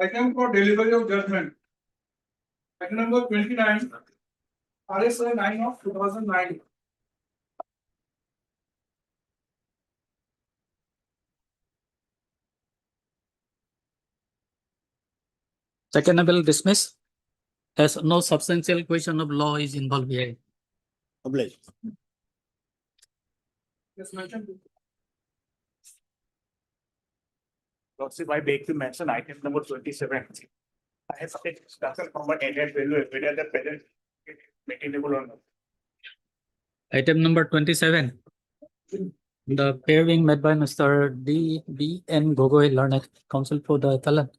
Item for delivery of judgment. Item number 29, RSI 9 of 2009. Second will dismiss as no substantial question of law is involved here. Obliged. Yes, mentioned. Lordship, I beg to mention item number 27. I have stated discussion from my added value, whether the present is maintainable or not. Item number 27. The pair being made by Mr. D. N. Gogoi, learned counsel for the appellant.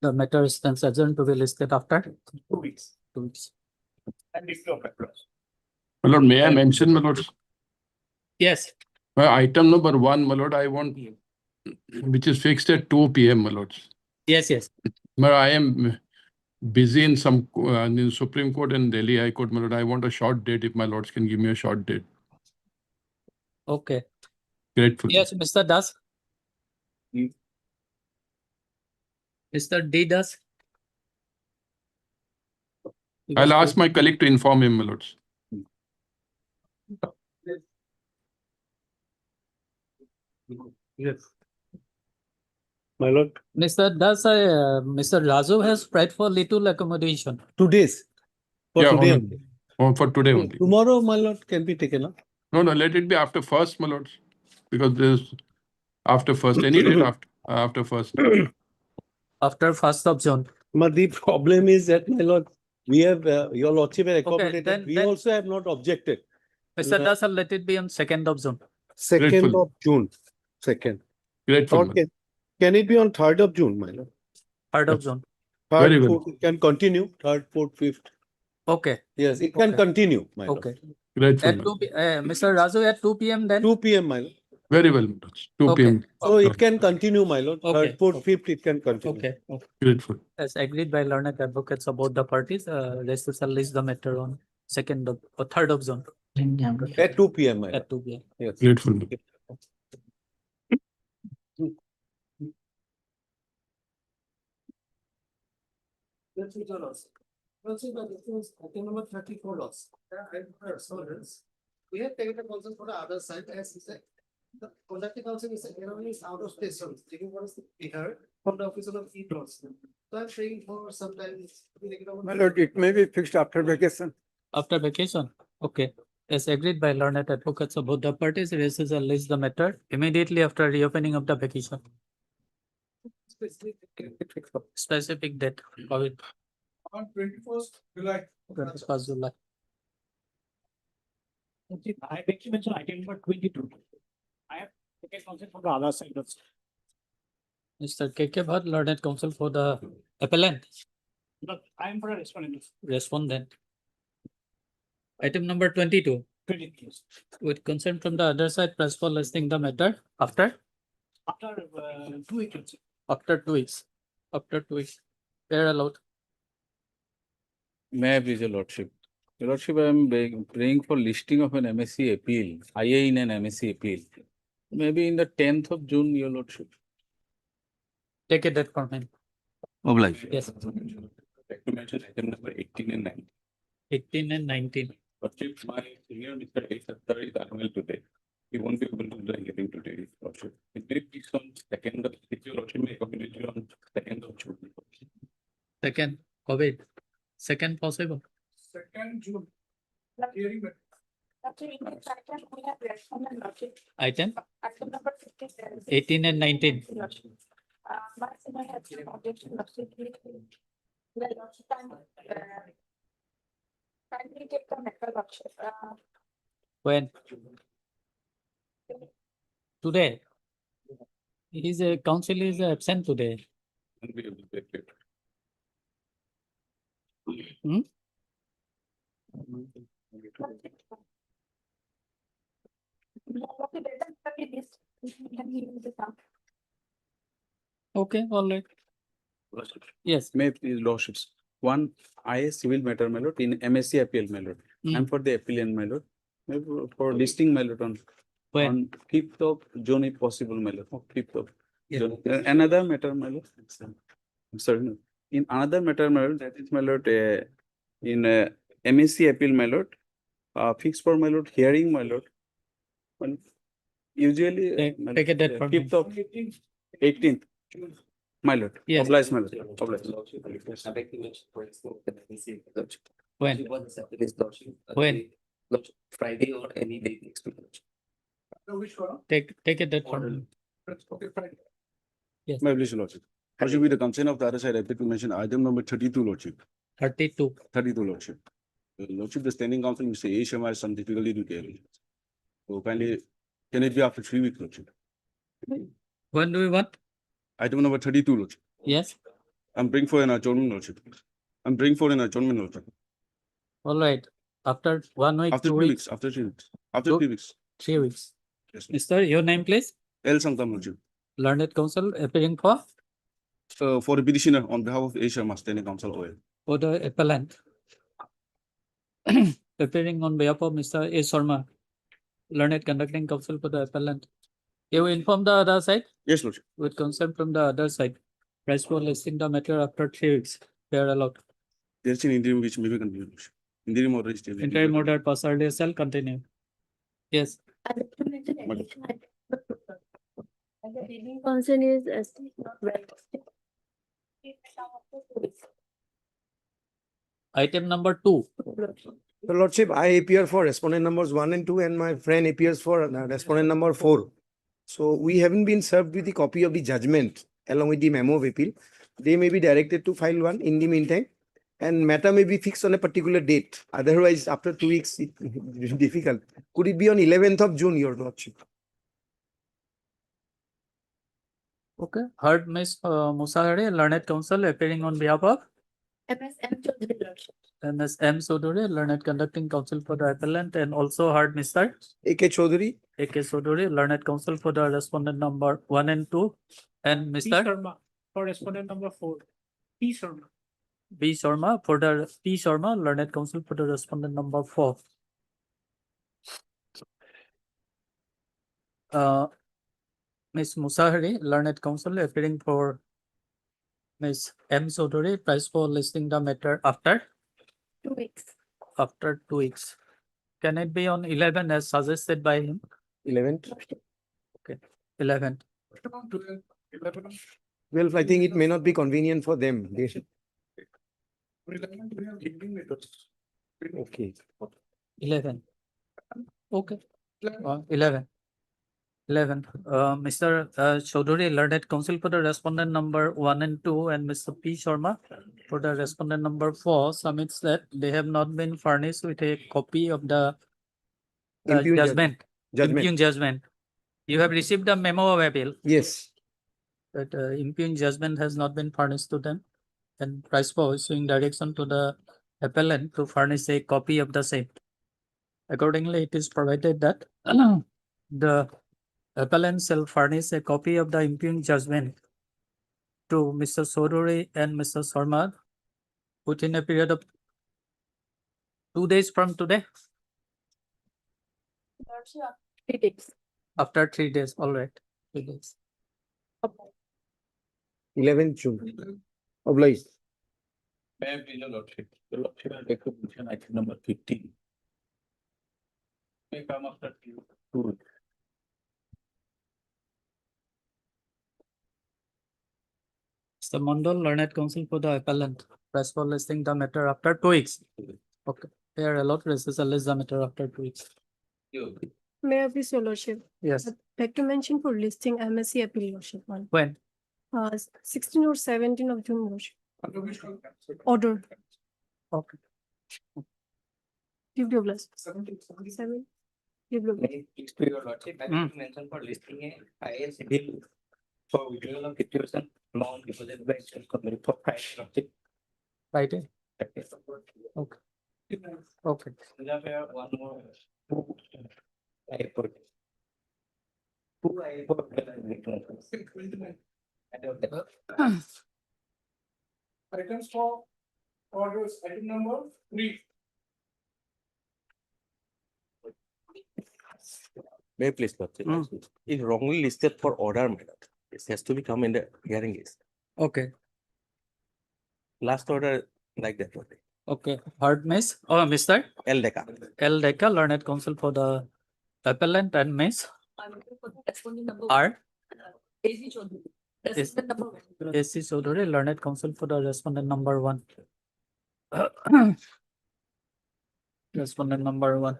The matter stands adjourned to be listed after 2 weeks. 2 weeks. And if you have applause. My lord, may I mention, my lord, Yes. item number 1, my lord, I want, which is fixed at 2 p.m., my lord. Yes. Yes. But I am busy in some in Supreme Court and Delhi High Court, my lord. I want a short date. If my lords can give me a short date, Okay. grateful. Yes, Mr. Das. Hmm. Mr. D. Das. I'll ask my colleague to inform him, my lords. Yes. My lord, Mr. Das, Mr. Razu has prayed for little accommodation. 2 days. For Yeah, today. only. Oh, for today only. Tomorrow, my lord, can be taken up. No, let it be after first, my lords, because there's after first. Any date after first. After 1st of June. But the problem is that, my lord, we have, your lordship has accommodated. then- We then- also have not objected. Mr. Yeah. Das, let it be on 2nd of June. 2nd Grateful. of June. 2nd. Grateful. Or my lord. can it be on 3rd of June, my lord? 3rd of June. Third, Very well. 4th, it can continue. 3rd, 4th, 5th. Okay. Yes, it can Okay. continue, my lord. Okay. Grateful. At my 2 lord. Mr. Razu at 2 p.m. then? 2 p.m., my lord. Very well, my lords. 2 Okay. p.m. So it can continue, my lord. Okay. 3rd, 4th, 5th, it can continue. Okay. Grateful. As agreed by learned advocates of both the parties, rest shall list the matter on 2nd of or 3rd of June. At 2 p.m., my lord. At 2 p.m. Yes. Grateful. my lord. Let's read the laws. Also, the difference, item number 34 laws. We have taken a consent for the other side, as he said. The conducting counsel is is out of station, taking what is to be heard from the officer of e-laws. So I'm saying for sometimes. My lord, it may be fixed after vacation. After vacation. Okay. As agreed by learned advocates of both the parties, rest shall list the matter immediately after reopening of the vacation. Specific date. COVID. On 21st July. 21st July. I beg to mention item number 22. I have taken consent from the other side of. Mr. K.K. Bhatt, learned counsel for the appellant. But I am for a respondent. Respondent. Item number 22. 22. With consent from the other side, press for listing the matter after After 2 weeks. after 2 weeks. After 2 weeks. They are allowed. May I please, your lordship? Your lordship, I am praying for listing of an MSc appeal, IA in an MSc appeal. Maybe in the 10th of June, your lordship. Take a date from him. Obliged. Yes. Like to mention item number 18 and 19. 18 and 19. Lordship, my senior Mr. A. Sattar is unwell today. He won't be able to do the hearing today, lordship. It may be on 2nd of, if your lordship may accommodate you on 2nd of June. Second, COVID. Second possible. 2nd June. Hearing matter. Item 18 and 19. When? Today. His counsel is absent today. Won't be able to take it. Hmm? Okay, all right. Lordship. Yes. May please, lordships. One, IA civil matter, my lord, in MSc appeal, my lord. I'm for the appellant, my lord. Maybe for listing, my lord, When? on 5th of June, if possible, my lord. 5th of Yeah. June. Another matter, my lord. I'm sorry, no. In another matter, my lord, that is, my lord, in MSc appeal, my lord, fixed for, my lord, hearing, my lord. Well, usually, my Take a lord, date from me. 5th of 18th, my lord. Yes. Oblige, my lord. Oblige. When? When? Friday or any day next week. Take a date from me. Okay, Friday. Yes, My pleasure, Lordship. Lordship, with the consent of the other side, I think to mention item number 32, Lordship. 32. 32, Lordship. Lordship, the standing counsel, Mr. A. Sharma, has some difficulty to carry. So kindly, can it be after 3 weeks, Lordship? When do we want? Item number 32, Lordship. Yes, I'm bringing for an adjournment, Lordship. I'm bringing for an adjournment, Lordship. all right. After 1 week, After 2 3 weeks, weeks, after 3 weeks. After Good. 3 weeks. 3 weeks. Yes, sir. Mister, your name please? L. Sankam, Lordship. Learned counsel appearing for For the petitioner on behalf of A. Sharma, standing counsel OL. the appellant. Appearing on behalf of Mr. A. Sharma, learned conducting counsel for the appellant. You inform the other side Yes, Lordship. with consent from the other side. Price for listing the matter after 3 weeks. They are allowed. There's an interim which may be continued, Lordship. Interim order is still. Interim order pass earlier shall continue. Yes, And the leading concern is not well. item number 2. The Lordship, I appear for respondent numbers 1 and 2, and my friend appears for respondent number 4. So we haven't been served with the copy of the judgment along with the memo of appeal. They may be directed to file one in the meantime, and matter may be fixed on a particular date. Otherwise, after 2 weeks, it is difficult. Could it be on 11th of June, Your Lordship? Okay, heard Miss Musahari, learned counsel appearing on behalf of MSM Chaudhary Lordship. Ms. M. Soduri, learned conducting counsel for the appellant, and also heard Mr. A.K. Chaudhary, A.K. Soduri, learned counsel for the respondent number 1 and 2, and Mr. Sharma, for respondent number 4. P. Sharma. B. Sharma for the P. Sharma, learned counsel for the respondent number 4. Ms. Musahari, learned counsel appearing for Ms. M. Soduri, price for listing the matter after 2 weeks. 2 weeks. Can it be on 11 as suggested by him? 11th. 11. 12, I think it may not be convenient for them. They should. Okay. 11. Okay. 11. 11. Mr. Chaudhary, learned counsel for the respondent number 1 and 2, and Mr. P. Sharma for the respondent number 4 submits that they have not been furnished with a copy of the Impugned judgment. Judgment. Impugned judgment. You have received a memo of appeal Yes. that impugned judgment has not been furnished to them, and price for issuing direction to the appellant to furnish a copy of the same. Accordingly, it is provided that the appellant shall furnish a copy of the impugned judgment to Mr. Soduri and Mr. Sharma within a period of 2 days from today. Lordship, 3 days. After 3 days, all right. 3 days. 11th June. Obliged. May I please, your lordship? Your lordship, I take a motion item number 15. May come after 2 weeks. Mr. Mondal, learned counsel for the appellant, press for listing the matter after 2 weeks. Okay, they are allowed to list the matter after 2 weeks. You agree? May I please, Your Lordship? Yes, I'd like to mention for listing MSc appeal Lordship one. when? 16 or 17 of June Lordship. Order. Okay. Give your bless. 7. Give your bless. May please to your lordship, I want to mention for listing a IS bill for withdrawal of situation amount deposited by insurance company for Friday lordship. Friday. Okay. Okay. We have one more. Airport. Two airport. Items for orders, item number 3. May I please, Lordship? It's wrongly listed for order matter. It has to be come in the hearing list. Okay. Last order like that only. Okay, heard Miss, oh, Mr. L Deca. L. Deca, learned counsel for the appellant, and Miss R. AC Chaudhary, learned counsel for the respondent number 1. Respondent number 1.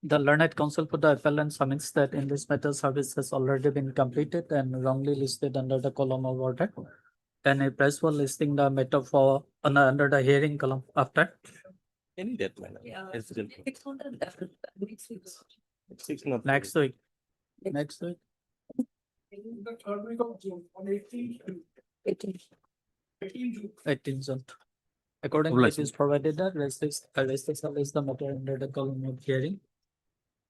The learned counsel for the appellant submits that in this matter service has already been completed and wrongly listed under the column of order. And a press for listing the matter for under the hearing column after. Any that manner. It's still- Six months. Next week. Next week. The third week of June, on 18 June. 18 June. Accordingly, it is provided that register the matter under the column of hearing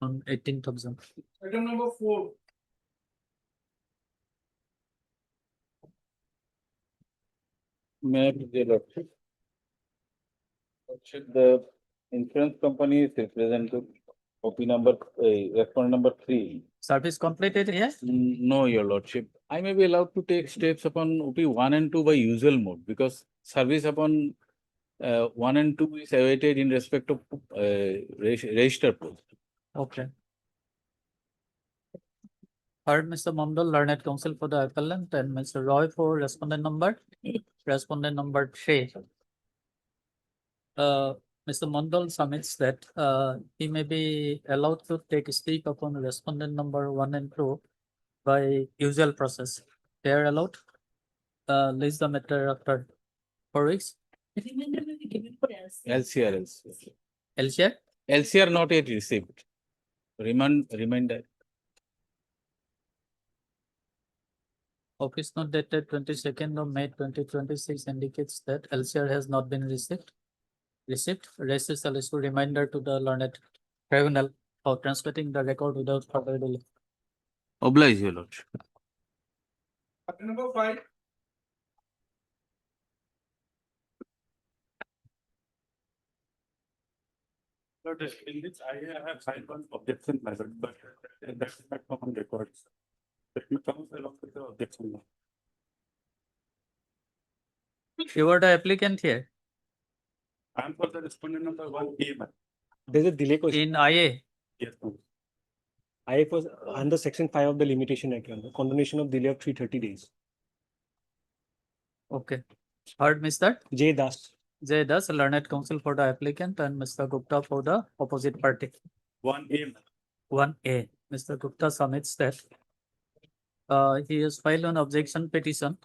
on 18th of June. Item number 4. May I please, Your Lordship? Should the insurance company is represented, OP number, respondent number 3. Service completed here? No, Your Lordship. I may be allowed to take steps upon OP 1 and 2 by usual mode because service upon 1 and 2 is awaited in respect of register post. Okay. Heard Mr. Mondal, learned counsel for the appellant, and Mr. Roy for respondent number 3. Mr. Mondal submits that he may be allowed to take step upon respondent number 1 and 2 by usual process. They are allowed. List the matter after 4 weeks. LCR. LCR? LCR not yet received. Reminder. Office note dated 22nd of May 2026 indicates that LCR has not been received. Raises a issue reminder to the learned tribunal for transmitting the record without further delay. Oblige, Your Lordship. Item number 5. But in this, I have signed one objection letter, but that's not on records. Let me come along with the objection. You are the applicant here I am for the respondent number 1A. ma'am. There's a delay question. in IA. Yes, ma'am. I was under section 5 of the limitation act, condonation of delay of 330 days. Okay. Heard Mr. J Das. J. Das, learned counsel for the applicant, and Mr. Gupta for the opposite party. 1A. ma'am. 1A. Mr. Gupta submits that he has filed an objection petition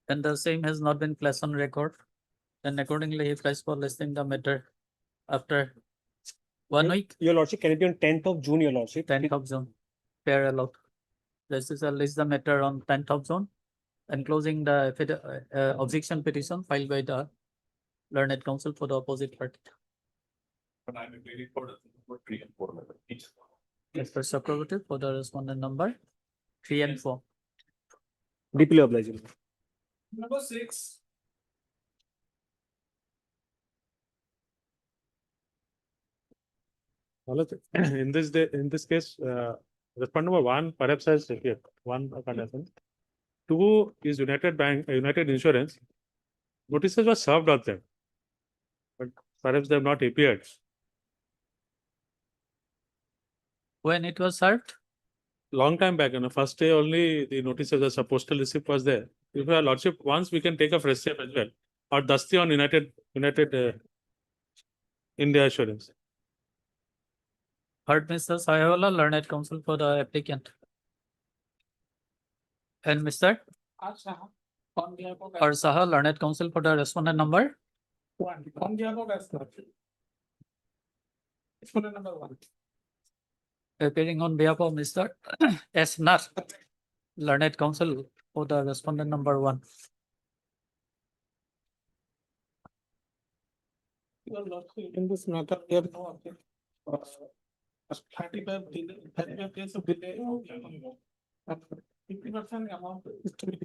and the same has not been placed on record. And accordingly, he applies for listing the matter after 1 week, Your Lordship, can it be on 10th of June, Your Lordship? 10th of June. Fair allowed. This is a list the matter on 10th of June, enclosing the objection petition filed by the learned counsel for the opposite party. But I am waiting for the number 3 and 4. Each. Mr. Chakraborty for the respondent number 3 and 4. Deeply obliging. Number 6. In this case, respondent number 1 perhaps has appeared, 1 condition. 2 is United Bank, United Insurance. Notices were served on them, but perhaps they have not appeared. When it was served, Long time back, first day only the notices as a postal receipt was there. If Your Lordship wants, we can take a fresh step as well. Or Dusty on United India Assurance. heard Mr. Sayola, learned counsel for the applicant. And Mr. Saha, learned counsel for the respondent number 1. On behalf of respondent number 1. appearing on behalf of Mr. S. Nar, learned counsel for the respondent number 1. In this matter, we have no update. 35 days of delay. 50% amount is to be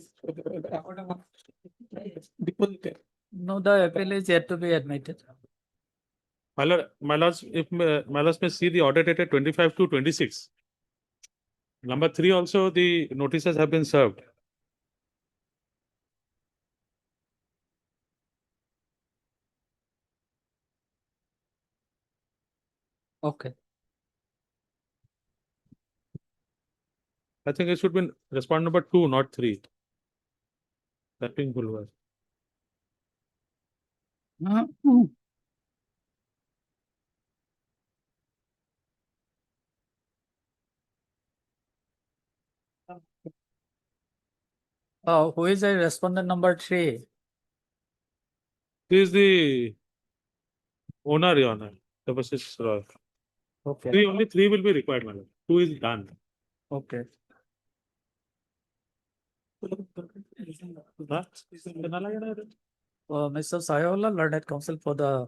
deposited. No, the appeal is yet to be admitted. My lords, if my lords may see the order dated 25 to 26. Number 3 also, the notices have been served. Okay. I think it should be respondent number 2, not 3. That being Bulwar. Who is the respondent number 3? He is the owner, Your Honor. Devasis Roy. Okay. Only 3 will be required, madam. 2 is done. Okay. Mr. Sayola, learned counsel for the,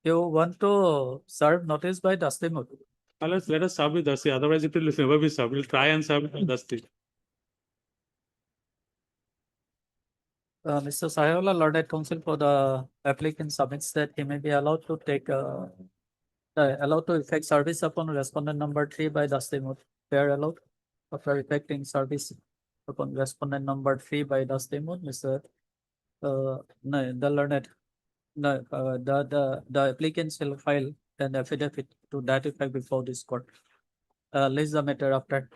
you want to serve notice by Dastimut? Let us serve with Dusty, otherwise it will never be served. We'll try and serve with Dusty. Mr. Sayola, learned counsel for the applicant submits that he may be allowed to take, allowed to effect service upon respondent number 3 by Dastimut. They are allowed after effecting service upon respondent number 3 by Dastimut, Mr. No, the learned, no, the applicant shall file an affidavit to that effect before this court. List the matter after,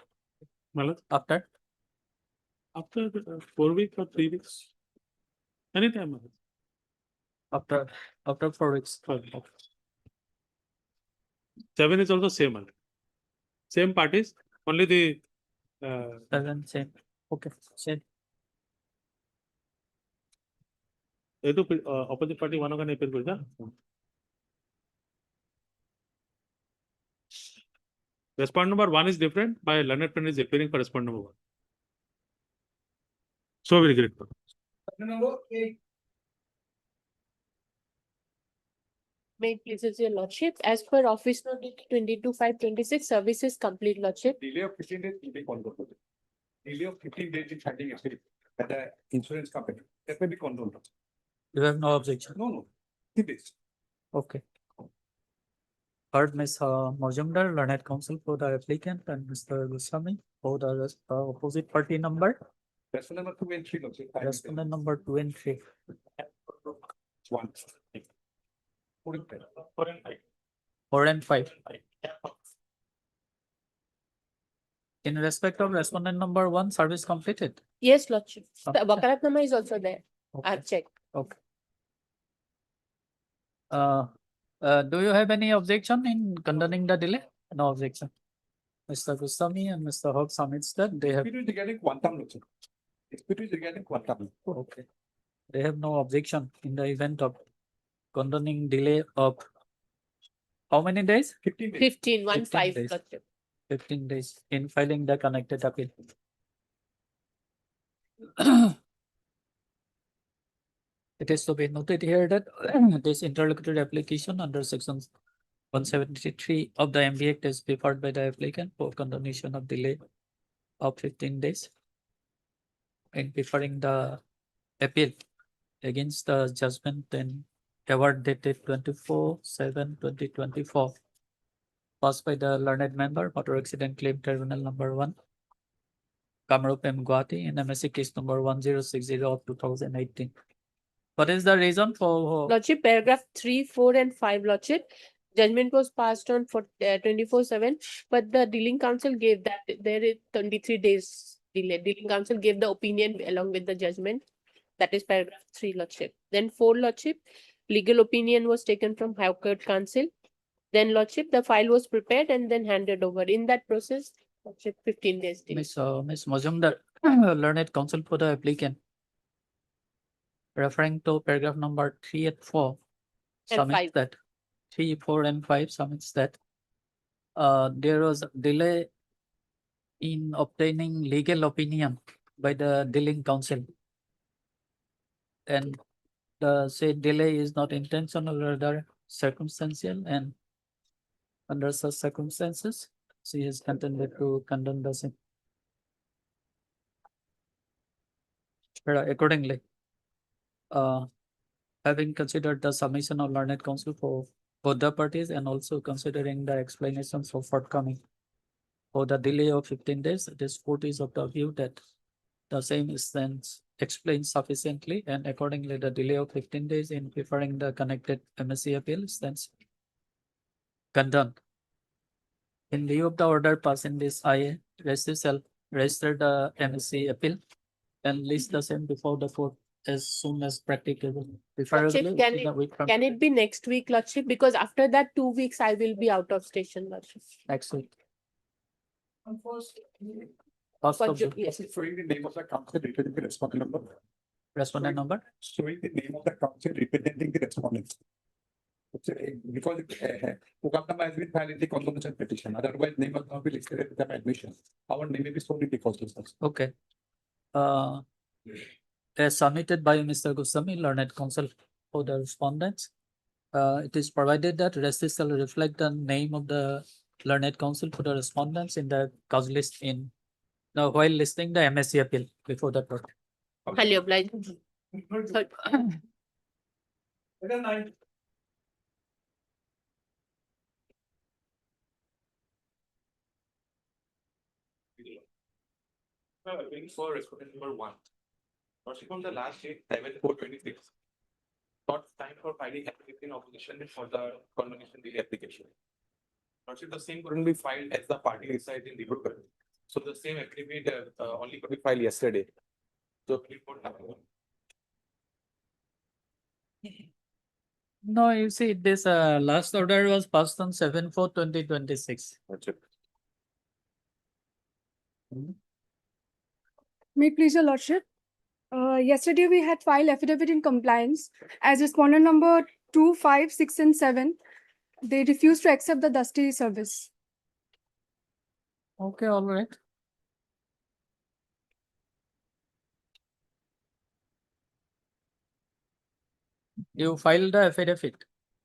Malas, after, after 4 weeks or 3 weeks? Anytime, Malas. after 4 weeks. 7 is also same, Malas. Same parties, only the 7, same, okay, same. opposite party one can appeal with that. Respondent number 1 is different. My learned friend is appearing for respondent number 1. So very grateful. May it pleases your lordship, as per office note 22/5/26, services complete lordship. Delay of 15 days will be condoned. Delay of 15 days in finding a state at the insurance company, that may be condoned. You have no objection? No. 15 days. Okay. Heard Ms. Mojumdar, learned counsel for the applicant, and Mr. Goswami for the opposite party number. Respondent number 2 and 3. Lordship. Respondent number 2 and 3. 1. 4 and 5. In respect of respondent number 1, service completed. Yes, lordship. The Okay. Vakaratnama is also there. Okay. I've checked. Okay. Do you have any objection in condoning the delay? No objection. Mr. Goswami and Mr. Hawk submits that they have. It is regarding quantum, Lordship. It is regarding quantum. Okay. They have no objection in the event of condoning delay of how many days? 15 days. 15, 1 15 5, days. lordship. 15 days in filing the connected appeal. It is to be noted here that this interlocutory application under section 173 of the MB Act is preferred by the applicant for condonation of delay of 15 days in preferring the appeal against the judgment and award dated 24/7/2024 passed by the learned member, Motor Accident Claim Tribunal number 1, Kamrup M. Gauhati, in MSC case number 1060 of 2018. What is the reason for? Lordship, paragraph 3, 4, and 5, lordship. Judgment was passed on for 24/7, but the dealing counsel gave that there is 23 days delay. Dealing counsel gave the opinion along with the judgment. That is paragraph 3, lordship. Then 4, lordship, legal opinion was taken from High Court counsel. Then, lordship, the file was prepared and then handed over. In that process, lordship, 15 days delay. Miss Mojumdar, learned counsel for the applicant, referring to paragraph number 3 and 4, And submits 5. that 3, 4, and 5 submits that there was a delay in obtaining legal opinion by the dealing counsel, and the said delay is not intentional or rather circumstantial, and under such circumstances, she is contended to condone the same. Accordingly, having considered the submission of learned counsel for both the parties and also considering the explanations for forthcoming for the delay of 15 days, this court is of the view that the same stands explained sufficiently, and accordingly the delay of 15 days in preferring the connected MSC appeal stands condoned. In lieu of the order passed in this IA, register the MSC appeal and list the same before the court as soon as practicable. Preferably can within a week from Can it be next week, Lordship? Because after that 2 weeks I will be out of station, Lordship. next week. First, First For of Ju- June. yes. Showing the name of the council representing the respondent number. Respondent number. Showing the name of the council representing the respondent. Because Mukaddama has been filed in the confirmation petition, otherwise name will not be listed at the admission. Our name may be shown in the first instance. Okay. As submitted by Mr. Goswami, learned counsel for the respondents. It is provided that receipt shall reflect the name of the learned counsel for the respondents in the cause list in while listing the MSC appeal before the court. Highly obliged. Third- Waiting for respondent number 1. Lordship, on the last date, 7/4/26. Got time for filing affidavit in opposition for the condemnation delay application. Lordship, the same couldn't be filed as the party resides in Dibrugarh. So the same affidavit only could be filed yesterday. So please what happened? No, you see, this last order was passed on 7/4/2026. Lordship. May it please your lordship. Yesterday we had filed affidavit in compliance as respondent number 2, 5, 6 and 7. They refused to accept the dusty service. Okay, all right. You filed the affidavit.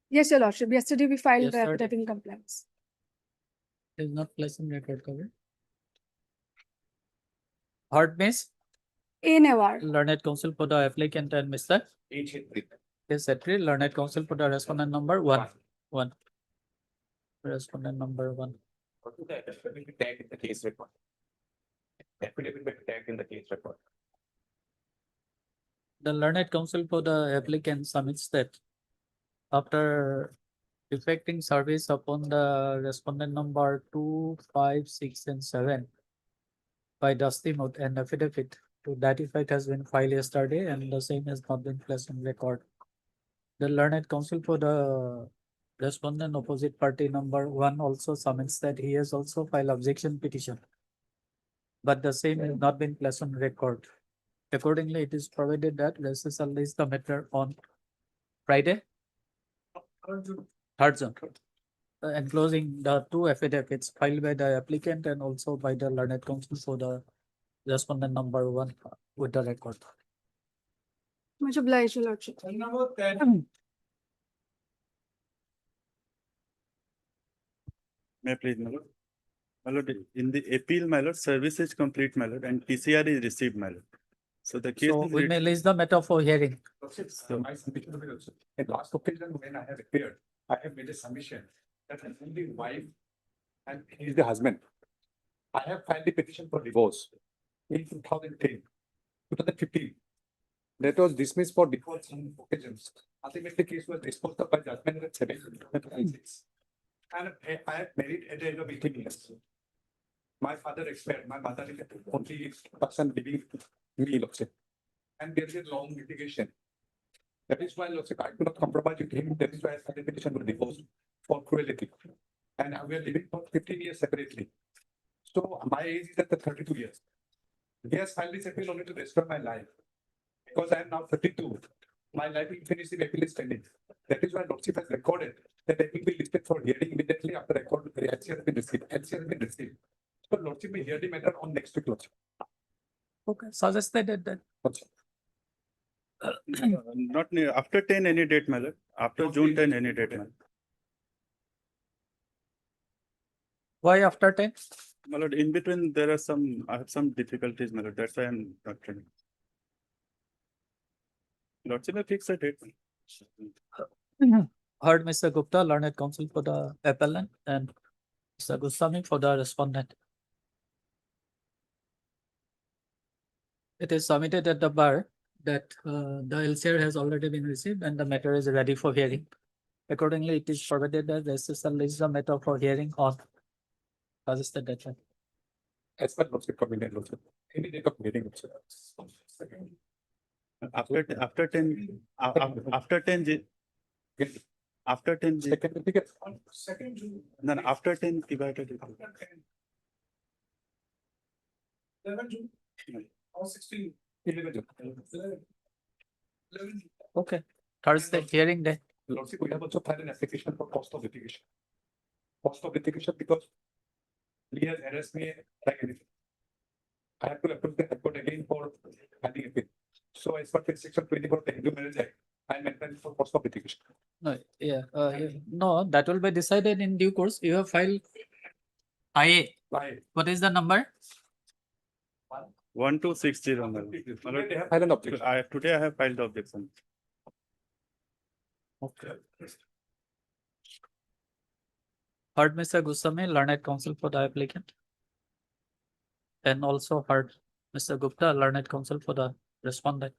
Yes, your lordship. Yesterday we filed the Yesterday. affidavit in compliance. It is not placed in record cover. Heard, miss? A Navar. Learned counsel for the applicant and Mr. H3. Yes, Secretary, learned counsel for the respondent number 1. Respondent number 1. What is the affidavit tagged in the case record? Affidavit will be tagged in the case record. The learned counsel for the applicant submits that after effecting service upon the respondent number 2, 5, 6 and 7 by dusty note and affidavit to that effect has been filed yesterday and the same has not been placed on record. The learned counsel for the respondent opposite party number 1 also submits that he has also filed objection petition, but the same has not been placed on record. Accordingly, it is provided that recess shall list the matter on Friday, 3rd June. Enclosing the 2 affidavits filed by the applicant and also by the learned counsel for the respondent number 1 with the record. Much obliged, your lordship. May I please, my lord? My lord, in the appeal, my lord, service is complete, my lord, and TCR is received, my lord. So the case So is we may list the matter for hearing. My submission will also, in last occasion when I have appeared, I have made a submission that I'm the wife and he is the husband. I have filed the petition for divorce in 2010, 2015. That was dismissed for default on occasions. Ultimately, case was disposed of by judgment at 7/2026. And I have married at the age of 18 years. My father expired, my mother is the only person living me, lordship. And there is a long litigation. That is why, lordship, I could not compromise with him. That is why I filed a petition for divorce for cruelty. And we are living for 15 years separately. So my age is at the 32 years. He has filed this appeal only to restore my life. Because I am now 32. My life infinity appeal is pending. That is why lordship has recorded that it will be listed for hearing immediately after record LC has been received. LC has been received. So lordship may hear the matter on next week, lordship. Okay, suggested that. Lordship. Not near, after 10 any date, my lord, after June 10 any date, my lord. Why after 10? My lord, in between, there are some, I have some difficulties, my lord, that's why I'm not telling. Lordship, I fix a date. Heard Mr. Gupta, learned counsel for the appellant and Mr. Goswami for the respondent. It is submitted at the bar that the LCR has already been received and the matter is ready for hearing. Accordingly, it is provided that the SSL is the matter for hearing on As the deadline. As per lordship convenient lordship, any date of meeting. Lordship. After 10, after 10, after 10, Second, I think it's Second June, then after 10 divided. 11 June, or 16. 11 June. 11. Okay, Thursday hearing day. Lordship, we have also filed an application for cost of litigation. Cost of litigation because he has harassed me like anything. I have to approve the High Court again for filing appeal. So as per section 24 of the Hindu Marriage Act, I am entitled for cost of litigation. No, no, that will be decided in due course. You have filed IA. Why? What is the number? 1260. Today they have filed an objection. Today I have filed the objection. Okay. Heard Mr. Goswami, learned counsel for the applicant. And also heard Mr. Gupta, learned counsel for the respondent.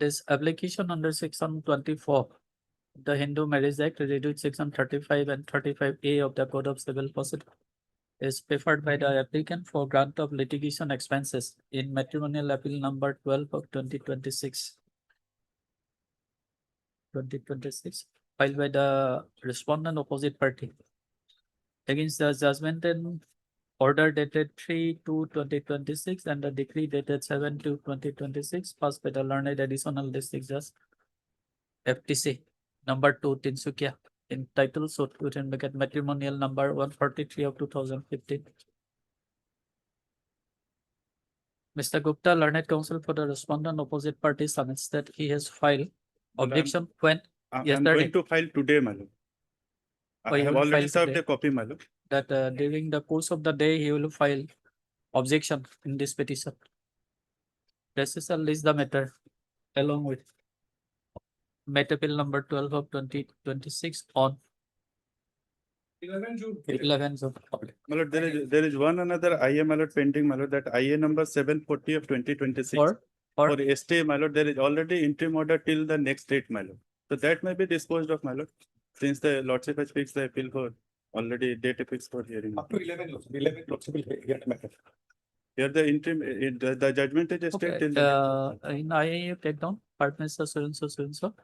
This application under section 24, the Hindu Marriage Act, reduced section 35 and 35A of the Code of Civil Procedure, is preferred by the applicant for grant of litigation expenses in matrimonial appeal number 12 of 2026. 2026, filed by the respondent opposite party against the judgment and order dated 3/2/2026 and the decree dated 7/2/2026 passed by the learned additional district judge FTC number 2 Tinsukia entitled suit within bracket matrimonial number 143 of 2015. Mr. Gupta, learned counsel for the respondent opposite party, submits that he has filed objection when I'm yesterday. going to file today, my lord. Oh, I you have will already file served today? a copy, my lord. That during the course of the day, he will file objection in this petition. Dismissal list the matter along with matter bill number 12 of 2026 on 11 June. 11th of My lord, there is one another IA, my lord, pending, my lord, that IA number 740 of 2026. or For stay, my lord, there is already interim order till the next date, my lord. So that may be disposed of, my lord, since the lordship has fixed the appeal for already date fixed for hearing. Up to 11 lordship will hear the matter. Here the interim, the judgment is stayed till. in IA you take down partner so and so.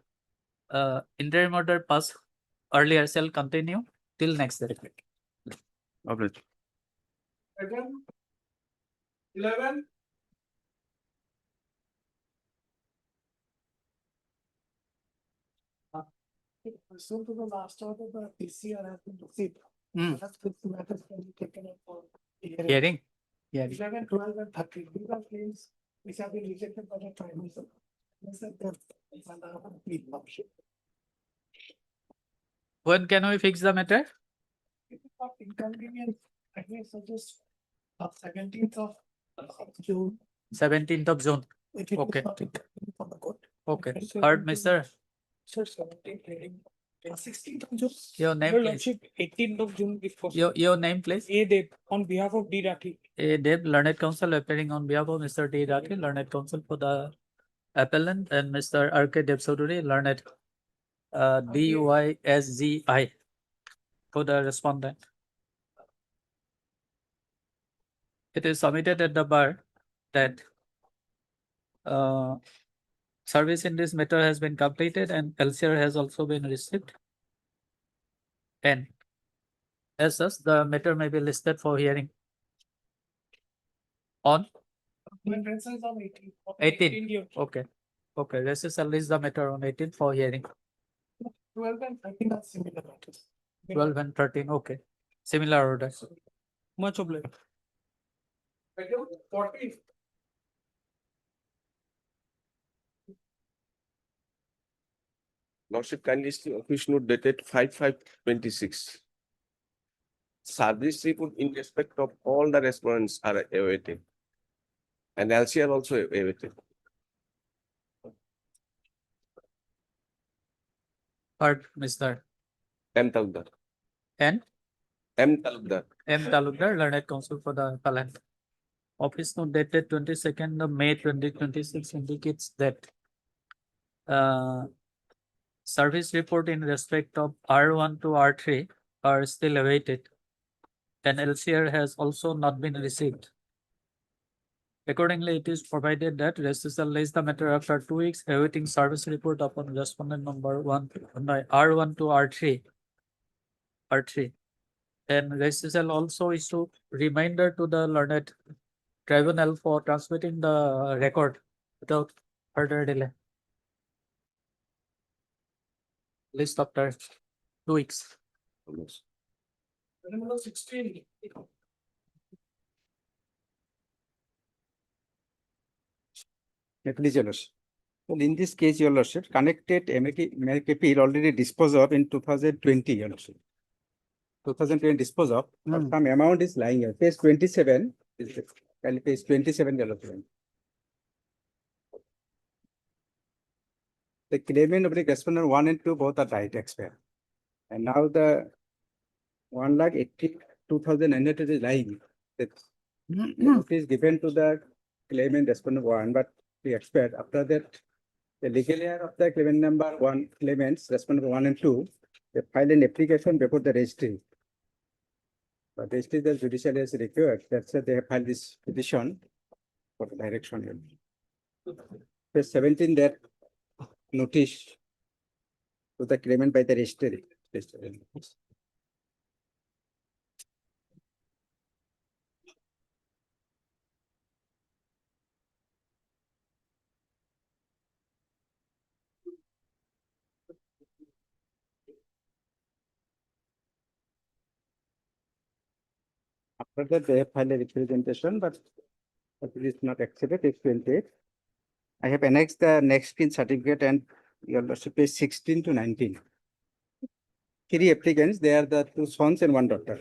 Interim order pass earlier shall continue till next day. Okay. Second, 11. Pursuant to the last order, the PCR has been received. That's the matters can be taken up for Hearing. 11, 12, and 13. These are claims which have been rejected by the tribunal. When can we fix the matter? If it's not inconvenient, I may suggest 17th of June. 17th of June. If it is Okay. not inconvenient for the court. Okay. So Heard, we Mr. Sir, 17th hearing. 16th of June. Your name, Your please. Lordship, 18th of June, if possible. Your name, please. A Dev, on behalf of D Rathi. A Dev, learned counsel appearing on behalf of Mr. D. Rathi, learned counsel for the appellant, and Mr. R.K. Dev Soduri, learned DYSGI for the respondent. It is submitted at the bar that service in this matter has been completed and LCR has also been received. And as such, the matter may be listed for hearing on When Renson is on 18th. 18th. Okay. Okay, let's just list the matter on 18th for hearing. 12 and 13 are similar matters. 12 and 13, okay. Similar order. Much obliged. 14. Lordship, kindly see office note dated 5/5/26. Service report in respect of all the respondents are awaited. And LCR also awaited. Heard, Mr. M. Talukdar. N. M. Talukdar. M. Talukdar, learned counsel for the appellant. Office note dated 22nd of May 2026 indicates that service report in respect of R1 to R3 are still awaited. An LCR has also not been received. Accordingly, it is provided that registrar shall lays the matter after 2 weeks, awaiting service report upon respondent number R1 to R3. And registrar shall also issue reminder to the learned tribunal for transmitting the record without further delay. List after 2 weeks. Number 16. Please, Your Lordship. Well, in this case, Your Lordship, connected MAK appeal already disposed of in 2020, Your Lordship. 2020 disposed of, but some amount is lying here. Page 27, page 27, Your Lordship. The claimant of the respondent 1 and 2 both are right expire. And now the 1,82,900 is lying. The notice given to the claimant respondent 1, but we expired. After that, the legal heir of the claimant number 1, claimants respondent 1 and 2, they filed an application before the registry. But registry the judicial is required. That's why they have filed this petition for the direction. Page 17, that notice to the claimant by the registry. After that, they have filed a representation, but it is not accepted. It's 28. I have annexed the next kin certificate and Your Lordship page 16 to 19. 3 applicants, they are the 2 sons and 1 daughter,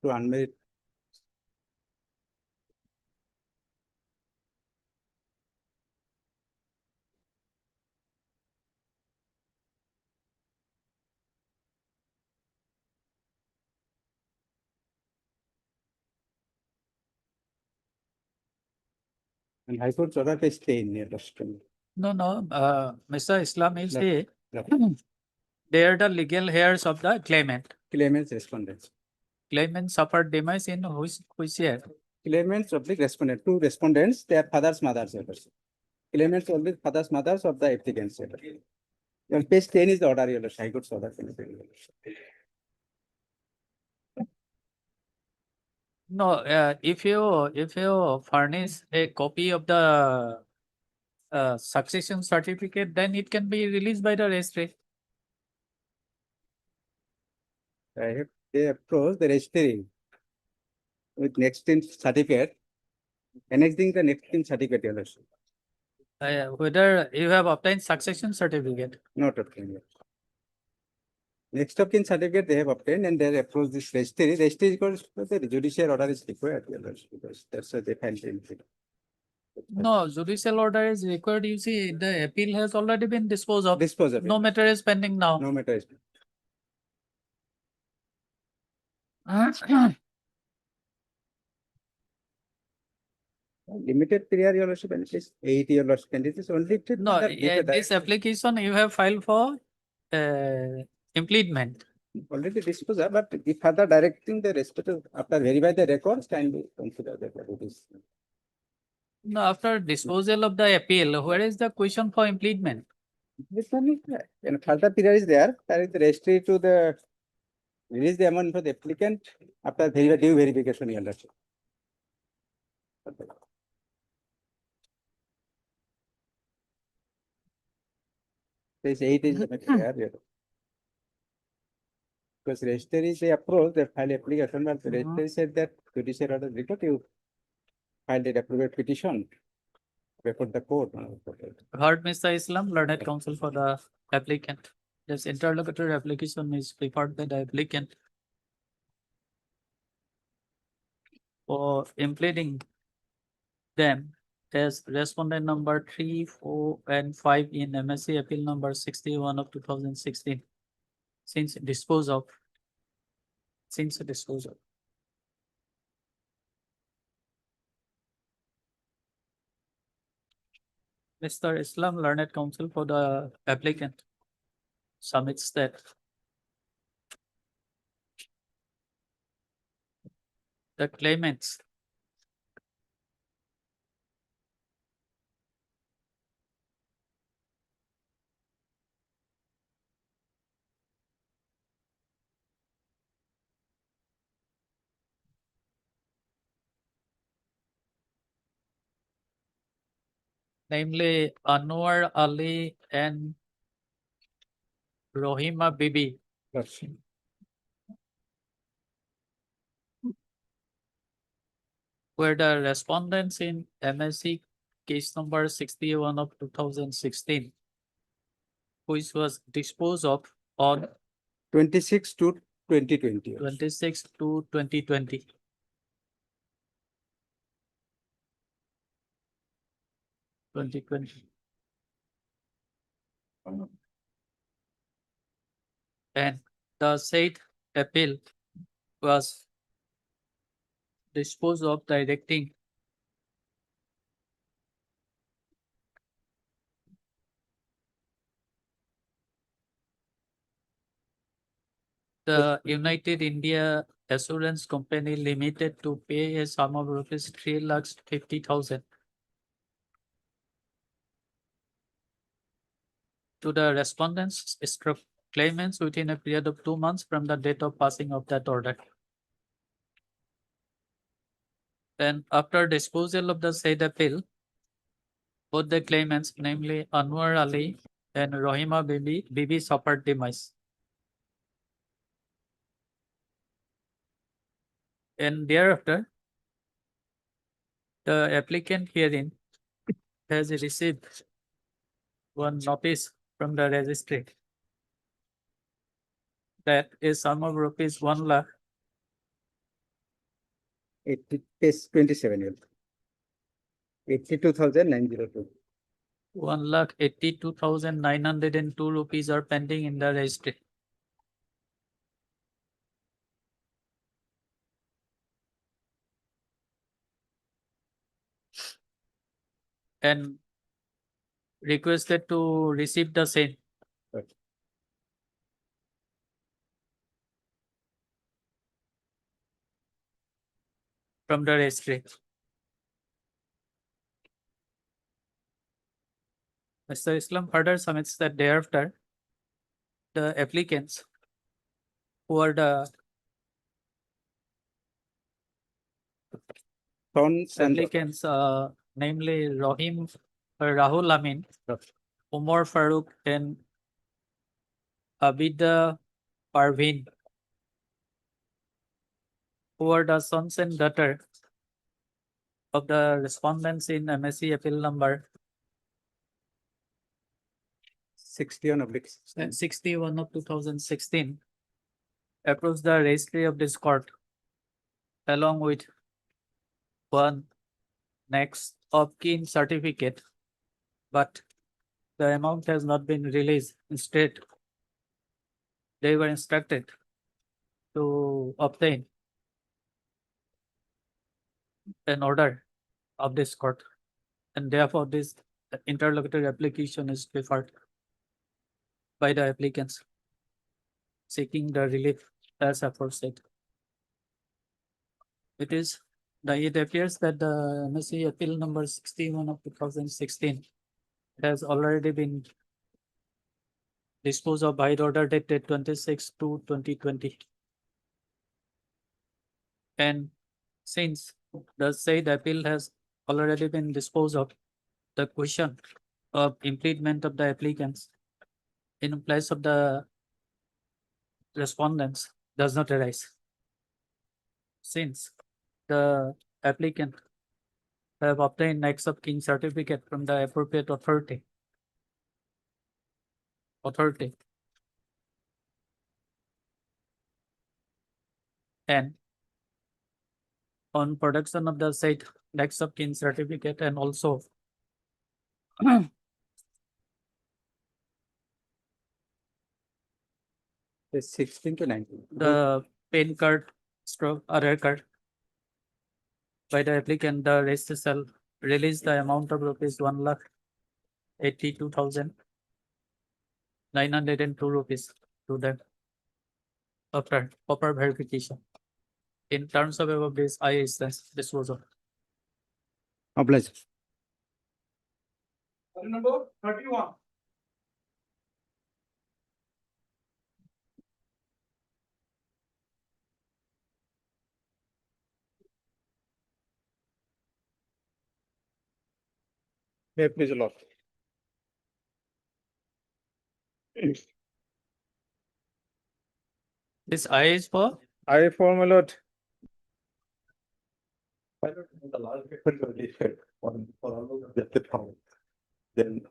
2 unmarried. And High Court order is 10, Your Lordship. No, Mr. Islam is Left. they are the legal heirs of the claimant. Claimants respondents. Claimant suffered demise in which year? Claimants of the respondent, 2 respondents, they are fathers, mothers. Your Lordship. Claimants only fathers, mothers of the applicants. Your Lordship. Your page 10 is the order, Your Lordship. High Court's order. No, if you furnish a copy of the succession certificate, then it can be released by the registry. They approach the registry with next in certificate, annexing the next in certificate. Your Lordship. Whether you have obtained succession certificate. Not obtained yet. Next of kin certificate they have obtained and they approach this registry. Registry because the judicial order is required, Your Lordship, because that's why they filed it. No, judicial order is required. You see, the appeal has already been disposed of. Dispose of it. No matter is pending now. No matter is. Limited period, Your Lordship, and it is 8 Your Lordship, and it is only. No, this application you have filed for impleadment. Already disposed of, but if further directing the respective after verify the records, can be considered that it is. No, after disposal of the appeal, where is the question for impleadment? This one is there. And further period is there, that is the registry to the release the amount for the applicant after due verification, Your Lordship. Page 8 is the material. Because registry is the approach, they file application, but the registry said that judicial order record you filed a appropriate petition before the court. Heard Mr. Islam, learned counsel for the applicant. This interlocutory application is prepared by the applicant for impleading them as respondent number 3, 4, and 5 in MSC appeal number 61 of 2016. Since dispose of. Mr. Islam, learned counsel for the applicant, submits that the claimants namely Anwar Ali and Rohima Bibi were the respondents in MSC case number 61 of 2016, which was disposed of on 26 to 2020. 26 to 2020. And the said appeal was disposed of directing the United India Assurance Company Limited to pay a sum of rupees 3,50,000 to the respondents stroke claimants within a period of 2 months from the date of passing of that order. And after disposal of the said appeal, both the claimants, namely Anwar Ali and Rohima Bibi suffered demise. And thereafter, the applicant herein has received one notice from the registry that a sum of rupees 1 lakh 27. 82,902. 1,82,902 rupees are pending in the registry. And requested to receive the same. From the registry. Mr. Islam further submits that thereafter, the applicants who are the applicants, namely Rahul Amin, Umar Farooq, and Abida Parveen, who are the sons and daughter of the respondents in MSc appeal number 61 of 2016, approves the registry of this court along with one next of kin certificate, but the amount has not been released. Instead, they were instructed to obtain an order of this court, and therefore this interlocutory application is preferred by the applicants seeking the relief as aforesaid. It appears that the MSc appeal number 61 of 2016 has already been disposed of by order dated 26 to 2020. And since the said appeal has already been disposed of, the question of impleadment of the applicants in place of the respondents does not arise, since the applicant have obtained next of kin certificate from the appropriate authority. And on production of the said next of kin certificate, and also the 16 to 19. the PAN card stroke Aadhaar card by the applicant, the registry shall release the amount of rupees 1,82,902 rupees to them after proper verification. In terms of above this, I instance disposal. Obliged. Number 31. May I please allot. This I is for I form allot. The last paper you listed for all of the found. Then.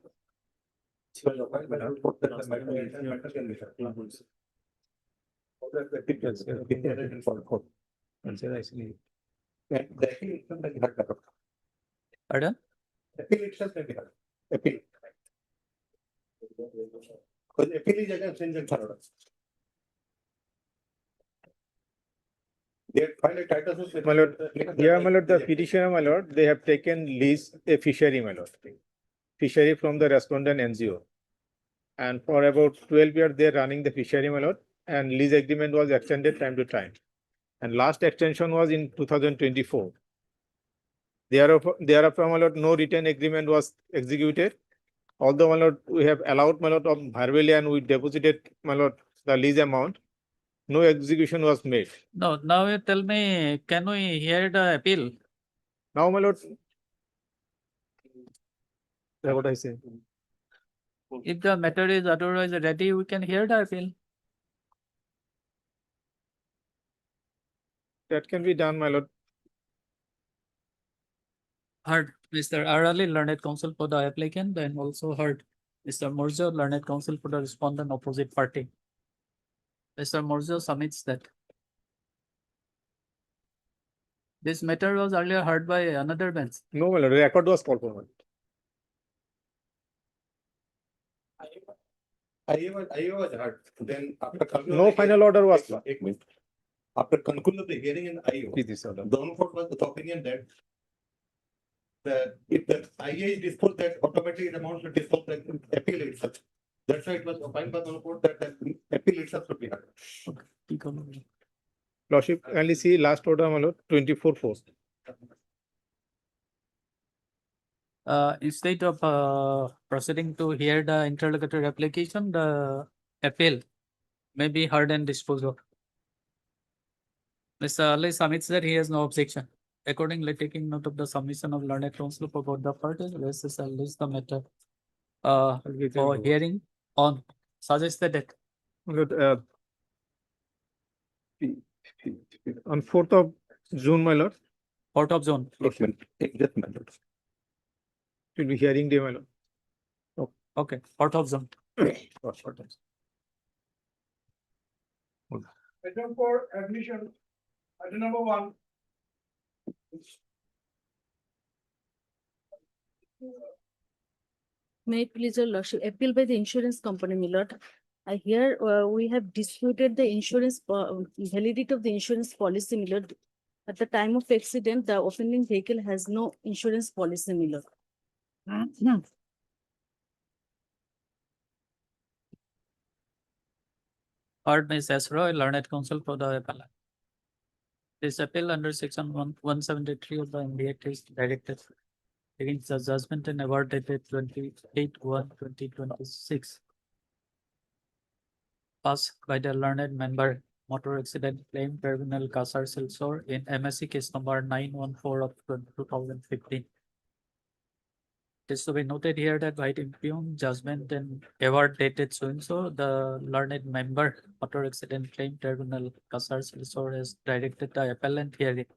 pardon? Appeal itself can be heard. Appeal. Because appeal is against stringent paradox. They have filed a title suit. My lord, here, my lord, the petitioner, my lord, they have taken lease a fishery, my lord. Fishery from the respondent NGO. And for about 12 years, they're running the fishery, my lord, and lease agreement was extended time to time. And last extension was in 2024. Thereafter, my lord, no written agreement was executed. Although, my lord, we have allowed, my lord, of verbally and we deposited, my lord, the lease amount, no execution was made. No, now you tell me, can we hear the appeal? Now, my lord, that's what I say. If the matter is otherwise ready, we can hear the appeal. That can be done, my lord. Heard Mr. Arali, learned counsel for the applicant, and also heard Mr. Morjo, learned counsel for the respondent opposite party. Mr. Morjo submits that this matter was earlier heard by another bench. No, my lord, the record was called for. I was heard. Then after no final order was. After conclusion of the hearing in IO, the court was of the opinion that if the IA is disposed, that automatically it amounts to dispose the appeal itself. That's why it was opined by the court that the appeal itself should be heard. Lordship, kindly see last order, my lord, 24/4. Instead of proceeding to hear the interlocutory application, the appeal may be heard and disposed of. Mr. Ali submits that he has no objection. Accordingly, taking note of the submission of learned counsel for both the parties, let's list the matter for hearing on suggested date. On 4th of June, my lord. 4th of June. Just my lord. Will be hearing day, my lord. Okay, 4th of June. Item for admission, item number 1. May it please your lordship, appeal by the insurance company, my lord. I hear we have disputed the insurance validity of the insurance policy, my lord. At the time of accident, the offending vehicle has no insurance policy, my lord. Heard Ms. Esroy, learned counsel for the appellant. This appeal under section 173 of the MBA is directed against the judgment and award dated 28/1/2026. Passed by the learned member Motor Accident Claim Tribunal Kasar Silsor in MSC case number 914 of 2015. It is to be noted here that by impugned judgment and award dated so the learned member Motor Accident Claim Tribunal Kasar Silsor has directed the appellant hearing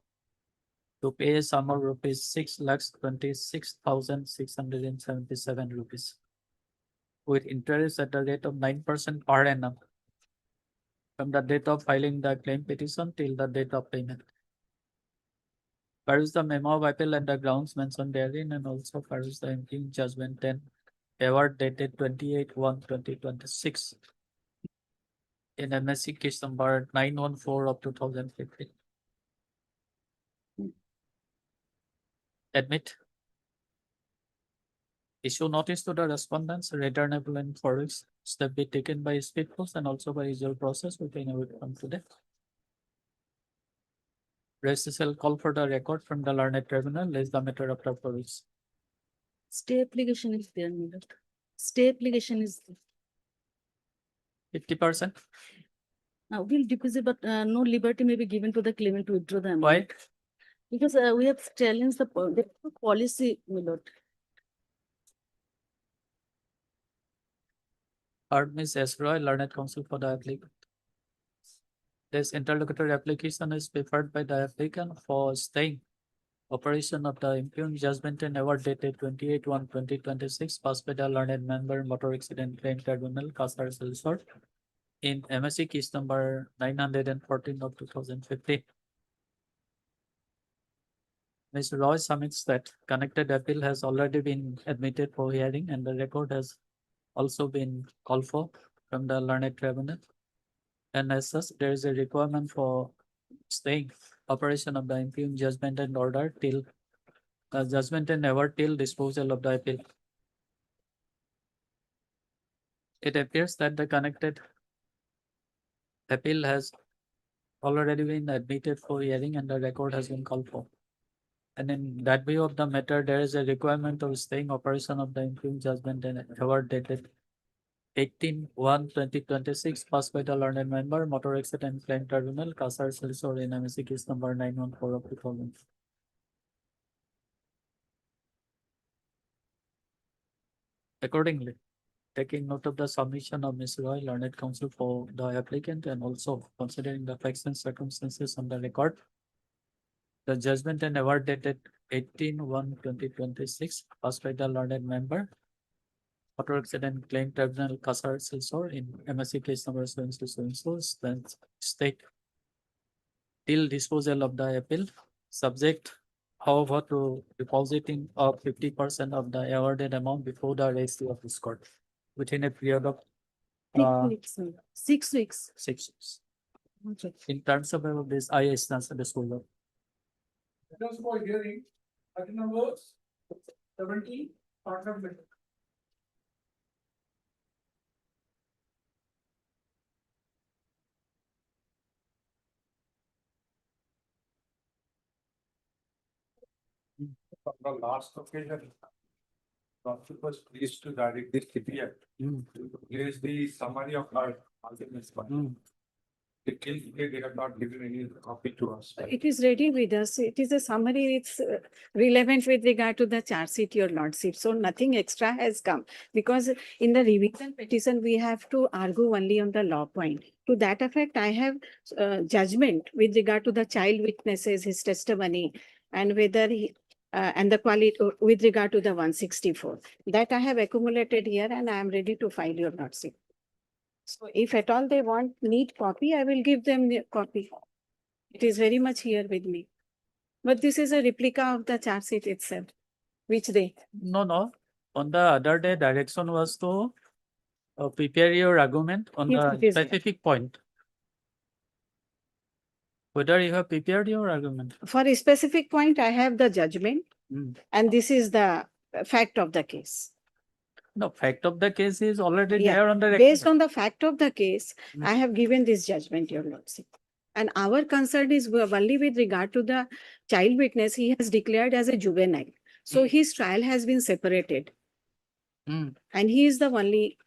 to pay a sum of rupees 6,26,677 rupees with interest at the rate of 9% per annum from the date of filing the claim petition till the date of payment. Peruse the memo of appeal and the grounds mentioned therein, and also peruse the impugned judgment and award dated 28/1/2026 in MSC case number 914 of 2015. Admit. Issue notice to the respondents, returnable and forest step be taken by speed post and also by usual process. We can await from today. Rest shall call for the record from the learned tribunal is the matter of province. Stay application is there, my lord. Stay application is there. 50%. We'll deposit, but no liberty may be given to the claimant to withdraw the amount. Why? Because we have challenged the policy, my lord. Heard Ms. S. Roy, learned counsel for the applicant. This interlocutory application is preferred by the applicant for staying operation of the impugned judgment and award dated 28/1/2026 passed by the learned member Motor Accident Claim Tribunal, Kasar Silsor, in MSC case number 914 of 2015. Ms. Roy submits that connected appeal has already been admitted for hearing and the record has also been called for from the learned tribunal. And as such, there is a requirement for staying operation of the impugned judgment and order till judgment and award till disposal of the appeal. It appears that the connected appeal has already been admitted for hearing and the record has been called for. And in that view of the matter, there is a requirement of staying operation of the impugned judgment and award dated 18/1/2026 passed by the learned member Motor Accident Claim Tribunal, Kasar Silsor, in MSC case number 914 of 2000. Accordingly, taking note of the submission of Ms. Roy, learned counsel for the applicant, and also considering the facts and circumstances on the record, the judgment and award dated 18/1/2026 passed by the learned member Motor Accident Claim Tribunal, Kasar Silsor, in MSC case number 727, then state till disposal of the appeal, subject however to depositing of 50% of the awarded amount before the registry of this court within a period of 6 weeks, my lord. 6 weeks. 6 weeks. Okay. In terms of this, I instance disposal. Just for hearing, item number 17, partner matter. On the last occasion, Dr. was pleased to direct this CPI to place the summary of our arguments. They have not given any copy to us. It is ready with us. It is a summary. It's relevant with regard to the charge sheet, your lordship. So nothing extra has come because in the revision petition, we have to argue only on the law point. To that effect, I have judgment with regard to the child witnesses, his testimony, and whether he and the quality with regard to the 164 that I have accumulated here, and I am ready to file your lordship. So if at all they need copy, I will give them the copy. It is very much here with me. But this is a replica of the charge sheet itself, which they. No. On the other day, direction was to prepare your argument on Yes, the it is there. specific point. Whether you have prepared your argument. For a specific point, I have the judgment, and this is the fact of the case. No, fact of the case is already Yeah, there on the record. based on the fact of the case, I have given this judgment, your lordship. And our concern is only with regard to the child witness. He has declared as a juvenile. So his trial has been separated. And he is the only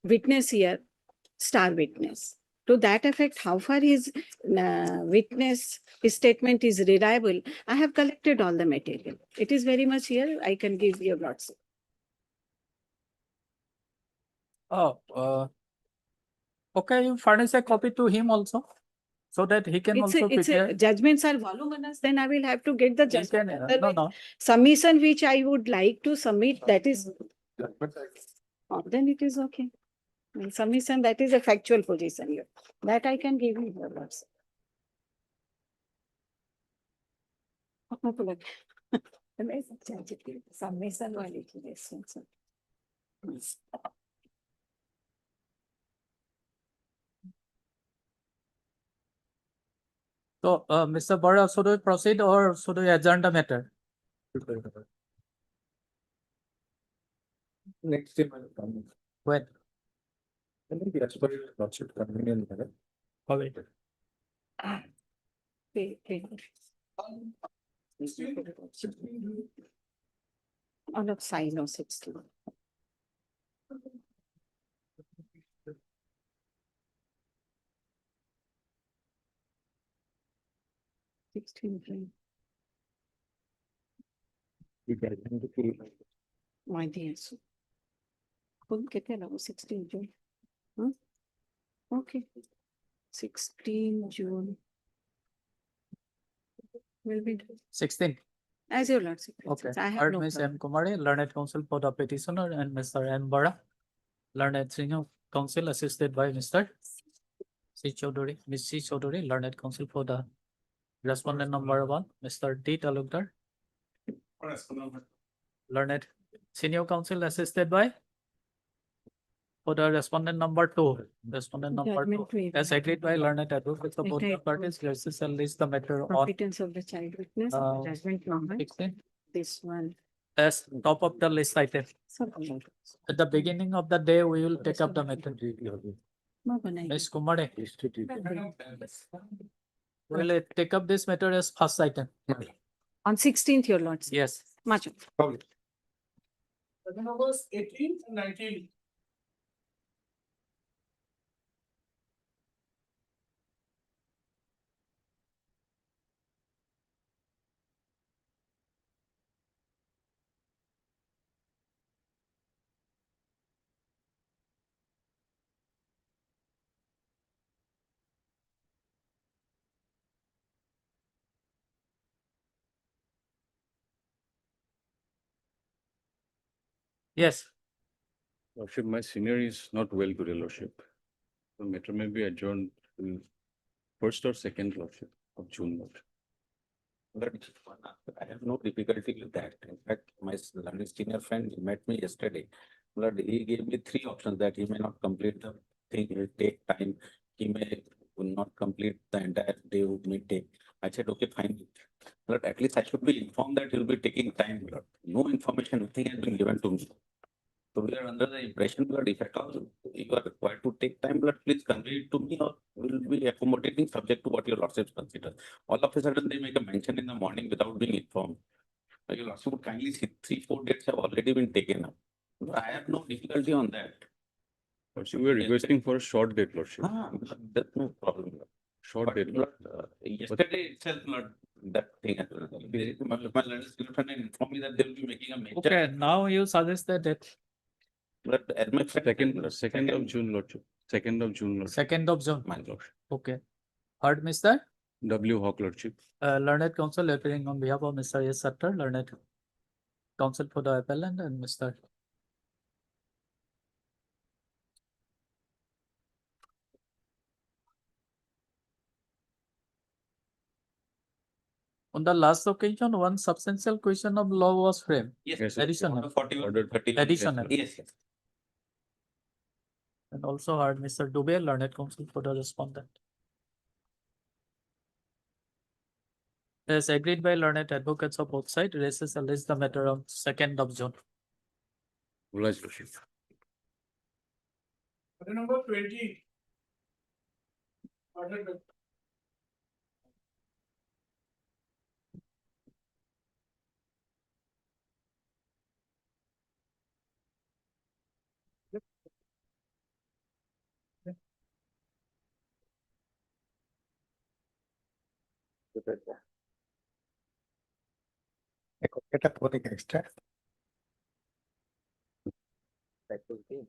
witness here, star witness. To that effect, how far his witness, his statement is reliable, I have collected all the material. It is very much here. I can give you lots. Okay, you furnish a copy to him also, so that he can also prepare. Judgments are voluminous, then I will have to get the judgment. No. Submission which I would like to submit, that is, then it is okay. Submission, that is a factual position here. That I can give you your words. Submission wali ki response. So, Mr. Bora, should we proceed or should we adjourn the matter? Next day, my lord. When? I think as per your lordship convenience, my lord. Okay. Okay. On of sign of 16. My dear. Couldn't get that, 16 June. Huh? Okay. 16 June. Will be 16. as your lordship. Okay. I have Heard no Ms. problem. M. Kumari, learned counsel for the petitioner, and Mr. M. Bara, learned senior counsel assisted by Mr. C. Chaudhary, Ms. C. Chaudhary, learned counsel for the respondent number 1, Mr. D. Talukdar, learned senior counsel assisted by for the respondent number 2, respondent number Judgment 2, waived. as agreed by learned advocates of both the Agreed. parties, let's list the matter on Competence of the child witness, Uh, judgment number, 16 this one. as top of the list item. Something. At the beginning of the day, we will take up the matter. Ms. Kumari, will take up this matter as first item. On 16th, your lordship. Yes. Much. The numbers 18 and 19. Yes. Lordship, my senior is not well today, Lordship. The matter may be adjourned to first or second, Lordship, of June. Lordship. But I have no difficulty with that. In fact, my learned senior friend met me yesterday. But he gave me 3 options that he may not complete the thing, it will take time. He will not complete the entire day, it may take. I said, okay, fine. But at least I should be informed that he will be taking time. But no information, nothing has been given to me. So we are under the impression that if at all you are required to take time, but please convey it to me, or will be accommodating subject to what your lordships consider. All of a sudden they make a mention in the morning without being informed. Your lordship would kindly see 3-4 dates have already been taken up. I have no difficulty on that. Lordship, we are requesting for a short date, Lordship. That's no problem. Short date. Yesterday itself, not that thing. My learned senior friend informed me that they will be making a major. Okay, now you suggested that But as my friend. Second of June, Lordship. 2nd of June, Lordship. 2nd of June. My lordship. Okay. Heard Mr. W. Hawk, Lordship. Learned counsel appearing on behalf of Mr. S. Sattar, learned counsel for the appellant, and Mr. On the last occasion, one substantial question of law was framed. Yes. Additional. 41, Additional. Yes. And also heard Mr. Dubey, learned counsel for the respondent. As agreed by learned advocates of both sides, raises at least the matter on 2nd of June. Obliged, Lordship. Number 20. Order. Get up for extra. That will be.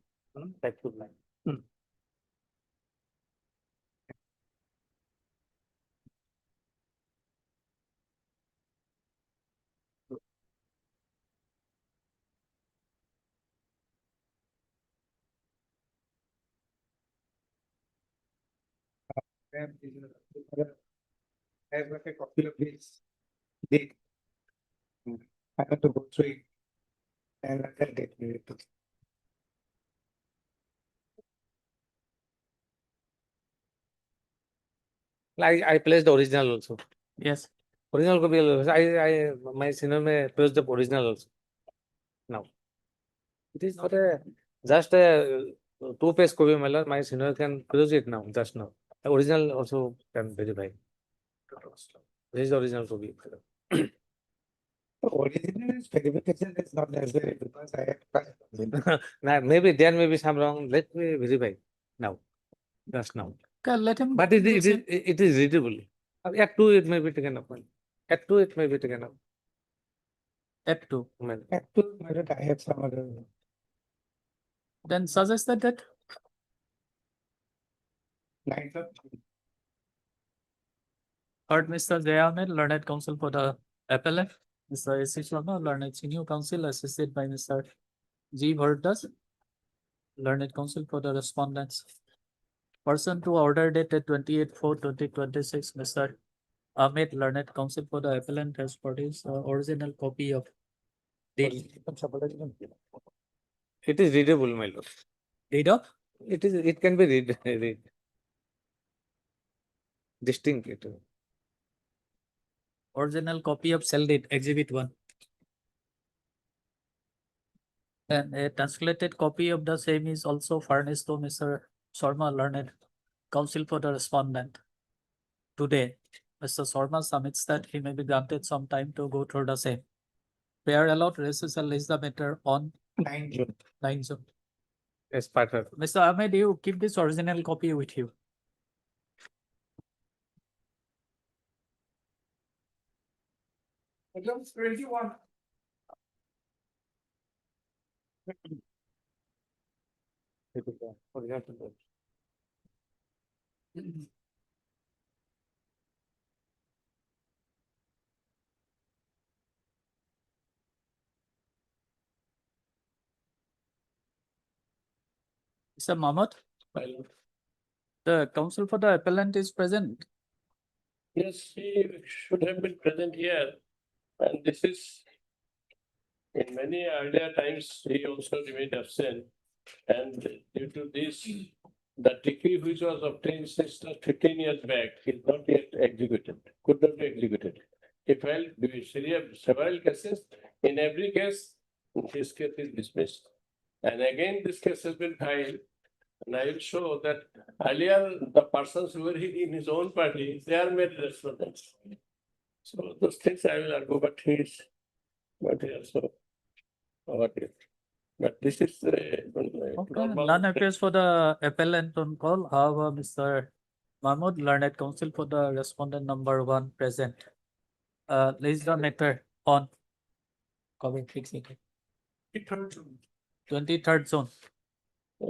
That will like. I have got a copy of this. Date. I have to go through it. And I can get it. I placed the original also. Yes. Original copy. My senior may place the original also. Now. It is not a just a 2-page copy, my lord. My senior can produce it now, just now. The original also can verify. This is the original copy. Original verification is not necessary because I have. Now, maybe there may be some wrong. Let me verify now. Just now. Okay, let him. But it is readable. At 2 it may be taken up. At 2 it may be taken up. At 2. At 2, my lord, I have some other. Then suggest that. 9th of Heard Mr. J. Ahmed, learned counsel for the appellant. Mr. A.C. Sharma, learned senior counsel, assisted by Mr. G. Bhardas, learned counsel for the respondents. Person to order dated 28/4/2026, Mr. Ahmed, learned counsel for the appellant, has produced the original copy of the It is readable, my lord. deed of It can be read distinctly. original copy of cell deed, Exhibit 1. And a translated copy of the same is also furnished to Mr. Sharma, learned counsel for the respondent. Today, Mr. Sharma submits that he may be granted some time to go through the same. Prayer allowed recessal is the matter on 9 June. 9 June. Yes, partner. Mr. Ahmed, you keep this original copy with you. Becomes 21. Mr. Mahmood, the counsel for the appellant is present. Yes, he should have been present here. And this is, in many earlier times, he also remained absent. And due to this, the decree which was obtained since 15 years back is not yet executed, could not be executed. He filed several cases. In every case, this case is dismissed. And again, this case has been filed. And I will show that earlier, the persons who were in his own party, they are made respondents. So those things I will argue, but he is not here, so what is? But this is None appears for the appellant on call. However, Mr. Mahmood, learned counsel for the respondent number 1 present. Is the matter on. Fix it. 23rd June.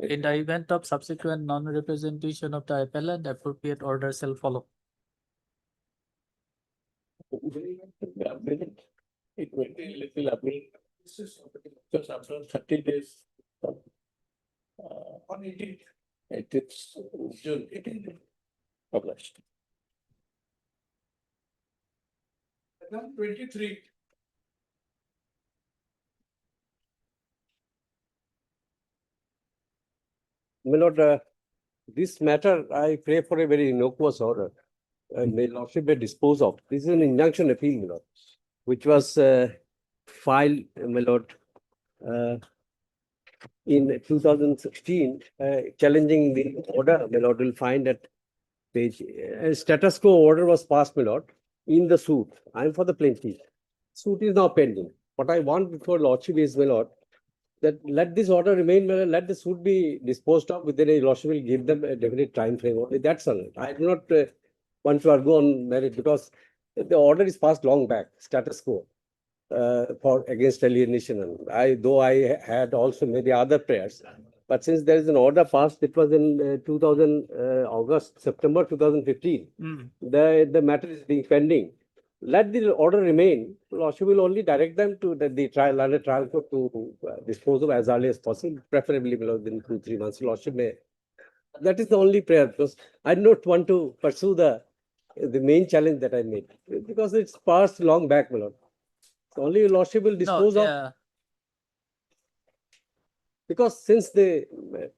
In the event of subsequent non-representation of the appellant, appropriate order shall follow. It will be a little upgrade. Because after 30 days, on 18th, it's June 18th, published. 23. My lord, this matter, I pray for a very innocuous order. May lordship be disposed of. This is an injunction appeal, my lord, which was filed, my lord, in 2016, challenging the order. My lord will find that page. Status quo order was passed, my lord, in the suit. I am for the plaintiff. Suit is now pending. What I want before lordship is, my lord, that let this order remain, let the suit be disposed of within a lordship will give them a definite time frame. That's all. I do not want to argue on merit because the order is passed long back, status quo, for against alienation. And though I had also made the other prayers, but since there is an order passed, it was in September 2015. The matter is being pending. Let the order remain. Lordship will only direct them to the trial court to dispose of as early as possible, preferably within 2-3 months. Lordship may. That is the only prayer because I do not want to pursue the main challenge that I made because it's passed long back, my lord. So only lordship will dispose of. Because since the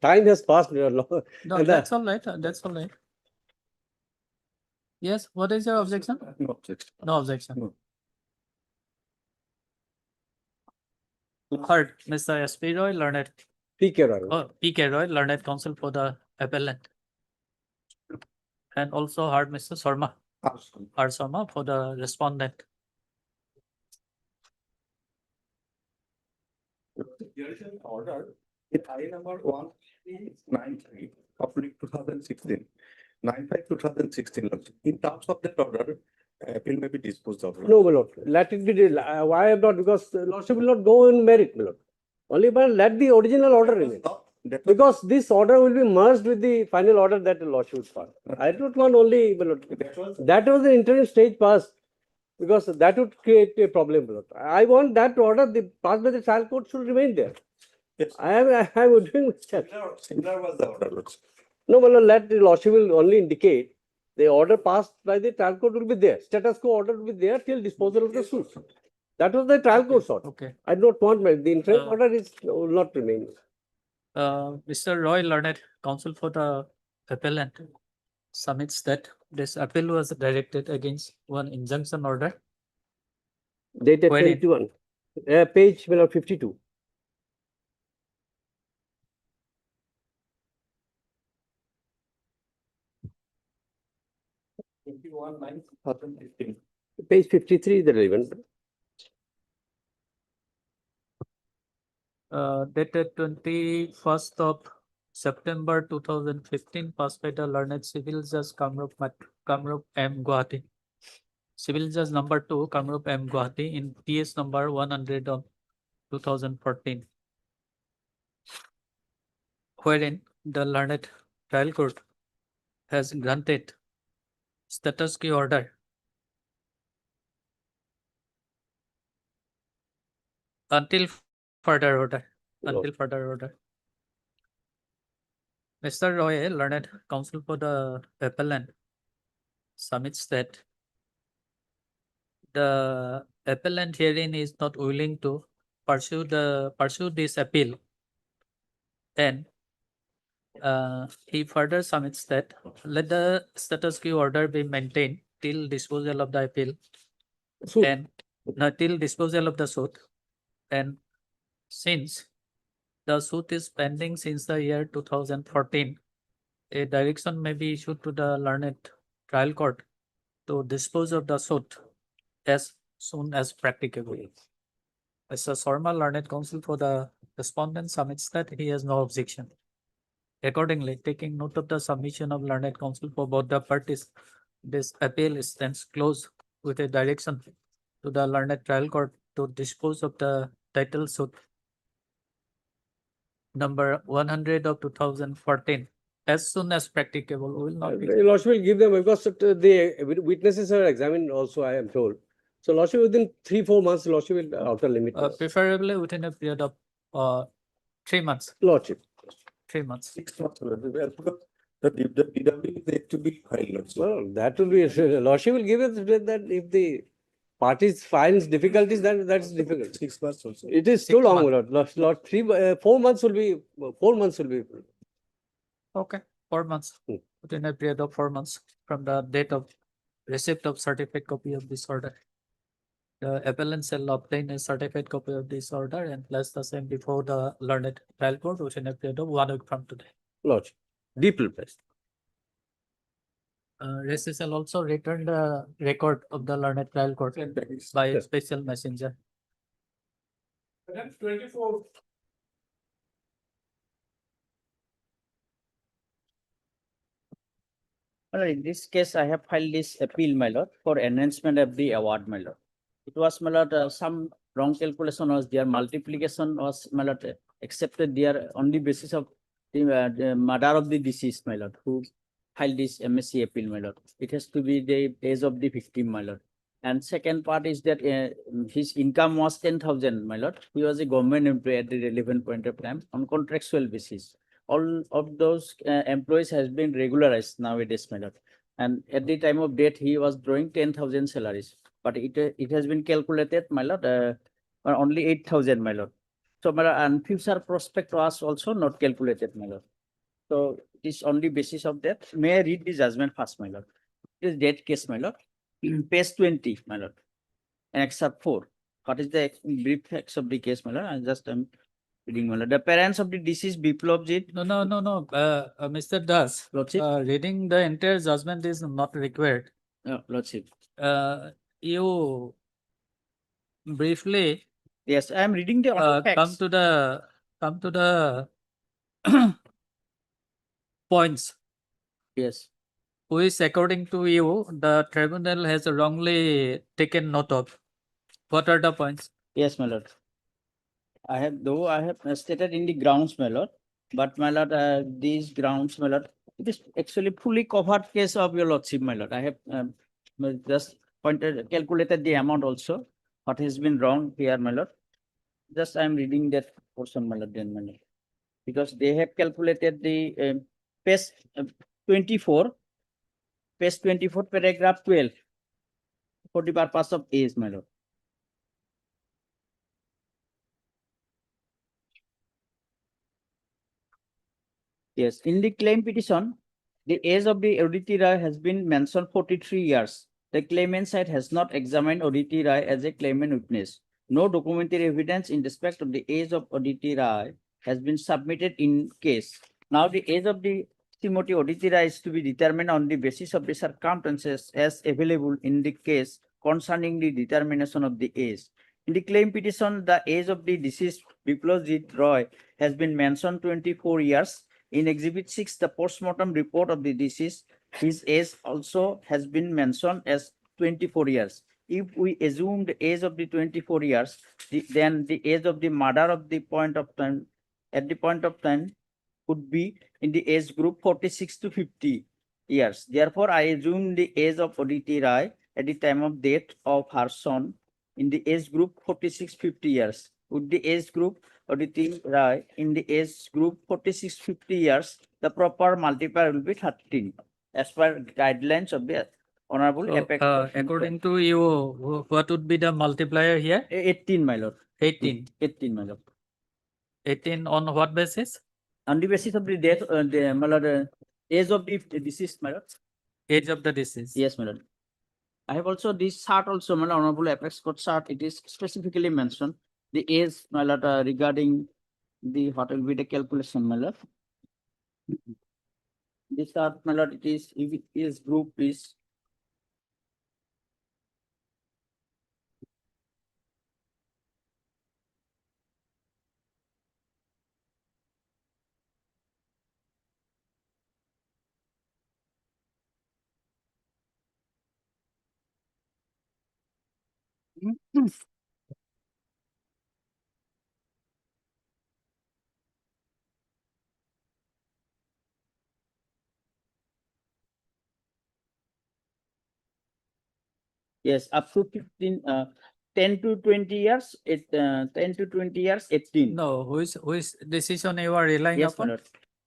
time has passed, No, that's all right. That's all right. Yes, what is your objection? No objection. No objection. Heard, Mr. S.P. Roy, learned. P.K. Roy. Oh, P.K. Roy, learned counsel for the appellant. And also heard Mr. Sharma. R. Sharma for the respondent. There is an order in I number 1393 of 2016, 95/2016. In terms of that order, appeal may be disposed of. No, my lord, let it be, why not, because the lordship will not go in merit, my lord. Only but let the original order remain. Because this order will be merged with the final order that the lordship will file. I don't want only, my lord, that was the interim stage passed. Because that would create a problem, my lord. I want that order, the passed by the trial court should remain there. Yes. I am doing Similar was the order. No, my lord, let the lordship will only indicate the order passed by the trial court will be there. Status quo order will be there till disposal of the suit. That was the trial court order. Okay. I do not want the interim Uh, order is will not remain. Mr. Roy, learned counsel for the appellant, submits that this appeal was directed against one injunction order. Dated Wherein 21, page 52. Page 53 is the relevant. Dated 21st of September 2015, passed by the learned civil judge Kamrup M. Gauhati. Civil judge number 2, Kamrup M. Gauhati, in PS number 100 of 2014. Wherein the learned trial court has granted status quo order until further order. Until further order. Mr. Roy, learned counsel for the appellant, submits that the appellant herein is not willing to pursue this appeal, and he further submits that let the status quo order be maintained till disposal of the appeal and till disposal of the suit, and since the suit is pending since the year 2014, a direction may be issued to the learned trial court to dispose of the suit as soon as practicable. Mr. Sharma, learned counsel for the respondent, submits that he has no objection. Accordingly, taking note of the submission of learned counsel for both the parties, this appeal stands closed with a direction to the learned trial court to dispose of the title suit number 100 of 2014 as soon as practicable. We will not be. Lordship will give them because the witnesses are examined also, I am told. So Lordship within 3-4 months, Lordship will outer limit. Preferably within a period of 3 months. Lordship. 3 months. 6 months. The PW is yet to be filed. Well, that will be, Lordship will give it that if the parties finds difficulties, then that's difficult. 6 months also. It is too long, Lord. 4 months will be, 4 months will be. Okay, 4 months. Within a period of 4 months from the date of receipt of certified copy of this order. The appellant shall obtain a certified copy of this order and place the same before the learned trial court within a period of 1 week from today. Lordship, deeply pressed. Rest shall also return the record of the learned trial court by a special messenger. That's 24. Well, in this case, I have filed this appeal, my lord, for enhancement of the award, my lord. It was, my lord, some wrong calculation was there, multiplication was, my lord, accepted there on the basis of the mother of the deceased, my lord, who filed this MSc appeal, my lord. It has to be the age of the victim, my lord. And second part is that his income was 10,000, my lord. He was a government employee at the relevant point of time on contractual basis. All of those employees has been regularized nowadays, my lord. And at the time of death, he was drawing 10,000 salaries. But it has been calculated, my lord, only 8,000, my lord. So, my lord, and future prospect was also not calculated, my lord. So, it is on the basis of that. May I read the judgment first, my lord? It is death case, my lord. Page 20, my lord. And except 4. What is the brief facts of the case, my lord? I just reading, my lord. The parents of the deceased Biplobjit. No. Mr. Das, reading the entire judgment is not required. Lordship. You briefly Yes, I am reading the come facts. to the points Yes. which according to you the tribunal has wrongly taken note of. What are the points? Yes, my lord. I have stated in the grounds, my lord, but my lord, these grounds, my lord, it is actually fully covered case of your lordship, my lord. I have just calculated the amount also. What has been wrong here, my lord. Just I am reading that portion, my lord, then, my lord. Because they have calculated the page 24, page 24, paragraph 12 for the purpose of age, my lord. Yes, in the claim petition, the age of the Aditi Rai has been mentioned 43 years. The claimant side has not examined Aditi Rai as a claimant witness. No documentary evidence in respect of the age of Aditi Rai has been submitted in case. Now the age of the Timothy Aditi Rai is to be determined on the basis of the circumstances as available in the case concerning the determination of the age. In the claim petition, the age of the deceased Biplojit Roy has been mentioned 24 years. In Exhibit 6, the postmortem report of the deceased, his age also has been mentioned as 24 years. If we assume the age of the 24 years, then the age of the murder of the point of time, at the point of time, would be in the age group 46 to 50 years. Therefore, I assume the age of Aditi Rai at the time of death of her son in the age group 46-50 years. Would the age group Aditi Rai in the age group 46-50 years, the proper multiplier will be 13 as per guidelines of the Honorable So, Apex. according to you, what would be the multiplier here? 18, my lord. 18. 18, my lord. 18 on what basis? On the basis of the death, my lord, age of the deceased, my lord. Age of the deceased. Yes, my lord. I have also this chart also, my lord, Honorable Apex Court chart. It is specifically mentioned the age, my lord, regarding the what will be the calculation, my lord. This chart, my lord, it is if age group is yes, up to 15, 10 to 20 years, 10 to 20 years, 18. No, which decision you are relying Yes, my upon? lord.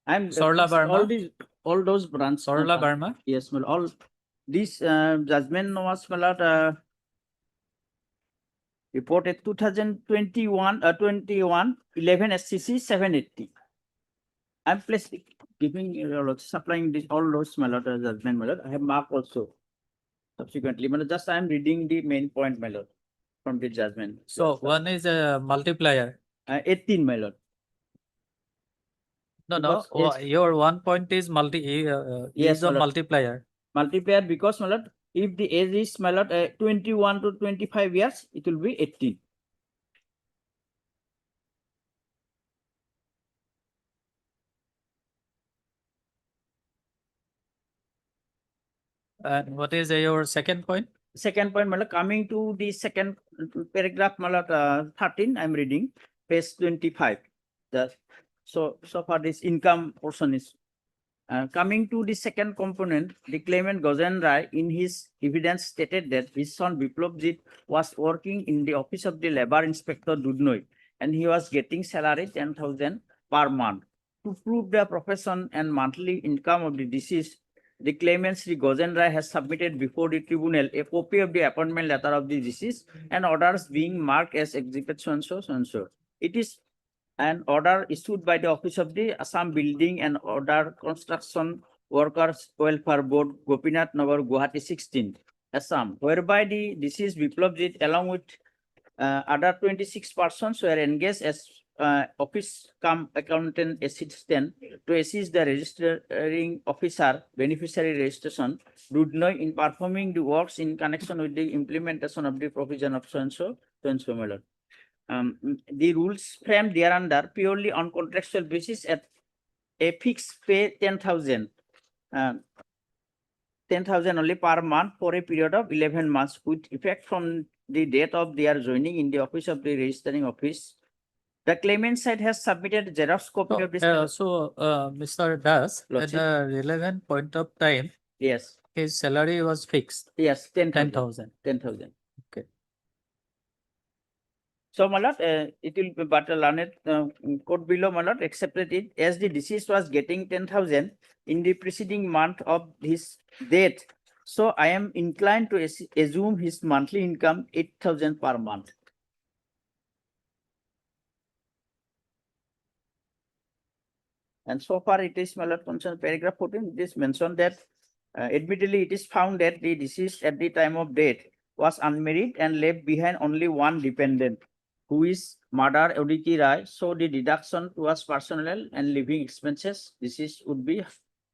I'm Sorla Burma? all those branches. Sorla Burma? Yes, my lord. All this judgment was, my lord, reported 2021, 11 SCC 780. I'm giving supplying this all those, my lord, judgment, my lord. I have marked also subsequently, but just I am reading the main point, my lord, from the judgment. So one is a multiplier. 18, my lord. No, Because, no. yes. Your 1 point is Yes, is a my lord. multiplier. Multiplier because, my lord, if the age is, my lord, 21 to 25 years, it will be 18. And what is your second point? Second point, my lord, coming to the second paragraph, my lord, 13, I'm reading page 25. So far this income portion is coming to the second component. The claimant Gajen Rai in his evidence stated that his son Biplobjit was working in the office of the labor inspector Dudnoi and he was getting salary 10,000 per month. To prove the profession and monthly income of the deceased, the claimant Sri Gajen Rai has submitted before the tribunal a copy of the appointment letter of the deceased and orders being marked as exhibit so and so. It is an order issued by the Office of the Assam Building and Order Construction Workers Welfare Board, Gopinath Nagar, Gauhati 16, Assam, whereby the deceased Biplobjit along with other 26 persons were engaged as office cum accountant assistant to assist the registering officer beneficiary registration would know in performing the works in connection with the implementation of the provision of so and so, my lord. The rules framed thereunder purely on contractual basis at a fixed pay 10,000. 10,000 only per month for a period of 11 months with effect from the date of their joining in the office of the registering office. The claimant side has submitted Xerox copy of this. Mr. Das, at Lordship. the relevant point of time, Yes, his salary was fixed, yes, 10,000. 10,000. 10,000. Okay. So, my lord, it will be but learned quote below, my lord, accepted it as the deceased was getting 10,000 in the preceding month of his death. So, I am inclined to assume his monthly income 8,000 per month. And so far, it is, my lord, concerned paragraph 14. It is mentioned that admittedly, it is found that the deceased at the time of death was unmarried and left behind only one dependent, who is Mother Odiki Rai. So the deduction towards personal and living expenses, this would be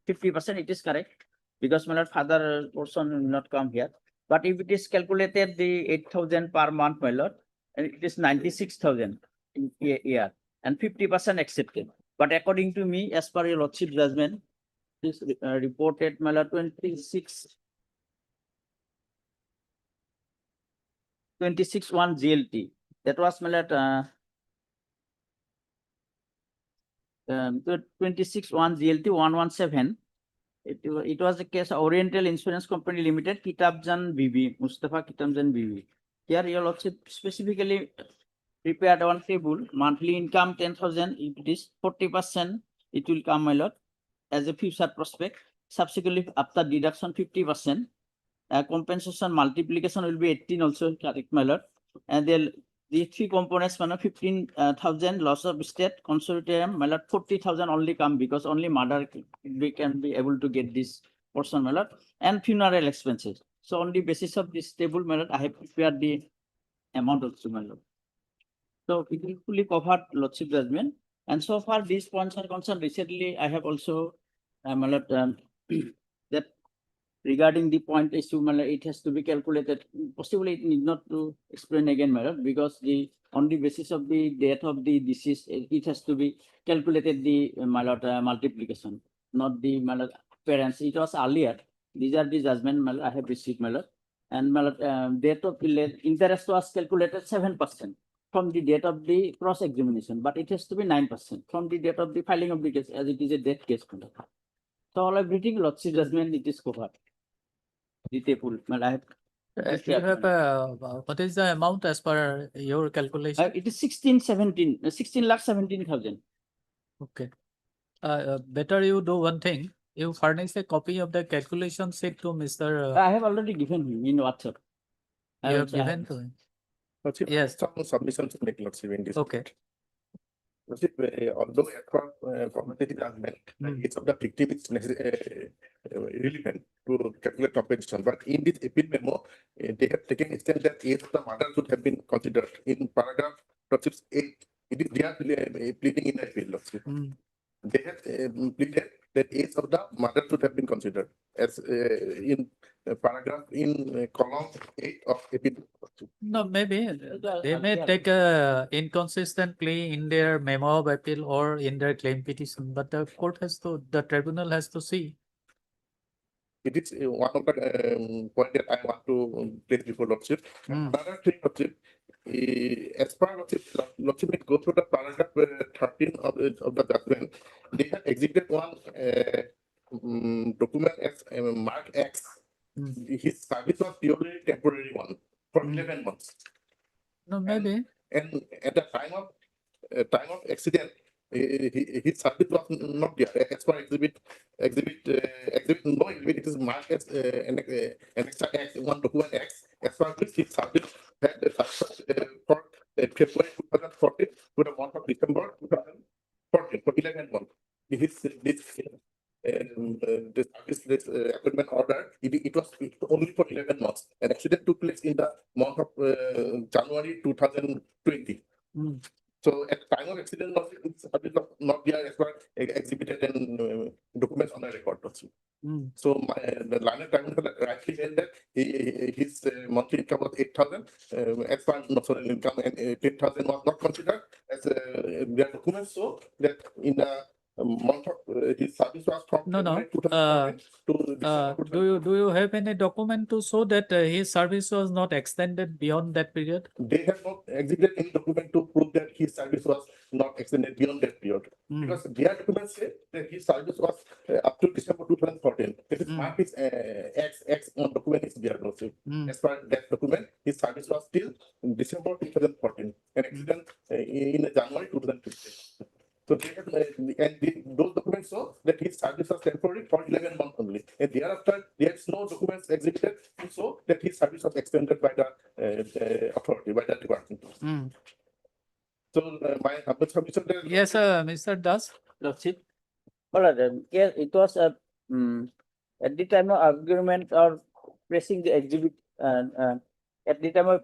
50%. It is correct because my lord, father portion will not come here. But if it is calculated the 8,000 per month, my lord, and it is 96,000 in a year and 50% accepted. But according to me, as per your lordship judgment, this reported, my lord, 26 1 GLT. That was, my lord, 26 1 GLT 117. It was the case of Oriental Insurance Company Limited, Kitabjan BV, Mustafa Kitabjan BV. Here, your lordship specifically prepared one table, monthly income 10,000. If it is 40%, it will come, my lord, as a future prospect. Subsequently, after deduction 50%, compensation multiplication will be 18 also, correct, my lord. And then the three components, 15,000 loss of state, consortium, my lord, 40,000 only come because only mother we can be able to get this portion, my lord, and funeral expenses. So on the basis of this table, my lord, I have prepared the amount also, my lord. So it will fully cover lordship judgment. And so far, these points are concerned. Recently, I have also, my lord, that regarding the point issue, my lord, it has to be calculated. Possibly, it need not to explain again, my lord, because the on the basis of the death of the deceased, it has to be calculated the my lord multiplication, not the my lord parents. It was earlier. These are the judgment, my lord, I have received, my lord. And my lord, date of interest was calculated 7% from the date of the cross examination, but it has to be 9% from the date of the filing of the case, as it is a death case. So all everything lordship judgment it is covered. The table, well, I have. You have what is the amount as per your calculation? It is 16,17,000. Okay. Better you do one thing. You furnish a copy of the calculation sheet to Mr. I have already given him in WhatsApp. You have given to him. Lordship, Yes. some submissions to make, Lordship, in this. Okay. Lordship, although cognitive judgment, each of the victim is relevant to calculate compensation, but in this appeal memo, they have taken extent that each of the mother should have been considered in paragraph Lordship 8. It is they are pleading in appeal, Lordship. They have pleaded that age of the mother should have been considered as in paragraph in column 8 of appeal. No, maybe they may take a inconsistent plea in their memo of appeal or in their claim petition, but the court has to, the tribunal has to see. It is one of the point that I want to place before Lordship. Another thing, Lordship, as per Lordship, it goes to the paragraph 13 of the judgment. They have exhibited one document as Mark X. His service was purely temporary one for 11 months. No, maybe. And at the time of accident, his service was not there. As per exhibit, no exhibit, it is marked as an extra X, one document X. As per which his service had for February 2014 to the month of December 2014 for 11 months. This appointment order, it was only for 11 months. An accident took place in the month of January 2020. So at the time of accident, also, it's not there as well exhibited and documents on the record also. So the learned tribunal rightly held that his monthly income was 8,000. As per national income, and 10,000 was not considered as their documents show that in the month of his service was from No, no. February 2014 to December Do you have any document to show that his service was not extended beyond that period? They have not exhibited any document to prove that his service was not extended beyond that period. Because their documents say that his service was up to December 2014. That is marked his X document is there also. As per that document, his service was till December 2014 and accident in January 2015. So they have, those documents show that his service was temporary for 11 months only. And thereafter, there is no documents exhibited to show that his service was extended by the authority, by the department. So my humble submission there. Yes, Mr. Das. Lordship. All right, yes, it was a at the time of argument or pressing the exhibit at the time of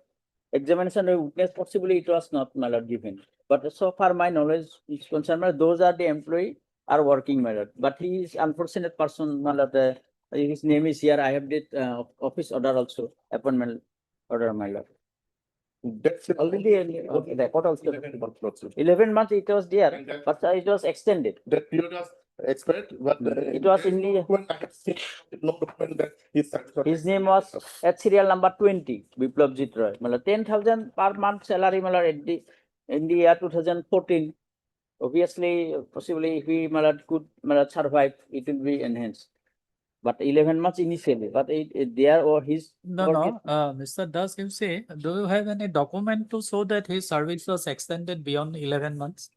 examination of witness, possibly it was not malad given. But so far my knowledge is concerned, those are the employee are working malad. But he is unfortunate person malad. His name is here. I have the office order also, appointment order malad. That's Already okay, record also. 11 months. 11 months it was there, but it was extended. That period was expired, but it was in the document I have seen no document that his service was his name was at serial number 20, Biplabjit Roy. 10,000 per month salary at the in the year 2014. Obviously, possibly if he could survive, it will be enhanced. But 11 months initially, but there or his No, Mr. Das, you say, do you have any document to show that his service was extended beyond 11 months?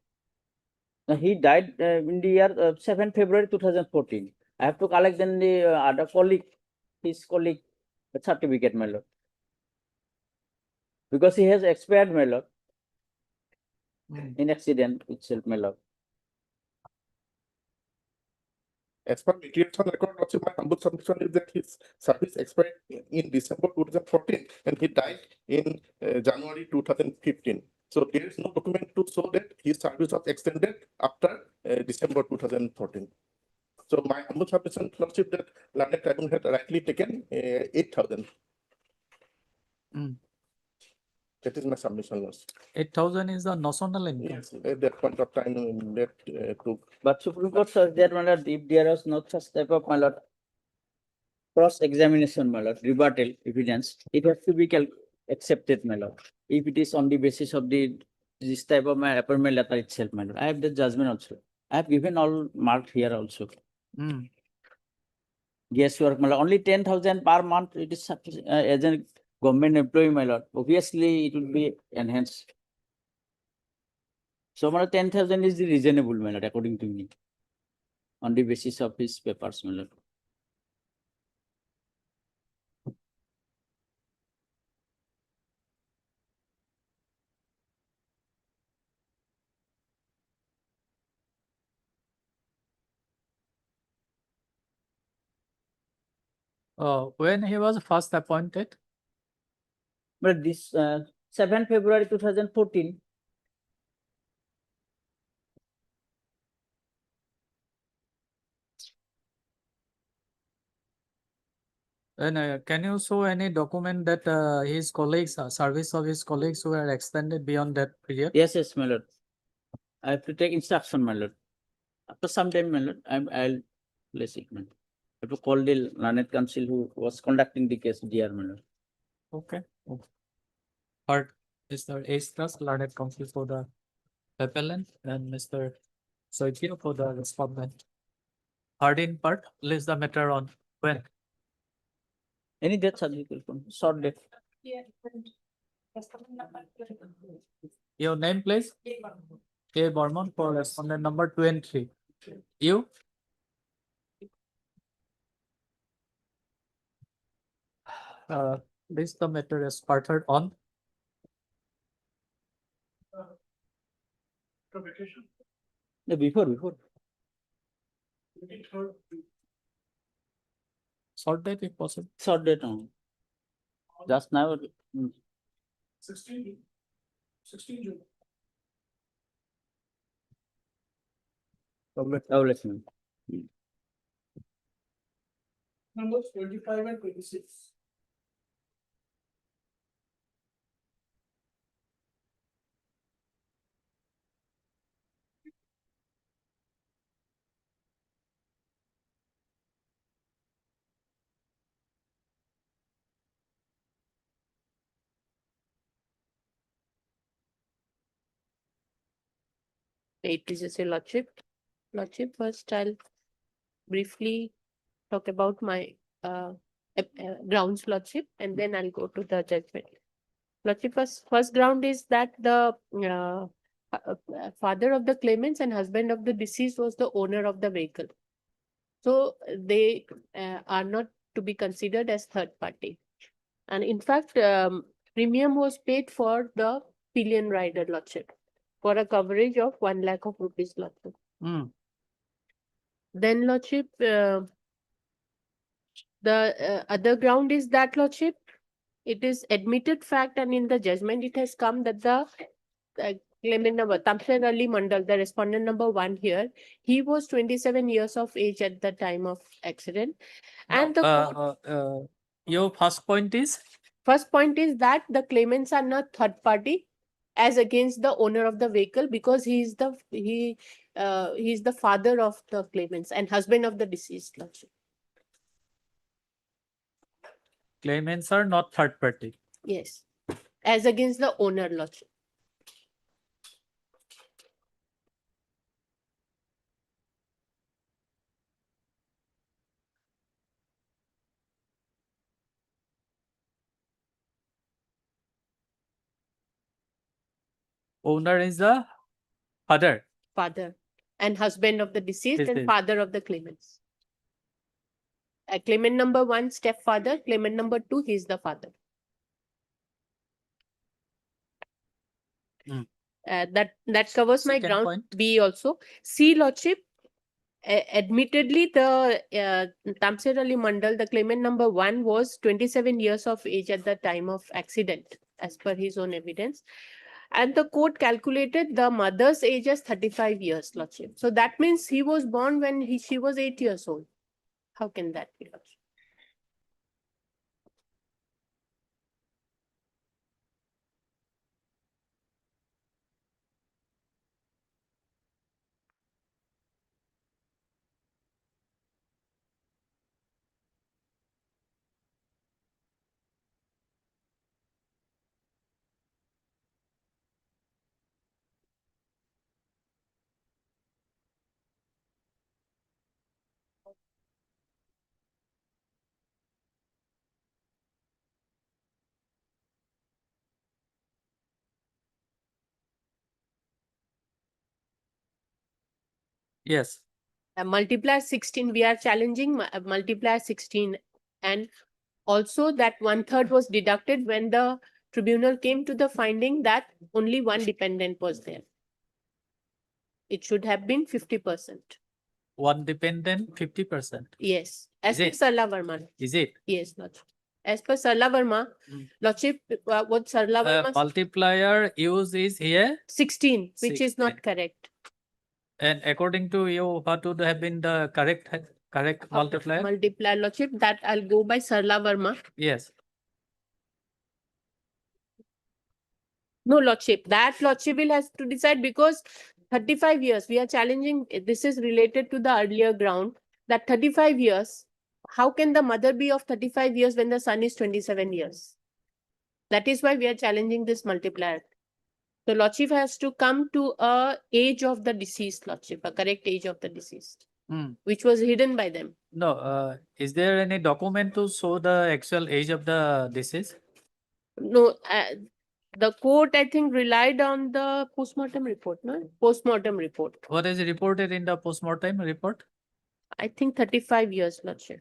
He died in the year 7 February 2014. I have to collect then the other colleague, his colleague certificate, my lord. Because he has expired, my lord, in accident itself, my lord. As per litigation record, also my humble submission is that his service expired in December 2014 and he died in January 2015. So there is no document to show that his service was extended after December 2014. So my humble submission, Lordship, that learned tribunal had rightly taken 8,000. That is my submission, Lordship. 8,000 is the national income. Yes, at that point of time, that took. But Supreme Court says that, my lord, if there was not such type of, my lord, cross-examination, my lord, rebuttal evidence, it has to be accepted, my lord. If it is on the basis of this type of my appointment letter itself, my lord. I have the judgment also. I have given all marked here also. Yes, work, my lord. Only 10,000 per month. It is sufficient, as a government employee, my lord. Obviously, it will be enhanced. So, my lord, 10,000 is the reasonable, my lord, according to me, on the basis of his papers, my lord. When he was first appointed? But this 7 February 2014. And can you show any document that his colleagues, service of his colleagues were extended beyond that period? Yes, my lord. I have to take instruction, my lord. After some time, my lord, I'll place it, my lord. I have to call the learned counsel who was conducting the case, dear, my lord. Okay. Part Mr. Astras, learned counsel for the appellant, and Mr. Soikio for the respondent. Hardin part, list the matter on when? Any date, short date. Your name, please? A. Burman for respondent number 2 and 3. You? List the matter as parted on. No, before. Short date if possible. Short date on. Just now. 16 June. Establishment. Numbers 25 and 26. It is a lordship. Lordship, first I'll briefly talk about my grounds lordship, and then I'll go to the judgment. Lordship, first ground is that the father of the claimants and husband of the deceased was the owner of the vehicle. So they are not to be considered as third party. And in fact, premium was paid for the pillion rider lordship for a coverage of 1 lakh of rupees lordship. Then lordship, the other ground is that lordship, it is admitted fact, and in the judgment it has come that the claimant number, Tamsher Ali Mandal, the respondent number 1 here, he was 27 years of age at the time of accident. And the court, your first point is? First point is that the claimants are not third party as against the owner of the vehicle, because he is the father of the claimants and husband of the deceased lordship. Claimants are not third party. Yes, as against the owner lordship. Owner is the father. Father and husband of the deceased and Deceased. father of the claimants. Claimant number 1, stepfather. Claimant number 2, he is the father. That covers my Second ground point. B also. C lordship, admittedly the Tamsir Ali Mandal, the claimant number 1, was 27 years of age at the time of accident as per his own evidence. And the court calculated the mother's age as 35 years, lordship. So that means he was born when she was 8 years old. How can that be, lordship? Yes. Multiplier 16, we are challenging multiplier 16, and also that 1/3 was deducted when the tribunal came to the finding that only one dependent was there. It should have been 50%. One dependent, 50%. Yes, as Is per it? Sarla Verma. Is it? Yes, lordship. As per Sarla Verma, lordship, what Sarla Verma Multiplier use is here 16, which is 16. not correct. And according to you, what would have been the correct multiplier? Multiplier lordship, that I'll go by Sarla Verma. Yes. No, lordship, that lordship will has to decide, because 35 years, we are challenging, this is related to the earlier ground, that 35 years, how can the mother be of 35 years when the son is 27 years? That is why we are challenging this multiplier. So lordship has to come to a age of the deceased, lordship, a correct age of the deceased, which was hidden by them. No, is there any document to show the actual age of the deceased? No, the court, I think, relied on the postmortem report, no? Postmortem report. What is reported in the postmortem report? I think 35 years, lordship.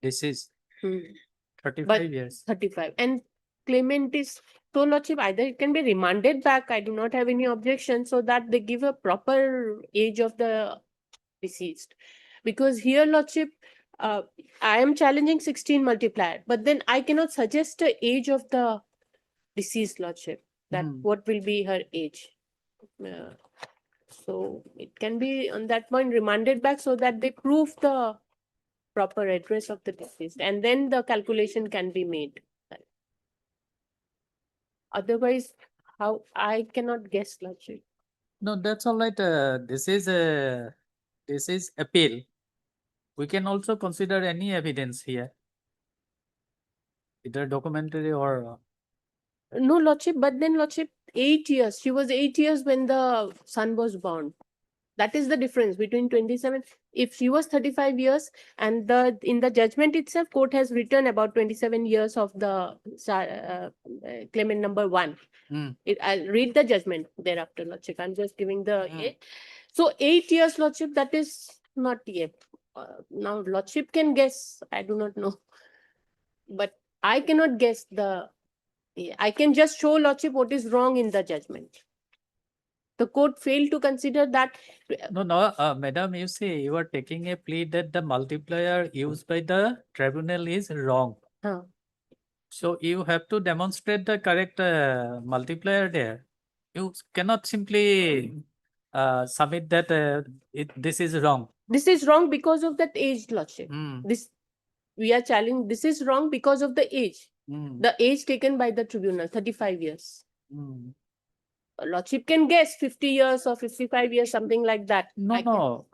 Deceased. 35 But years. 35. And claimant is, so lordship, either it can be remanded back, I do not have any objection, so that they give a proper age of the deceased. Because here, lordship, I am challenging 16 multiplier, but then I cannot suggest the age of the deceased, lordship, that what will be her age. So So it can be on that point remanded back so that they prove the proper address of the deceased, and then the calculation can be made. Otherwise, how I cannot guess, Lordship. No, that's all right. This is appeal. We can also consider any evidence here, either documentary or No, Lordship, but then Lordship, 8 years. She was 8 years when the son was born. That is the difference between 27. If she was 35 years and in the judgment itself, court has written about 27 years of the claimant number 1. I'll read the judgment thereafter, Lordship. I'm just giving the age. So 8 years, Lordship, that is not yet. Now, Lordship can guess. I do not know. But I cannot guess I can just show, Lordship, what is wrong in the judgment. The court failed to consider that. No, madam, you see, you are taking a plea that the multiplier used by the tribunal is wrong. So you have to demonstrate the correct multiplier there. You cannot simply submit that this is wrong. This is wrong because of that age, Lordship. We are challenging. This is wrong because of the age. The age taken by the tribunal, 35 years. Lordship can guess 50 years or 55 years, something like that. No,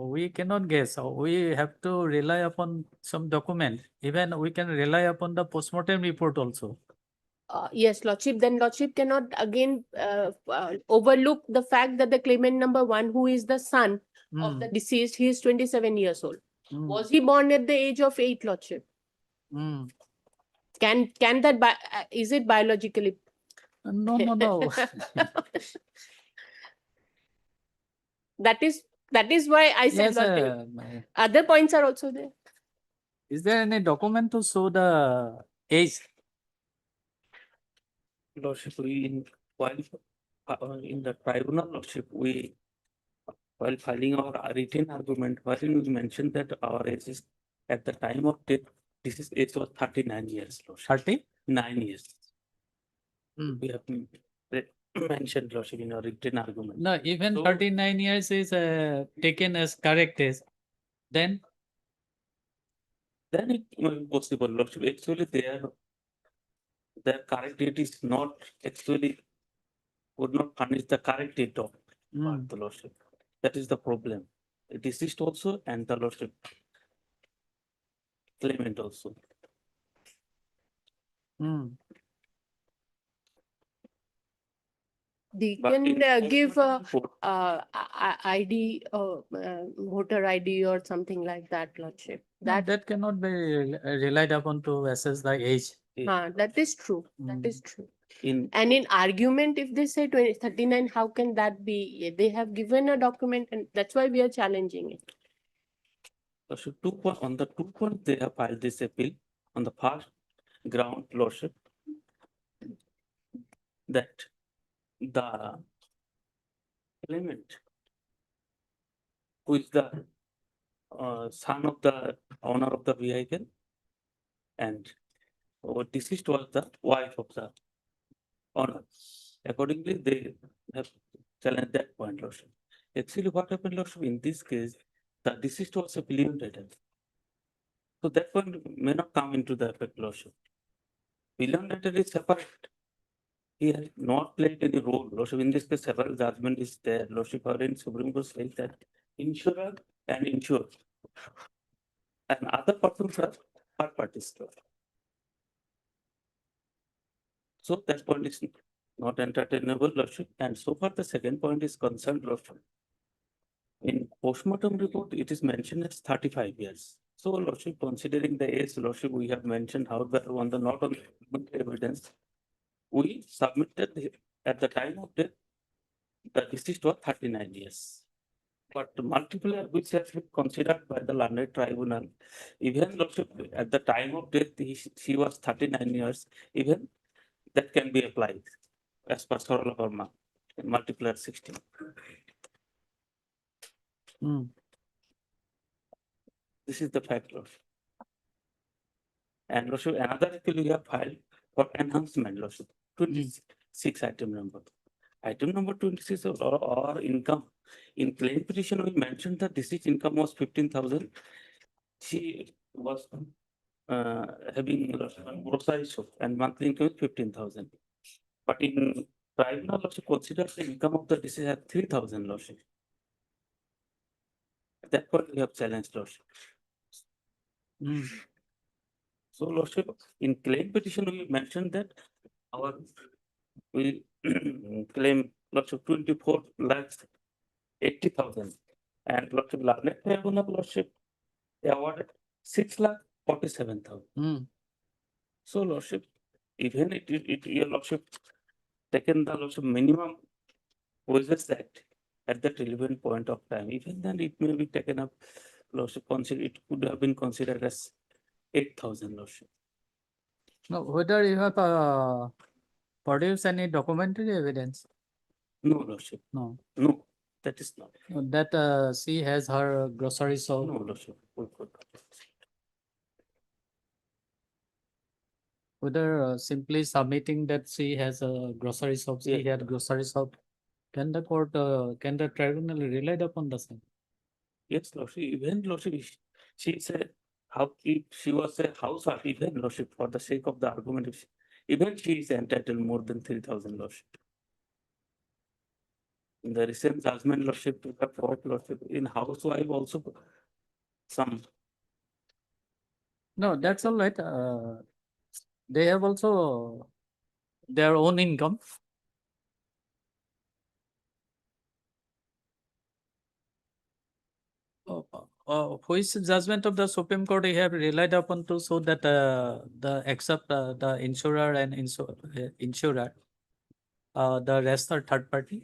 we cannot guess. We have to rely upon some document. Even we can rely upon the postmortem report also. Yes, Lordship. Then Lordship cannot again overlook the fact that the claimant number 1, who is the son of the deceased, he is 27 years old. Was he born at the age of 8, Lordship? Can that is it biologically? No. That is why I said, Yes, other points are also there. is there any document to show the age? Lordship, while in the tribunal, Lordship, while filing our written argument, wherein we mentioned that our age is at the time of death, age was 39 years, Lordship. 39 years. We have mentioned, Lordship, in our written argument. No, even 39 years is taken as correct age. Then it may be possible, Lordship. Actually, their correct date is not actually would not furnish the correct date of the Lordship. That is the problem. The deceased also and the Lordship claimant also. They can give ID, voter ID or something like that, Lordship. that cannot be relied upon to assess the age. That is true. That is true. And in argument, if they say 39, how can that be? They have given a document, and that's why we are challenging it. Lordship, on the 2 points, they have filed this appeal. On the first ground, Lordship, that the claimant, who is the son of the owner of the vehicle, and deceased was the wife of the owner. Accordingly, they have challenged that point, Lordship. Actually, what happened, Lordship, in this case, the deceased was a billion debtor. So that point may not come into the effect, Lordship. Billion debtor is separate. He has not played any role, Lordship. In this case, several judgment is there, Lordship. In Supreme Court says that insurer and insured and other persons are third parties. So that point is not entertainable, Lordship. And so far, the second point is concerned, Lordship. In postmortem report, it is mentioned as 35 years. So, Lordship, considering the age, Lordship, we have mentioned, however, on the not on the evidence, we submitted at the time of death, the deceased was 39 years. But multiple which has been considered by the learned tribunal, even Lordship, at the time of death, she was 39 years, even that can be applied as per Sarala Verma, multiplier 16. This is the fact, Lordship. And Lordship, another appeal we have filed for enhancement, Lordship, 26 item number. Item number 26 or income. In claim petition, we mentioned that deceased income was 15,000. She was having one grocery shop and monthly income is 15,000. But in tribunal also considers the income of the deceased at 3,000 lordship. That what we have challenged lordship. So lordship, in claim petition, we mentioned that our we claim lordship 24 lakhs 80,000 and lordship Larnet tribunal lordship awarded 6 lakh 47,000. So lordship, even it your lordship taken the lordship minimum wages act at that relevant point of time, even then it may be taken up lordship consider it could have been considered as 8,000 lordship. No, whether you have produced any documentary evidence? No lordship. No. No, that is not. That she has her grocery shop. No lordship. We could not. Whether simply submitting that she has a grocery shop, she had grocery shop, can the court, can the tribunal relied upon the same? Yes, lordship, even lordship, she said, how if she was a housewife, even lordship, for the sake of the argument, even she is entitled more than 3,000 lordship. In the recent judgment lordship, we have court lordship, in housewife also some. No, that's all right. They have also their own income. Which judgment of the Supreme Court you have relied upon to show that the except the insurer and insurer, the rest are third party?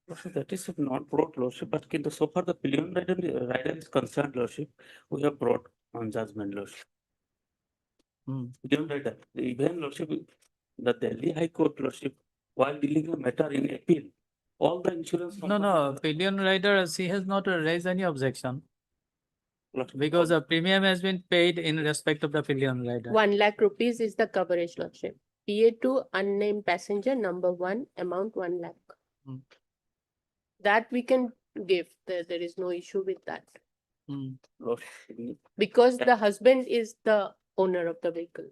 Lordship, that is not brought lordship, but so far the pillion rider is concerned lordship, we have brought on judgment lordship. Pillion rider, even lordship, the Delhi High Court lordship, while dealing a matter in appeal, all the insurance. No, pillion rider, she has not raised any objection. Because a premium has been paid in respect of the pillion rider. 1 lakh rupees is the coverage lordship. PA to unnamed passenger number 1, amount 1 lakh. That we can give. There is no issue with that. Because the husband is the owner of the vehicle.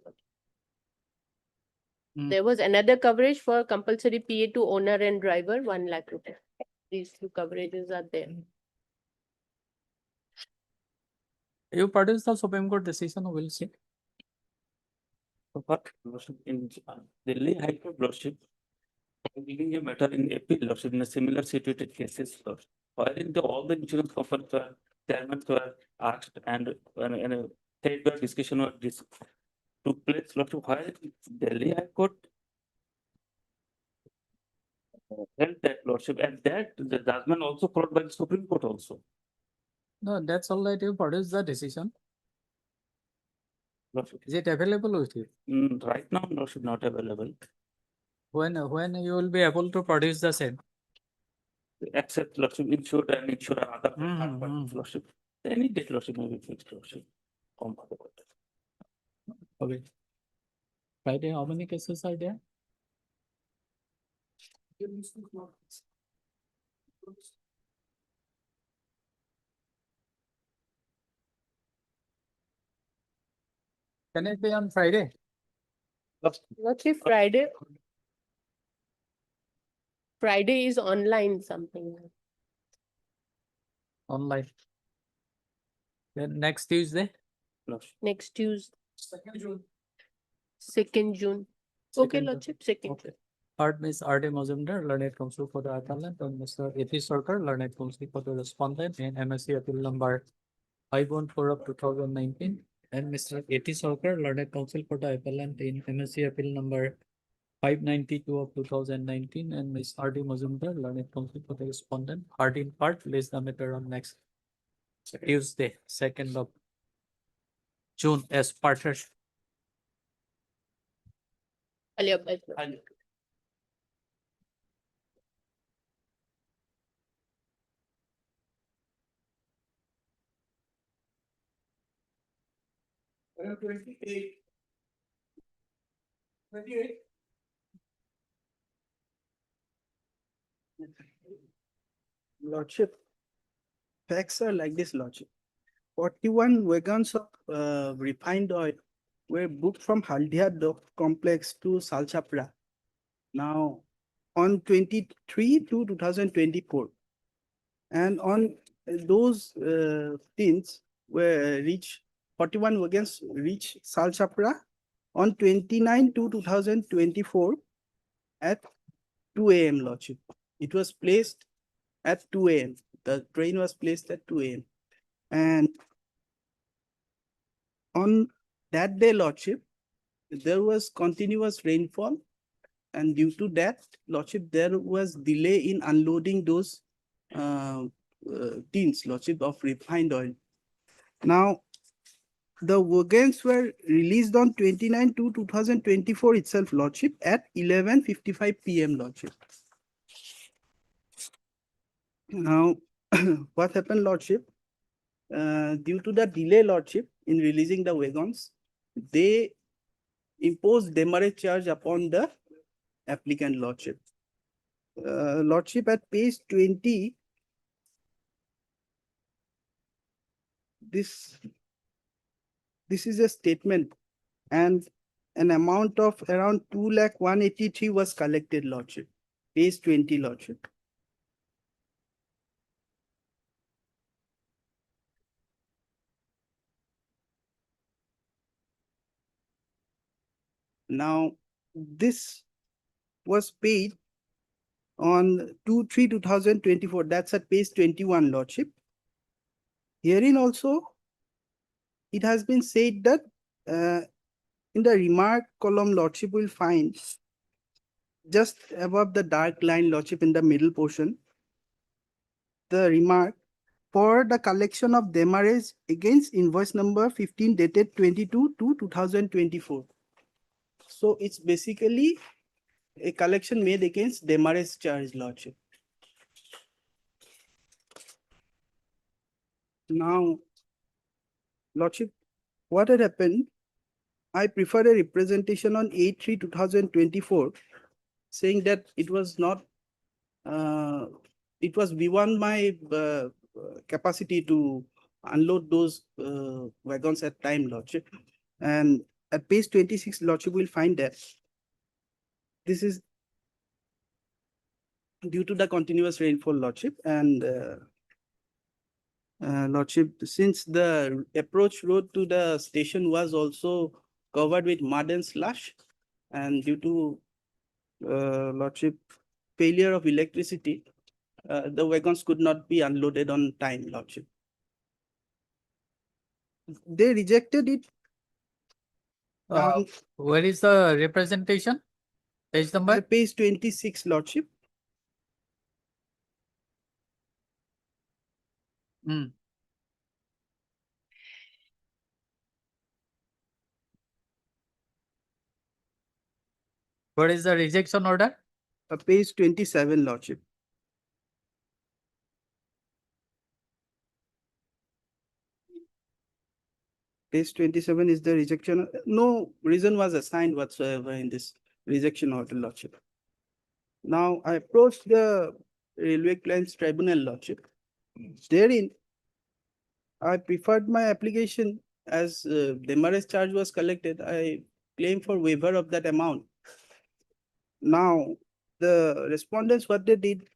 There was another coverage for compulsory PA to owner and driver, 1 lakh rupees. These two coverages are there. You produce the Supreme Court decision, we'll see. But in Delhi High Court lordship, dealing a matter in appeal lordship in a similar situated cases lordship, wherein all the insurance companies were chairmen were asked and a third discussion or took place lordship, while Delhi High Court held that lordship, and that the judgment also brought by the Supreme Court also. No, that's all right. You produce the decision. Lordship. Is it available with you? Right now, lordship, not available. When you will be able to produce the same? Except lordship, insured and insurer other lordship. Any date lordship may be fixed lordship. Okay. Friday, how many cases are there? Can it be on Friday? Lordship, Friday. Friday is online something. Online. Then next Tuesday? Next Tuesday. 2nd June. 2nd June. Okay, Lordship, 2nd June. Third, Ms. R.D. Mazumdar, learned counsel for the appellant, and Mr. A.P. Sarkar, learned counsel for the respondent in MSc appeal number 514 of 2019, and Mr. A.T. Sarkar, learned counsel for the appellant in MSc appeal number 592 of 2019, and Ms. R.D. Mazumdar, learned counsel for the respondent. Heard in part, place the matter on next Tuesday, 2nd of June as partner. Alia. Twenty-eight. 28. Lordship, facts are like this, Lordship. 41 wagons of refined oil were booked from Haldia Dock Complex to Salchapra. Now, on 23 to 2024. And on those tins were reached, 41 wagons reached Salchapra on 29 to 2024 at 2 a.m. Lordship. It was placed at 2 a.m. The train was placed at 2 a.m. And on that day, Lordship, there was continuous rainfall. And due to that, Lordship, there was delay in unloading those tins, Lordship, of refined oil. Now, the wagons were released on 29 to 2024 itself, Lordship, at 11:55 p.m. Lordship. Now, what happened, Lordship? Due to the delay, Lordship, in releasing the wagons, they imposed demurrage charge upon the applicant, Lordship. Lordship, at page 20, this is a statement, and an amount of around 2,183,000 was collected, Lordship. Page 20, Lordship. Now, this was paid on 2/3/2024. That's at page 21, Lordship. Herein also, it has been said that in the remark column, Lordship will find just above the dark line, Lordship, in the middle portion, the remark for the collection of demurrage against invoice number 15 dated 22 to 2024. So it's basically a collection made against demurrage charge, Lordship. Now, Lordship, what had happened? I prefer a representation on 8/3/2024, saying that it was not, it was beyond my capacity to unload those wagons at time, Lordship. And at page 26, Lordship will find that this is due to the continuous rainfall, Lordship, and Lordship, since the approach road to the station was also covered with mud and slush, and due to Lordship, failure of electricity, the wagons could not be unloaded on time, Lordship. They rejected it. Where is the representation? Page number? Page 26, Lordship. Where is the rejection order? Page 27, Lordship. Page 27 is the rejection. No reason was assigned whatsoever in this rejection order, Lordship. Now, I approached the Railway Claims Tribunal, Lordship. Therein, I preferred my application as demurrage charge was collected. I claim for waiver of that amount. Now, the respondents, what they did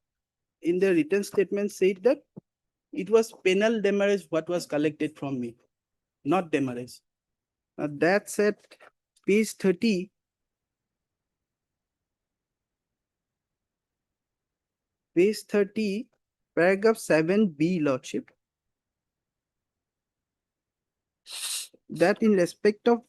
in their written statement said that it was penal demurrage what was collected from me, not demurrage. That's at page 30. Page 30, paragraph 7B, Lordship. That in respect of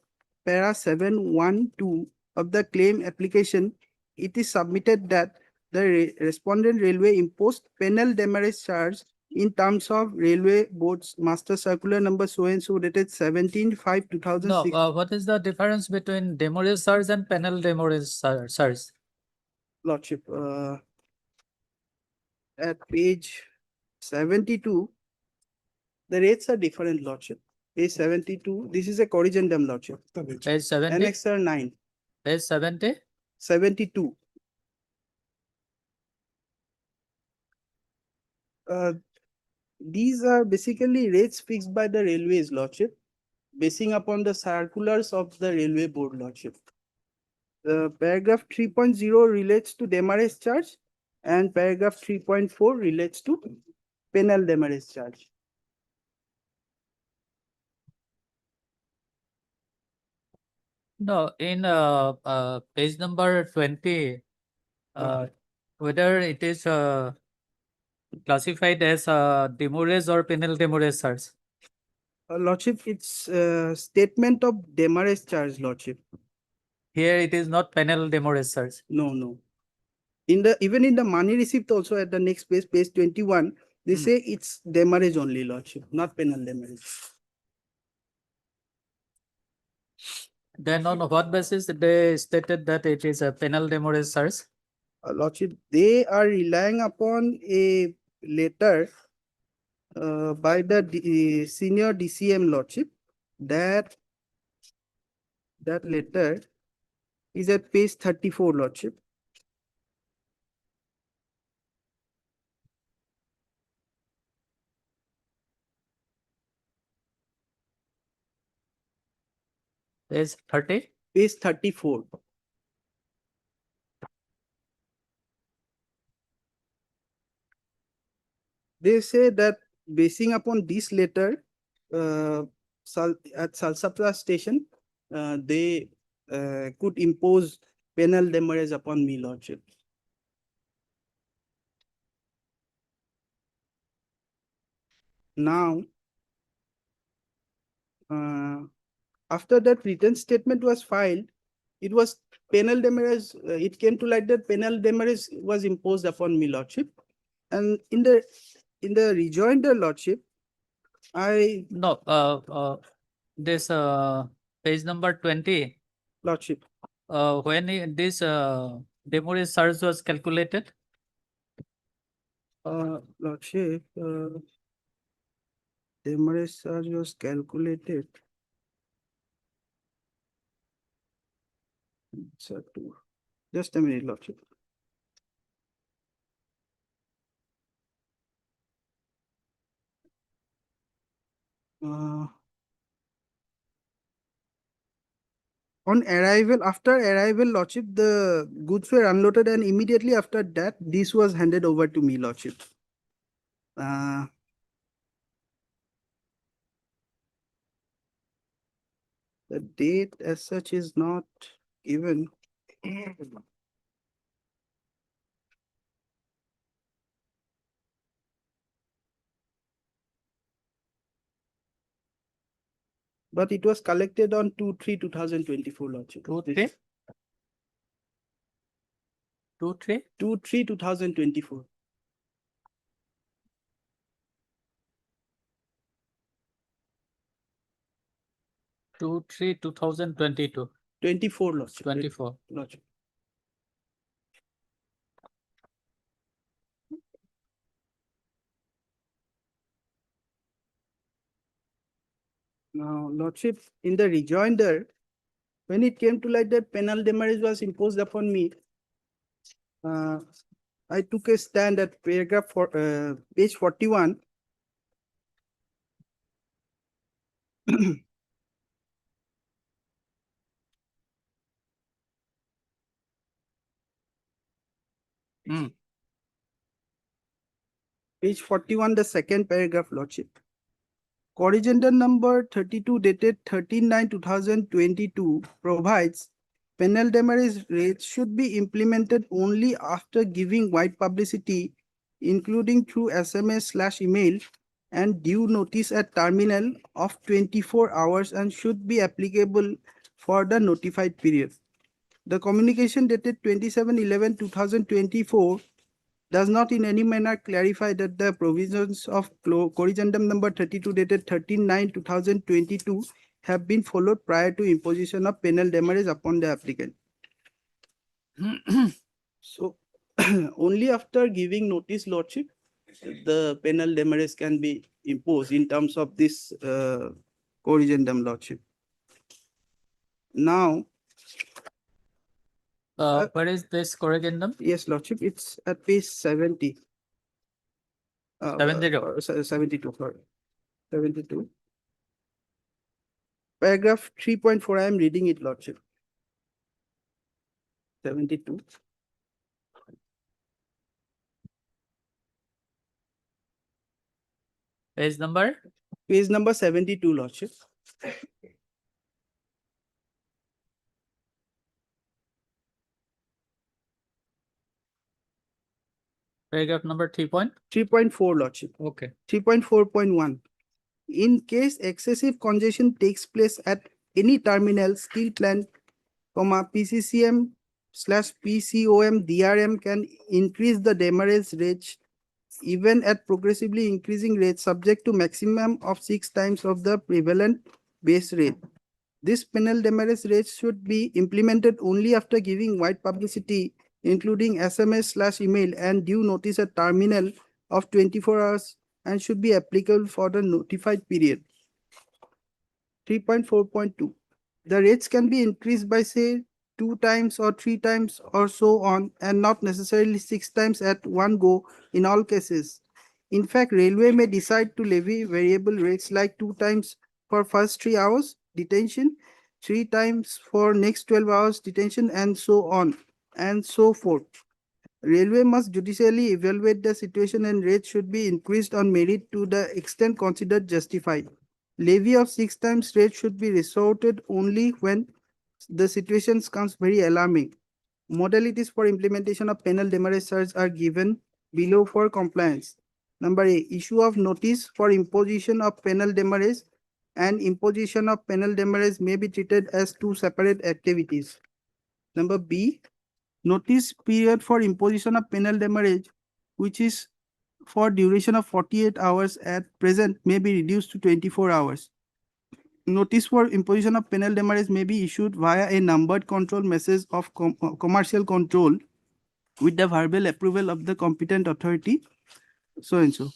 para 712 of the claim application, it is submitted that the respondent railway imposed penal demurrage charge in terms of Railway Board's Master Circular number so and so dated 17/5/2006. No, what is the difference between demurrage charge and penal demurrage charge? Lordship, at page 72, the rates are different, Lordship. Page 72, this is a corrigendum, Lordship. Page 70? Annexure 9. Page 70? 72. These are basically rates fixed by the railways, Lordship, basing upon the circulars of the railway board, Lordship. Paragraph 3.0 relates to demurrage charge and paragraph 3.4 relates to penal demurrage charge. No, in page number 20, whether it is classified as demurrage or penal demurrage charge. Lordship, it's statement of demurrage charge, Lordship. Here it is not penal demurrage charge. No, no. Even in the money receipt also at the next page, page 21, they say it's demurrage only, Lordship, not penal demurrage. Then on what basis they stated that it is a penal demurrage charge? Lordship, they are relying upon a letter by the senior DCM, Lordship. That letter is at page 34, Lordship. Page 30? Page 34. They say that basing upon this letter, at Salsapra station, they could impose penal demurrage upon me, Lordship. Now, after that written statement was filed, it was penal demurrage, it came to light that penal demurrage was imposed upon me, Lordship. And in the rejoinder, Lordship, No, this page number 20. Lordship. When this demurrage charge was calculated? Lordship, demurrage charge was calculated. Just a minute, Lordship. On arrival, after arrival, Lordship, the goods were unloaded and immediately after that, this was handed over to me, Lordship. The date as such is not given. But it was collected on 2/3/2024, Lordship. 2/3? 2/3? 2/3/2024. Two, 2022. 24, Lordship. 24. Lordship. Now, Lordship, in the rejoinder, when it came to light that penal demurrage was imposed upon me, I took a stand at paragraph page 41. Page 41, the second paragraph, Lordship. Corrigenda number 32 dated 13/9/2022 provides penal demurrage rates should be implemented only after giving wide publicity, including through SMS/email and due notice at terminal of 24 hours and should be applicable for the notified period. The communication dated 27/11/2024 does not in any manner clarify that the provisions of corrigendum number 32 dated 13/9/2022 have been followed prior to imposition of penal demurrage upon the applicant. So only after giving notice, Lordship, the penal demurrage can be imposed in terms of this corrigendum, Lordship. Now, where is this corrigendum? Yes, Lordship, it's at page 70. 72, sorry. 72. Paragraph 3.4, I am reading it, Lordship. 72. Page number? Page number 72, Lordship. Paragraph number 3.4, Lordship. Okay. 3.4.1. In case excessive congestion takes place at any terminal, steel plant, PCCM / PCOM DRM can increase the demurrage rate even at progressively increasing rate subject to maximum of 6 times of the prevalent base rate. This penal demurrage rate should be implemented only after giving wide publicity, including SMS/email and due notice at terminal of 24 hours and should be applicable for the notified period. 3.4.2. The rates can be increased by say 2 times or 3 times or so on and not necessarily 6 times at one go in all cases. In fact, railway may decide to levy variable rates like 2 times for first 3 hours detention, 3 times for next 12 hours detention and so on and so forth. Railway must judicially evaluate the situation and rates should be increased on merit to the extent considered justified. Levy of 6 times rate should be resorted only when the situation becomes very alarming. Modalities for implementation of penal demurrage charge are given below for compliance. Number A, issue of notice for imposition of penal demurrage and imposition of penal demurrage may be treated as 2 separate activities. Number B, notice period for imposition of penal demurrage, which is for duration of 48 hours at present may be reduced to 24 hours. Notice for imposition of penal demurrage may be issued via a numbered control message of commercial control with the verbal approval of the competent authority, so and so.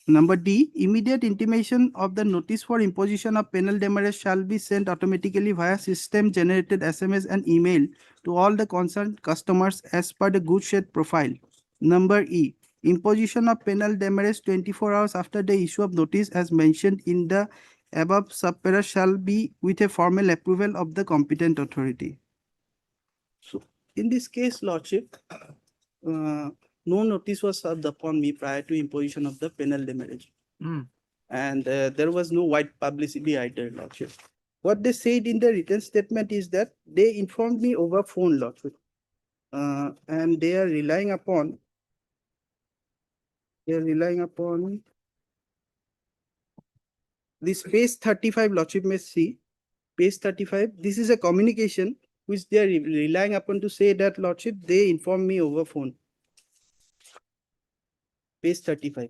Number D, immediate intimation of the notice for imposition of penal demurrage shall be sent automatically via system-generated SMS and email to all the concerned customers as per the good shed profile. Number E, imposition of penal demurrage 24 hours after the issue of notice as mentioned in the above subpara shall be with a formal approval of the competent authority. So, in this case, Lordship, no notice was served upon me prior to imposition of the penal demurrage. And there was no wide publicity either, Lordship. What they said in the written statement is that they informed me over phone, Lordship. And they are relying upon this page 35, Lordship may see. Page 35, this is a communication which they are relying upon to say that, Lordship, they informed me over phone. Page 35.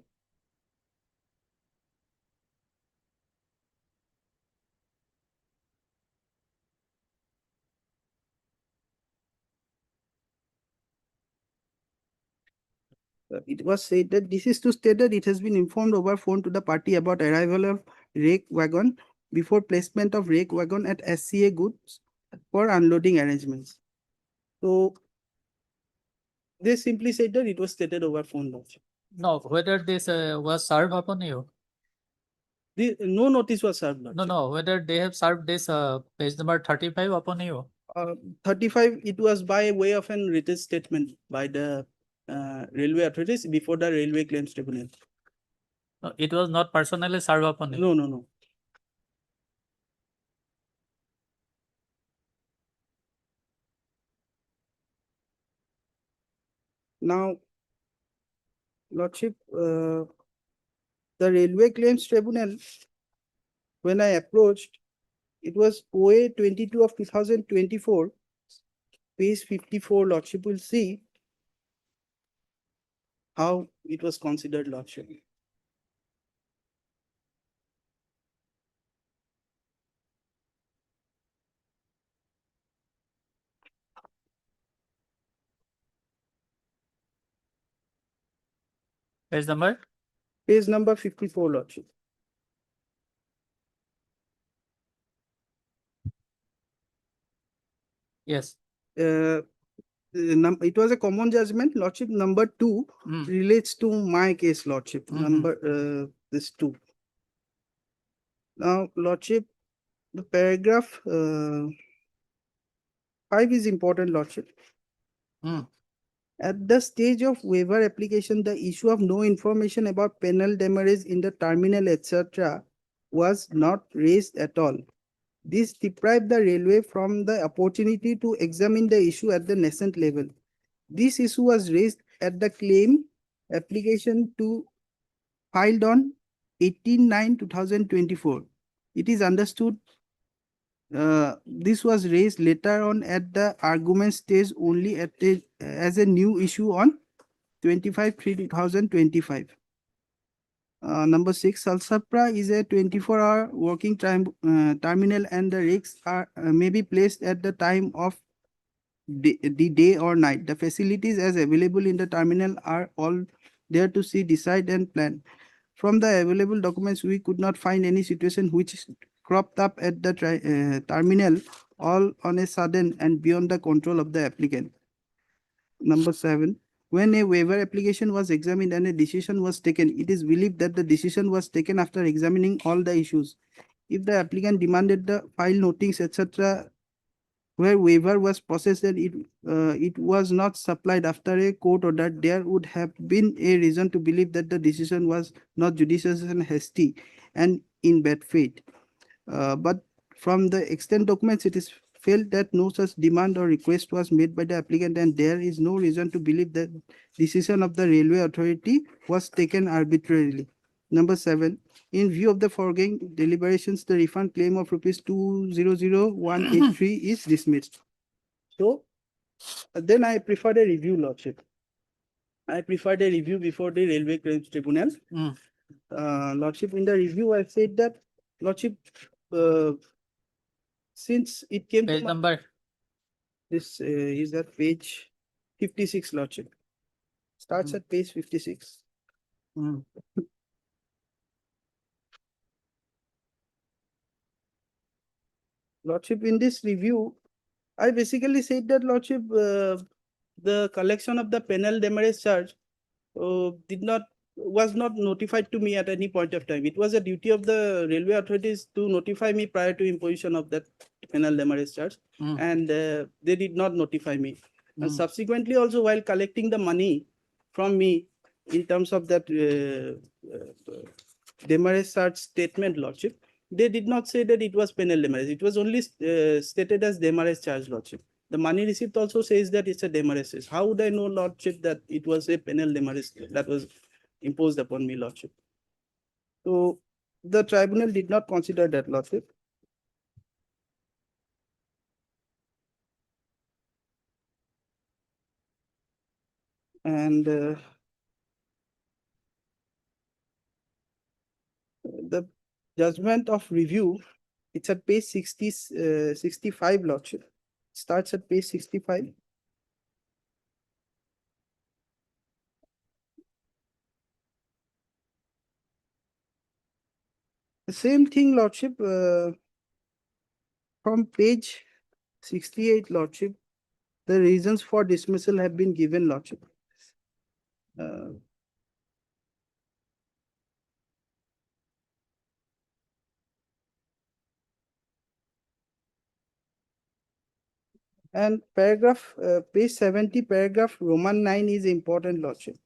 It was said that this is to state that it has been informed over phone to the party about arrival of rake wagon before placement of rake wagon at SCA goods for unloading arrangements. So they simply said that it was stated over phone. Lordship. No, whether this was served upon you? No notice was served. Lordship. No, whether they have served this page number 35 upon you? 35, it was by way of an written statement by the railway authorities before the railway claims tribunal. No, it was not personally served upon you? No. Now, Lordship, the railway claims tribunal, when I approached, it was OA 22 of 2024, page 54, Lordship will see how it was considered, Lordship. Page number? Page number 54, Lordship. Yes. It was a common judgment, Lordship. Number 2 relates to my case, Lordship. This 2. Now, Lordship, the paragraph 5 is important, Lordship. At the stage of waiver application, the issue of no information about penal demurrage in the terminal, etc., was not raised at all. This deprived the railway from the opportunity to examine the issue at the nascent level. This issue was raised at the claim application to filed on 18/9/2024. It is understood this was raised later on at the argument stage only as a new issue on 25/3/2025. Number 6, Salsapra is a 24-hour working time terminal, and the rakes may be placed at the time of the day or night. The facilities as available in the terminal are all there to see, decide, and plan. From the available documents, we could not find any situation which cropped up at the terminal all on a sudden and beyond the control of the applicant. Number 7, when a waiver application was examined and a decision was taken, it is believed that the decision was taken after examining all the issues. If the applicant demanded the file notings, etc., where waiver was processed and it was not supplied after a court order, there would have been a reason to believe that the decision was not judicious and hasty and in bad faith. But from the extant documents, it is felt that no such demand or request was made by the applicant, and there is no reason to believe that decision of the railway authority was taken arbitrarily. Number 7, in view of the foregoing deliberations, the refund claim of rupees 200,183 is dismissed. So then I preferred a review, Lordship. I preferred a review before the Railway Claims Tribunal. Lordship, in the review, I said that, Lordship, since it came Page to number. This is at page 56, Lordship. Starts at page 56. Lordship, in this review, I basically said that, Lordship, the collection of the penal demurrage charge was not notified to me at any point of time. It was a duty of the railway authorities to notify me prior to imposition of that penal demurrage charge, and they did not notify me. And subsequently, also while collecting the money from me in terms of that demurrage charge statement, Lordship, they did not say that it was penal demurrage. It was only stated as demurrage charge, Lordship. The money receipt also says that it's a demurrage. How would I know, Lordship, that it was a penal demurrage that was imposed upon me, Lordship? So the tribunal did not consider that, Lordship. And the judgment of review, it's at page 65, Lordship. Starts at page 65. The same thing, Lordship, from page 68, Lordship, the reasons for dismissal have been given, Lordship. And paragraph, page 70, paragraph Roman 9 is important, Lordship.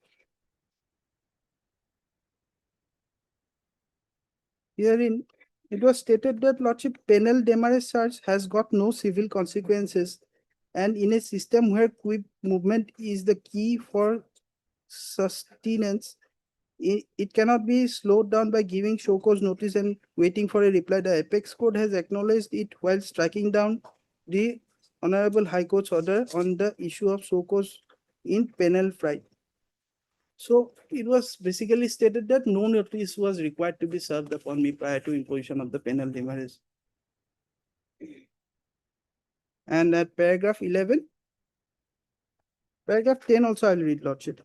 Herein, it was stated that, Lordship, penal demurrage charge has got no civil consequences, and in a system where quick movement is the key for sustenance, it cannot be slowed down by giving show cause notice and waiting for a reply. The Apex Court has acknowledged it while striking down the Honorable High Court's order on the issue of show cause in penal fright. So it was basically stated that no notice was required to be served upon me prior to imposition of the penal demurrage. And at paragraph 11, paragraph 10 also I'll read, Lordship.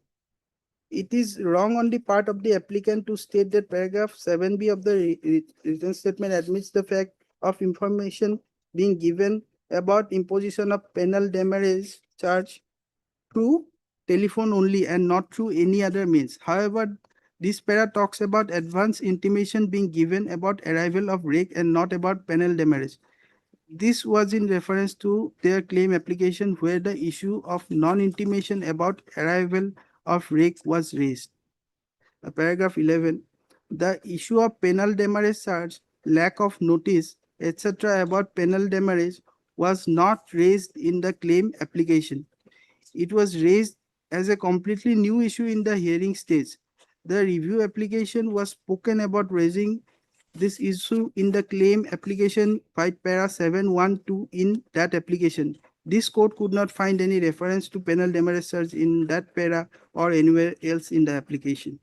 It is wrong on the part of the applicant to state that paragraph 7b of the written statement admits the fact of information being given about imposition of penal demurrage charge through telephone only and not through any other means. However, this para talks about advance intimation being given about arrival of rake and not about penal demurrage. This was in reference to their claim application where the issue of non-intimation about arrival of rake was raised. Paragraph 11, the issue of penal demurrage charge, lack of notice, etc. about penal demurrage was not raised in the claim application. It was raised as a completely new issue in the hearing stage. The review application was spoken about raising this issue in the claim application by para 712 in that application. This court could not find any reference to penal demurrage charge in that para or anywhere else in the application.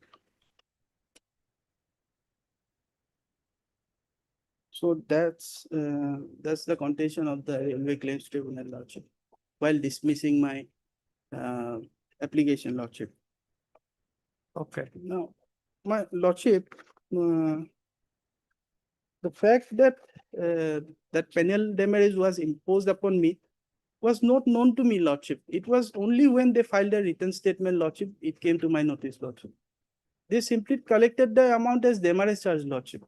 So that's the contention of the Railway Claims Tribunal, Lordship, while dismissing my application, Lordship. Okay. Now, my Lordship, the fact that that penal demurrage was imposed upon me was not known to me, Lordship. It was only when they filed a written statement, Lordship, it came to my notice, Lordship. They simply collected the amount as demurrage charge, Lordship.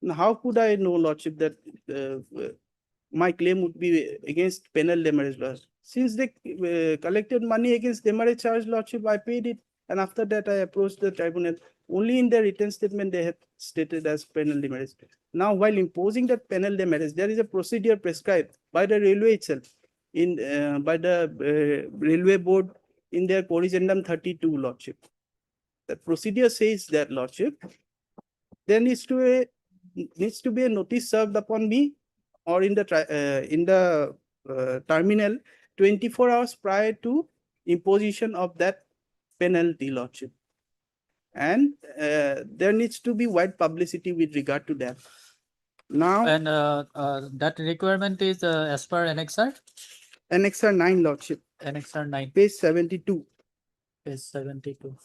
Now, how could I know, Lordship, that my claim would be against penal demurrage laws? Since they collected money against demurrage charge, Lordship, I paid it. And after that, I approached the tribunal. Only in the written statement they had stated as penal demurrage. Now, while imposing that penal demurrage, there is a procedure prescribed by the railway itself, by the railway board in their corrigendum 32, Lordship. The procedure says that, Lordship, there needs to be a notice served upon me or in the terminal 24 hours prior to imposition of that penalty, Lordship. And there needs to be wide publicity with regard to that. Now, And that requirement is as per Annexer? Annexer 9, Lordship, Annexer 9, page 72. page 72.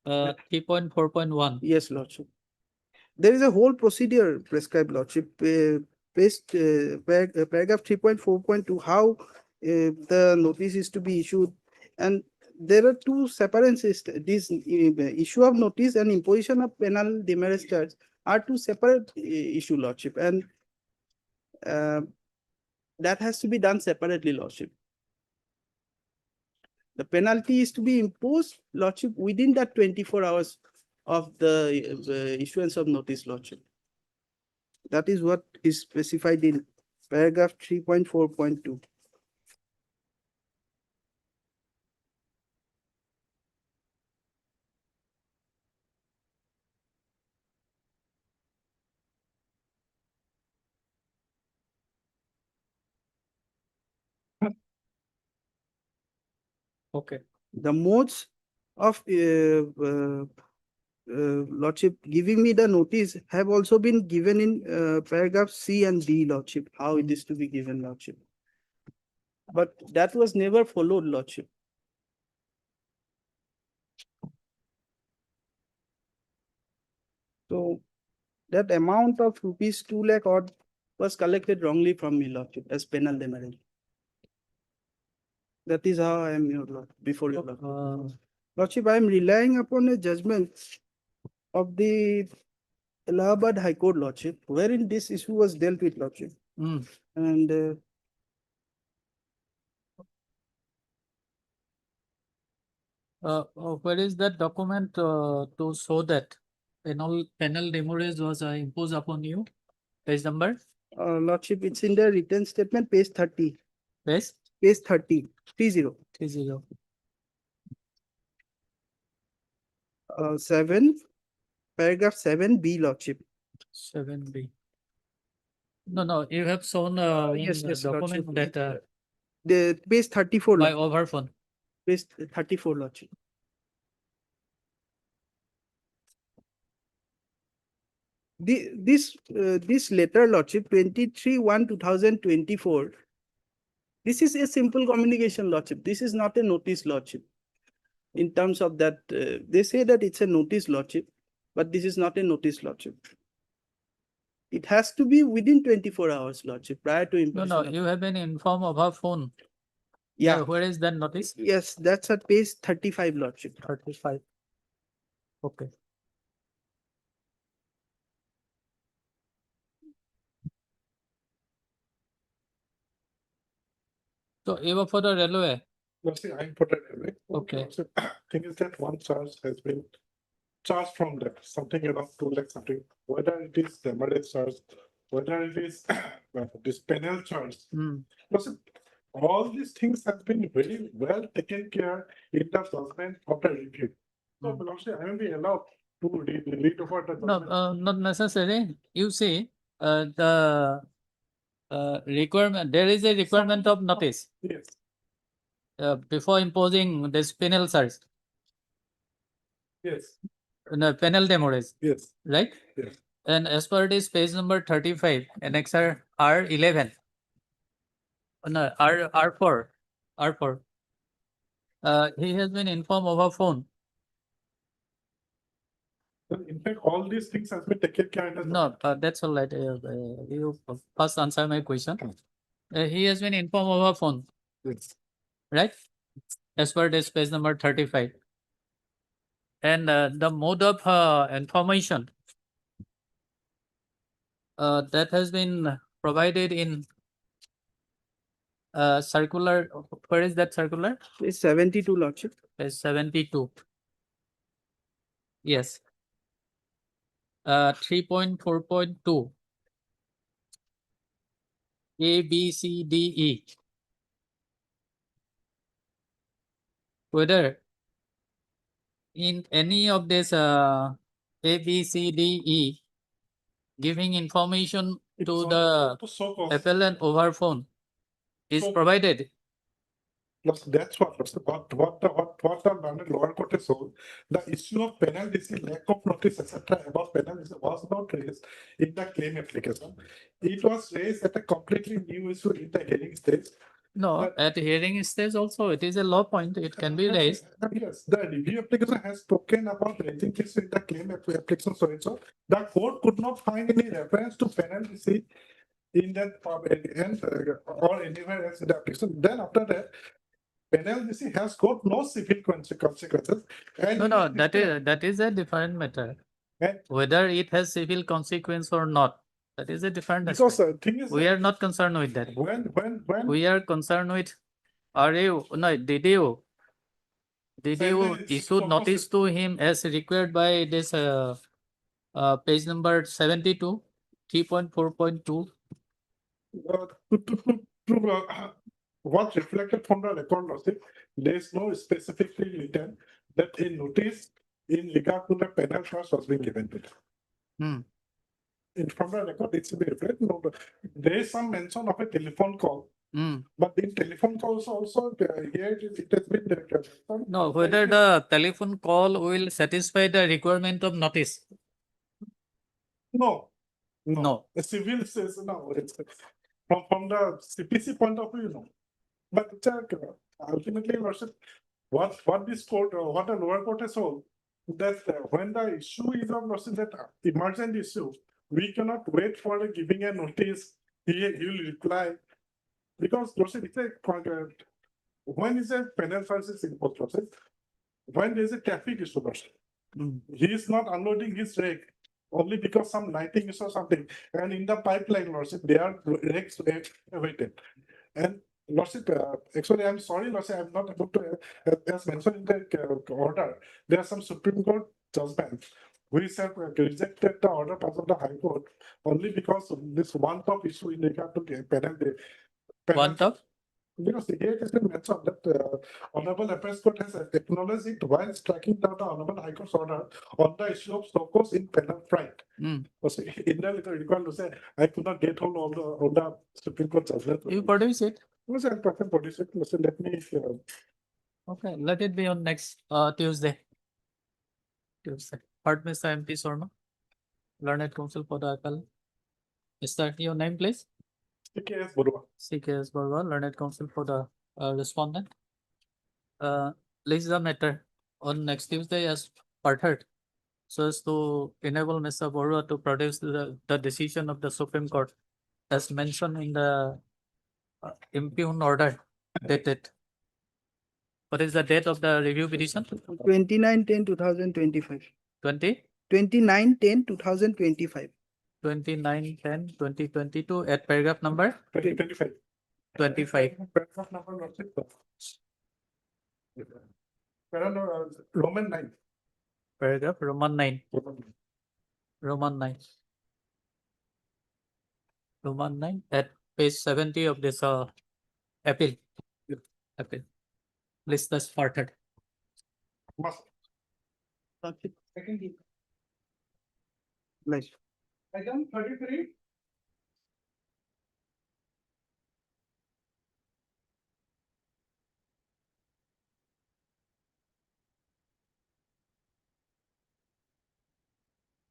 Uh, 3.4.1. Yes, Lordship. There is a whole procedure prescribed, Lordship. Paragraph 3.4.2, how the notice is to be issued. And there are two separate systems. This issue of notice and imposition of penal demurrage charge are two separate issue, Lordship. And that has to be done separately, Lordship. The penalty is to be imposed, Lordship, within that 24 hours of the issuance of notice, Lordship. That is what is specified in paragraph 3.4.2. Okay. The modes of Lordship giving me the notice have also been given in paragraph C and D, Lordship, how it is to be given, Lordship. But that was never followed, Lordship. So that amount of rupees 2 lakh odd was collected wrongly from me, Lordship, as penal demurrage. That is how I am, your Lord, before your Lord. Lordship, I am relying upon a judgment of the Allahabad High Court, Lordship, wherein this issue was dealt with, Lordship. And where is that document to show that penal demurrage was imposed upon you? Page number? Lordship, it's in the written statement, page 30. Page? Page 30, 30. 30. 7, paragraph 7B, Lordship. 7B. No, you have shown Yes, document Lordship. that The page 34, by Lordship. over phone. Page 34, Lordship. This letter, Lordship, 23/1/2024. This is a simple communication, Lordship. This is not a notice, Lordship. In terms of that, they say that it's a notice, Lordship, but this is not a notice, Lordship. It has to be within 24 hours, Lordship, prior to No, imposition. no, of- you have been informed of her phone. Yeah, Where is that notice? yes, that's at page 35, Lordship. 35. Okay. So even for the railway, No, see, I put it away. Okay. So, thing is that one charge has been charged from them, something around 2 lakh something, whether it is the emergency charge, whether it is this penal charge. hmm, Listen, all these things have been very well taken care in the judgment of the review. So, Lordship, I will be allowed to read over the no, judgment. not necessary. You see, the requirement, there is a requirement of notice Yes, before imposing this penal charge, yes, no, penal demurrage, yes, right? yes. And as per this page number 35, annexer R11, no, R4, R4. He has been informed over phone. In fact, all these things have been taken care of. No, that's all right. You first answer my question. He has been informed over phone, Yes. right? As per this page number 35. And the mode of information that has been provided in circular. Where is that circular? Page 72, Lordship. Page 72. Yes. 3.4.2. A, B, C, D, E. Whether in any of this A, B, C, D, E, giving information to the appellant over phone is provided. Plus, that's what the learned lower court has told. The issue of penalty, lack of notice, etc. about penalty was not raised in the claim application. It was raised at a completely new issue in the hearing stage. No, at hearing stage also, it is a law point. It can be raised. Yes, the review application has spoken about raising this in the claim application. So the court could not find any reference to penalty in that and or anywhere else in the application. Then after that, penalty has got no civil consequences. And No, that is a different matter. And Whether it has civil consequence or not, that is a different because aspect. the thing is, We are not concerned with that. when We are concerned with, did you issue notice to him as required by this page number 72, 3.4.2? what's reflected from the record, Lordship, there is no specifically written that a notice in regard to the penal charge was being given to them. Hmm. From the record, it should be reflected. No, there is some mention of a telephone call, but in telephone calls also here it has been. No, whether the telephone call will satisfy the requirement of notice. No. No. The civil says no. It's from the CPC point of view, no. But ultimately, Lordship, what this court, what the lower court has told, that when the issue is of Lordship, that emergent issue, we cannot wait for the giving a notice. He will reply because Lordship, it's a when is a penal charge is imposed, Lordship, when there is a traffic issue, Lordship, he is not unloading his rake only because some lighting issue or something, and in the pipeline, Lordship, they are rakes awaited. And Lordship, actually, I'm sorry, Lordship, I'm not able to, as mentioned in the order, there are some Supreme Court judgments which have rejected the order passed of the High Court only because of this one top issue in regard to penalty. One top? Because here it has been mentioned that Honorable Appeals Court has acknowledged it while striking down the Honorable High Court's order on the issue of stokos in penal flight. In the letter required to say, I could not get hold of the Supreme Court judgment. You produce it. Was I produce it? Listen, let me. Okay, let it be on next Tuesday. Heard Mr. MP Sharma, Learned Counsel for the Appellant. Mr. Your name, please. CKS Barua. CKS Barua, Learned Counsel for the respondent. Please the matter on next Tuesday as part heard. so as to enable Mr. Borua to produce the decision of the Supreme Court as mentioned in the impugned order dated. What is the date of the review petition? 29/10/2025. 20? 29/10/2025. 29/10/2022 at paragraph number 25. 25. Paragraph number, Lordship. Roman 9. Paragraph Roman 9. Roman 9. Roman 9 at page 70 of this appeal. Appeal. List thus farther. Second. Right. Item 33.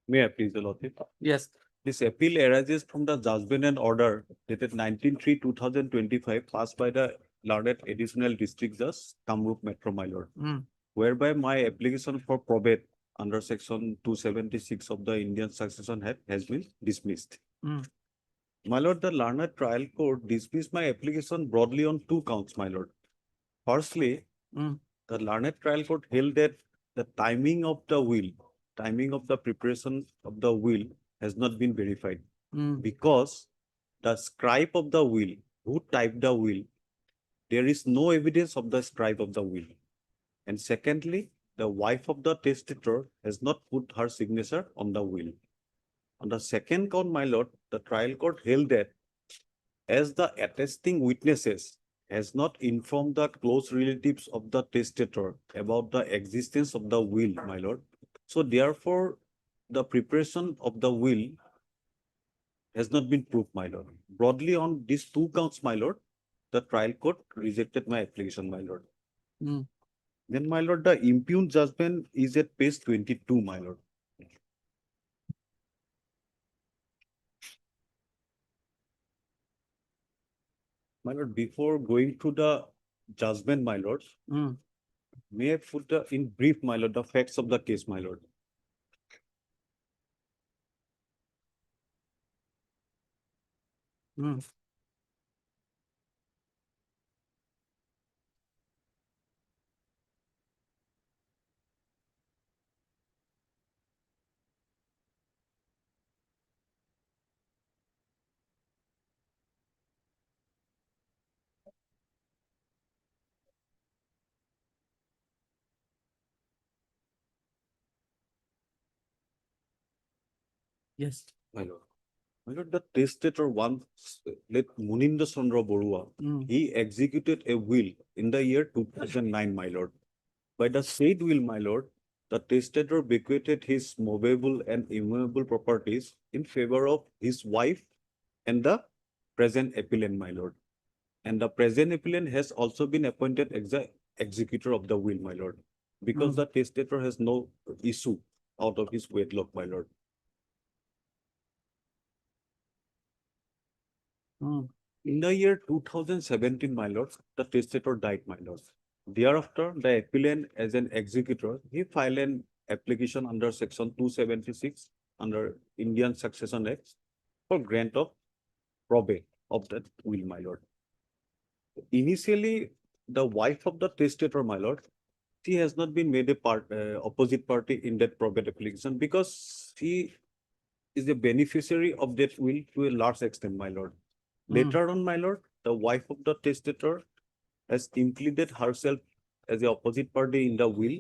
May I please, the Lordship? Yes. This appeal arises from the judgment and order dated 19/3/2025 passed by the learned additional district judge, Kamrup Metro, my lord, whereby my application for probate under section 276 of the Indian Succession Act has been dismissed. My lord, the learned trial court dismissed my application broadly on two counts, my lord. Firstly, the learned trial court held that the timing of the will, timing of the preparation of the will has not been verified because the scribe of the will, who typed the will, there is no evidence of the scribe of the will. And secondly, the wife of the testator has not put her signature on the will. On the second count, my lord, the trial court held that as the attesting witnesses has not informed the close relatives of the testator about the existence of the will, my lord, so therefore the preparation of the will has not been proved, my lord. Broadly on these two counts, my lord, the trial court rejected my application, my lord. Then, my lord, the impugned judgment is at page 22, my lord. My lord, before going to the judgment, my lord, may I put in brief, my lord, the facts of the case, my lord. Yes. My lord. My lord, the testator once, let Muninder Chandra Borua, he executed a will in the year 2009, my lord. By the said will, my lord, the testator bequeathed his movable and immovable properties in favor of his wife and the present appellant, my lord. And the present appellant has also been appointed as the executor of the will, my lord, because the testator has no issue out of his wedlock, my lord. In the year 2017, my lord, the testator died, my lord. Thereafter, the appellant as an executor, he filed an application under section 276 under Indian Succession Act for grant of probate of that will, my lord. Initially, the wife of the testator, my lord, she has not been made a opposite party in that probate application because she is the beneficiary of that will to a large extent, my lord. Later on, my lord, the wife of the testator has included herself as the opposite party in the will,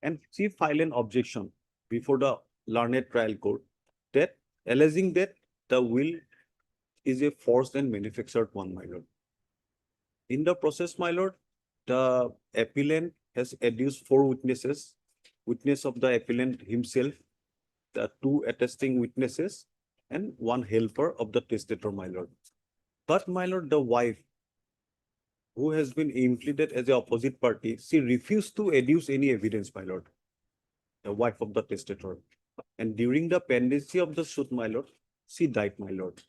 and she filed an objection before the learned trial court that alleging that the will is a forced and manufactured one, my lord. In the process, my lord, the appellant has adduced 4 witnesses, witness of the appellant himself, the 2 attesting witnesses, and 1 helper of the testator, my lord. But, my lord, the wife, who has been implicated as the opposite party, she refused to adduce any evidence, my lord, the wife of the testator. And during the pendency of the suit, my lord, she died, my lord.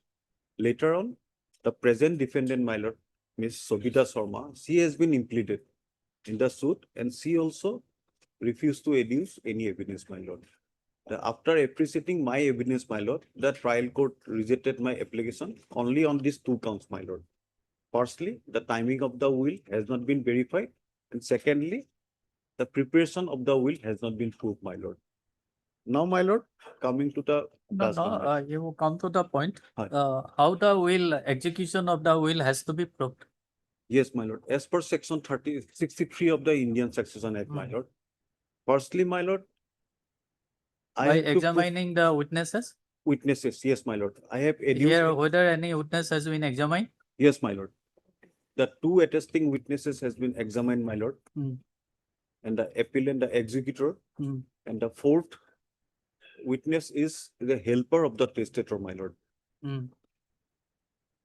Later on, the present defendant, my lord, Ms. Sobita Sharma, she has been implicated in the suit and she also refused to adduce any evidence, my lord. After appreciating my evidence, my lord, the trial court rejected my application only on these two counts, my lord. Firstly, the timing of the will has not been verified, and secondly, the preparation of the will has not been proved, my lord. Now, my lord, coming to the judgment, my lord. You come to the point. Hi. How the will, execution of the will has to be proved. Yes, my lord. As per section 63 of the Indian Succession Act, my lord. Firstly, my lord, I By have to prove examining the witnesses. witnesses. Yes, my lord. I have Here, educated. whether any witness has been examined. Yes, my lord. The two attesting witnesses has been examined, my lord. And the appellant, the executor, and the fourth witness is the helper of the testator, my lord.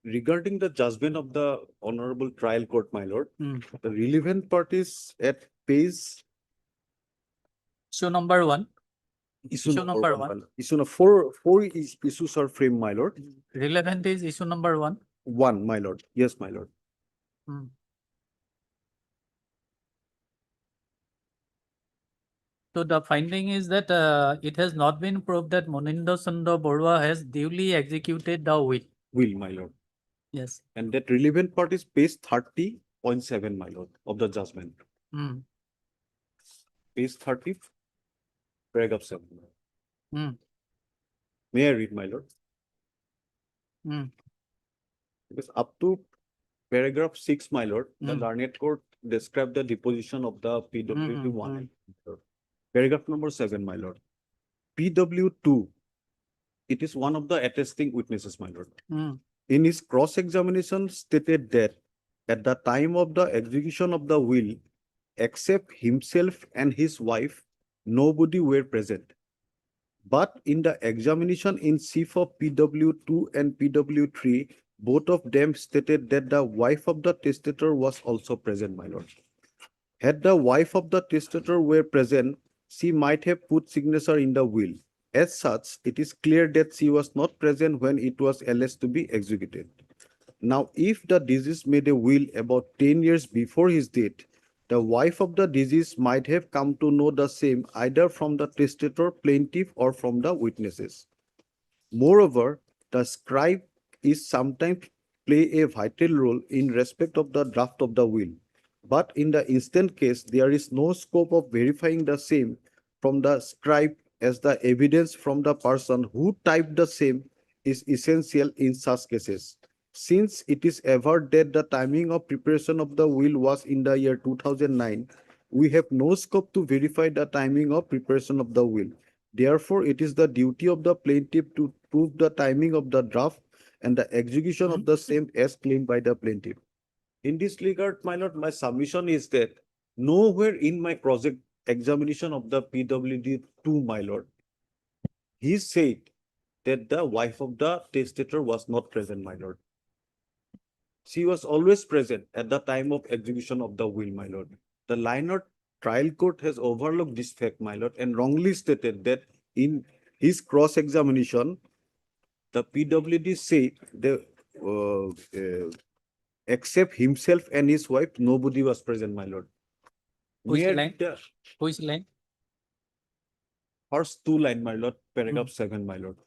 Regarding the judgment of the honorable trial court, my lord, the relevant part is at page Issue number 1. issue number one. Issue number four issues are framed, my lord. Relevant is issue number 1. One, my lord. Yes, my lord. So the finding is that it has not been proved that Munindra Chandra Borua has duly executed the will. Will, my lord. Yes. And that relevant part is page 30.7, my lord, of the judgment. Page 30, paragraph 7. May I read, my lord? Because up to paragraph 6, my lord, the learned court described the deposition of the PW1. Paragraph number 7, my lord. PW2, it is one of the attesting witnesses, my lord. In his cross-examination stated that at the time of the execution of the will, except himself and his wife, nobody were present. But in the examination in chief of PW2 and PW3, both of them stated that the wife of the testator was also present, my lord. Had the wife of the testator were present, she might have put signature in the will. As such, it is clear that she was not present when it was alleged to be executed. Now, if the deceased made a will about 10 years before his death, the wife of the deceased might have come to know the same either from the testator, plaintiff, or from the witnesses. Moreover, the scribe is sometimes play a vital role in respect of the draft of the will. But in the instant case, there is no scope of verifying the same from the scribe, as the evidence from the person who typed the same is essential in such cases. Since it is averred that the timing of preparation of the will was in the year 2009, we have no scope to verify the timing of preparation of the will. Therefore, it is the duty of the plaintiff to prove the timing of the draft and the execution of the same as claimed by the plaintiff. In this regard, my lord, my submission is that nowhere in my project examination of the PWD2, my lord, he said that the wife of the testator was not present, my lord. She was always present at the time of execution of the will, my lord. The Lynott trial court has overlooked this fact, my lord, and wrongly stated that in his cross-examination, the PWD said that except himself and his wife, nobody was present, my lord. Which line? Which line? First two line, my lord, paragraph 7, my lord.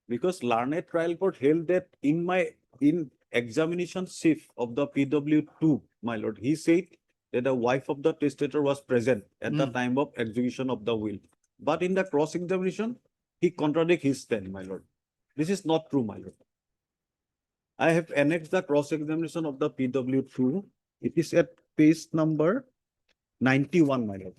Because learned trial court held that in examination chief of the PW2, my lord, he said that the wife of the testator was present at the time of execution of the will. But in the cross-examination, he contradicts his stand, my lord. This is not true, my lord. I have annexed the cross-examination of the PW2. It is at page number 91, my lord.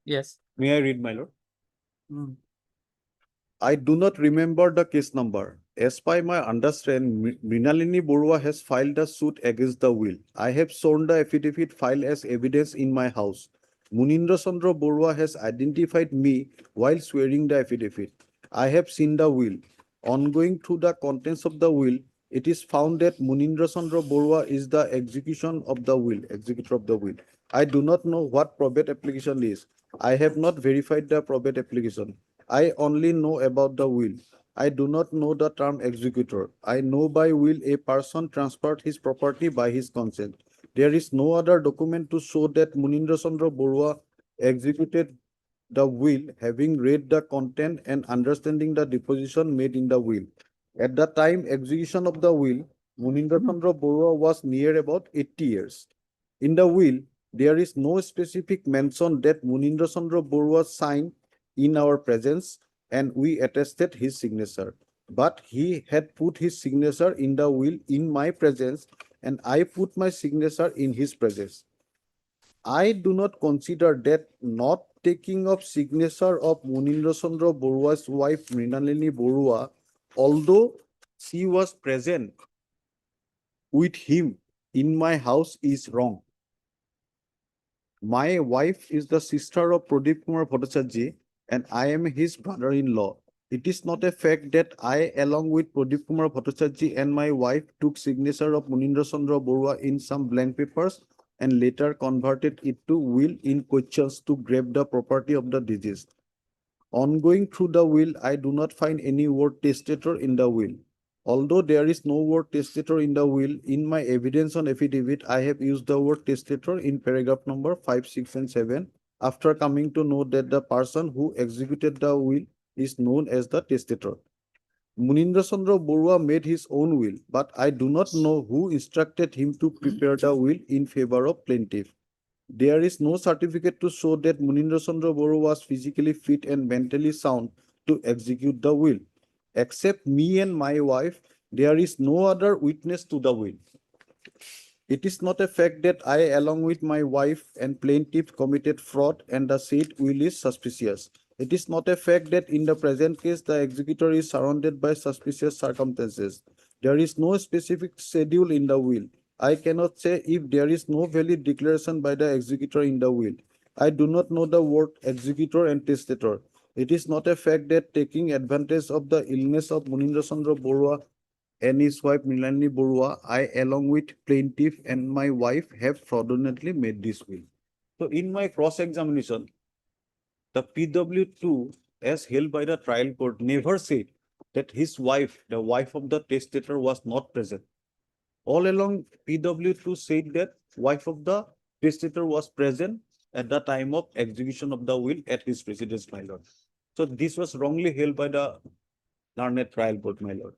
Yes. May I read, my lord? I do not remember the case number. As by my understanding, Mrinalini Borua has filed a suit against the will. I have shown the affidavit filed as evidence in my house. Munindra Chandra Borua has identified me while swearing the affidavit. I have seen the will. On going through the contents of the will, it is found that Munindra Chandra Borua is the executor of the will. I do not know what probate application is. I have not verified the probate application. I only know about the will. I do not know the term executor. I know by will a person transferred his property by his consent. There is no other document to show that Munindra Chandra Borua executed the will, having read the content and understanding the deposition made in the will. At the time execution of the will, Munindra Chandra Borua was near about 80 years. In the will, there is no specific mention that Munindra Chandra Borua signed in our presence and we attested his signature. But he had put his signature in the will in my presence and I put my signature in his presence. I do not consider that not taking of signature of Munindra Chandra Borua's wife Mrinalini Borua, although she was present with him in my house, is wrong. My wife is the sister of Pradeep Kumar Bhattacharya and I am his brother-in-law. It is not a fact that I, along with Pradeep Kumar Bhattacharya and my wife, took signature of Munindra Chandra Borua in some blank papers and later converted it to will in questions to grab the property of the deceased. On going through the will, I do not find any word testator in the will. Although there is no word testator in the will, in my evidence on affidavit, I have used the word testator in paragraph number 5, 6, and 7 after coming to know that the person who executed the will is known as the testator. Munindra Chandra Borua made his own will, but I do not know who instructed him to prepare the will in favor of plaintiff. There is no certificate to show that Munindra Chandra Borua was physically fit and mentally sound to execute the will. Except me and my wife, there is no other witness to the will. It is not a fact that I, along with my wife and plaintiff, committed fraud and the said will is suspicious. It is not a fact that in the present case, the executor is surrounded by suspicious circumstances. There is no specific schedule in the will. I cannot say if there is no valid declaration by the executor in the will. I do not know the word executor and testator. It is not a fact that taking advantage of the illness of Munindra Chandra Borua and his wife Mrinalini Borua, I, along with plaintiff and my wife, have fraudulently made this will. So in my cross-examination, the PW2, as held by the trial court, never said that his wife, the wife of the testator, was not present. All along, PW2 said that wife of the testator was present at the time of execution of the will at his residence, my lord. So this was wrongly held by the learned trial court, my lord.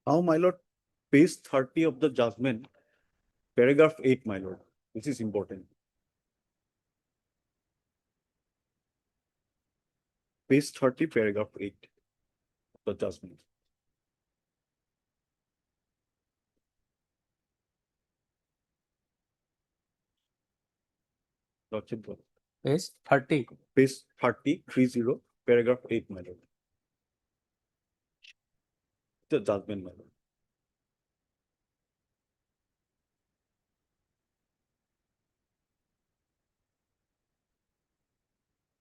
Now, my lord, page 30 of the judgment, paragraph 8, my lord. This is important. Page 30, paragraph 8 of the judgment. Lordship, Page 30. Page 30, 30, paragraph 8, my lord. The judgment, my lord.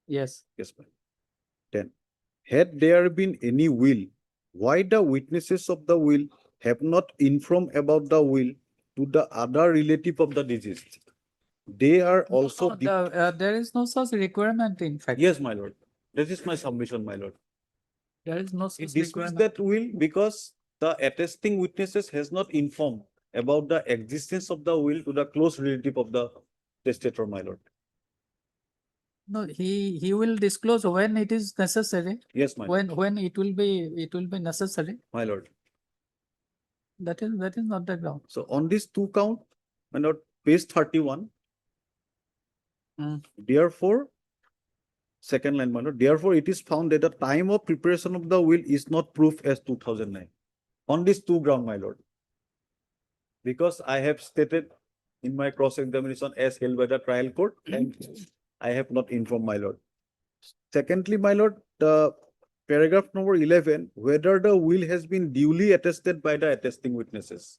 Yes. Yes, ma'am. Then, had there been any will, why the witnesses of the will have not informed about the will to the other relative of the deceased? They are also There is no such requirement, in fact. Yes, my lord. That is my submission, my lord. There is no It such dismissed requirement. that will because the attesting witnesses has not informed about the existence of the will to the close relative of the testator, my lord. No, he will disclose when it is necessary. Yes, my lord. When it will be necessary. My lord. That is not the ground. So on this two count, my lord, page 31. Therefore, second line, my lord, therefore it is found that the time of preparation of the will is not proof as 2009. On this two ground, my lord. Because I have stated in my cross-examination as held by the trial court and I have not informed, my lord. Secondly, my lord, the paragraph number 11, whether the will has been duly attested by the attesting witnesses.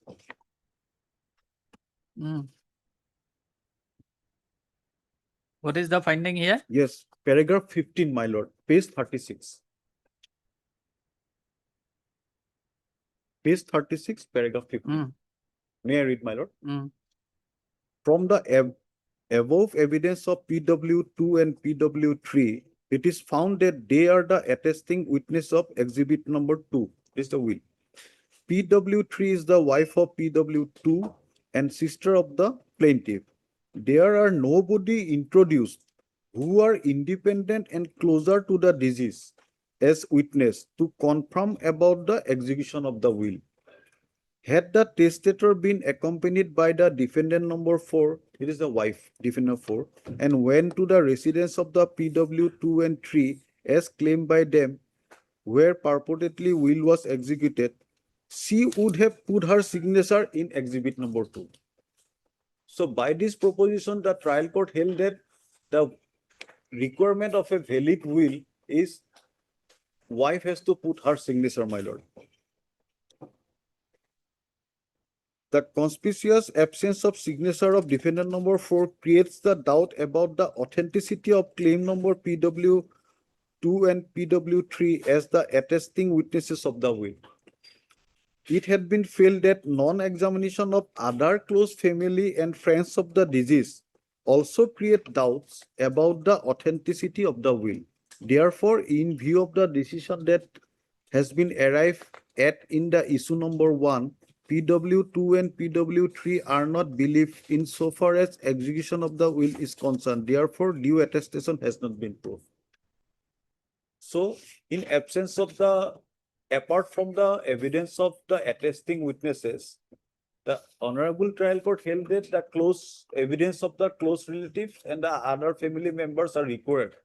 What is the finding here? Yes, paragraph 15, my lord, page 36. page 36, paragraph 50. Mm. May I read, my lord? Mm. From the above evidence of PW2 and PW3, it is found that they are the attesting witness of exhibit number 2, is the will. PW3 is the wife of PW2 and sister of the plaintiff. There are nobody introduced who are independent and closer to the disease as witness to confirm about the execution of the will. Had the testator been accompanied by the defendant number 4, it is the wife, defendant 4, and went to the residence of the PW2 and 3 as claimed by them, where purportedly will was executed, she would have put her signature in exhibit number 2. So by this proposition, the trial court held that the requirement of a valid will is wife has to put her signature, my lord. The conspicuous absence of signature of defendant number 4 creates the doubt about the authenticity of claim number PW2 and PW3 as the attesting witnesses of the will. It had been felt that non-examination of other close family and friends of the deceased also create doubts about the authenticity of the will. Therefore, in view of the decision that has been arrived at in the issue number 1, PW2 and PW3 are not believed insofar as execution of the will is concerned. Therefore, due attestation has not been proved. So, in absence of apart from the evidence of the attesting witnesses, the Honorable Trial Court held that the close evidence of the close relatives and the other family members are required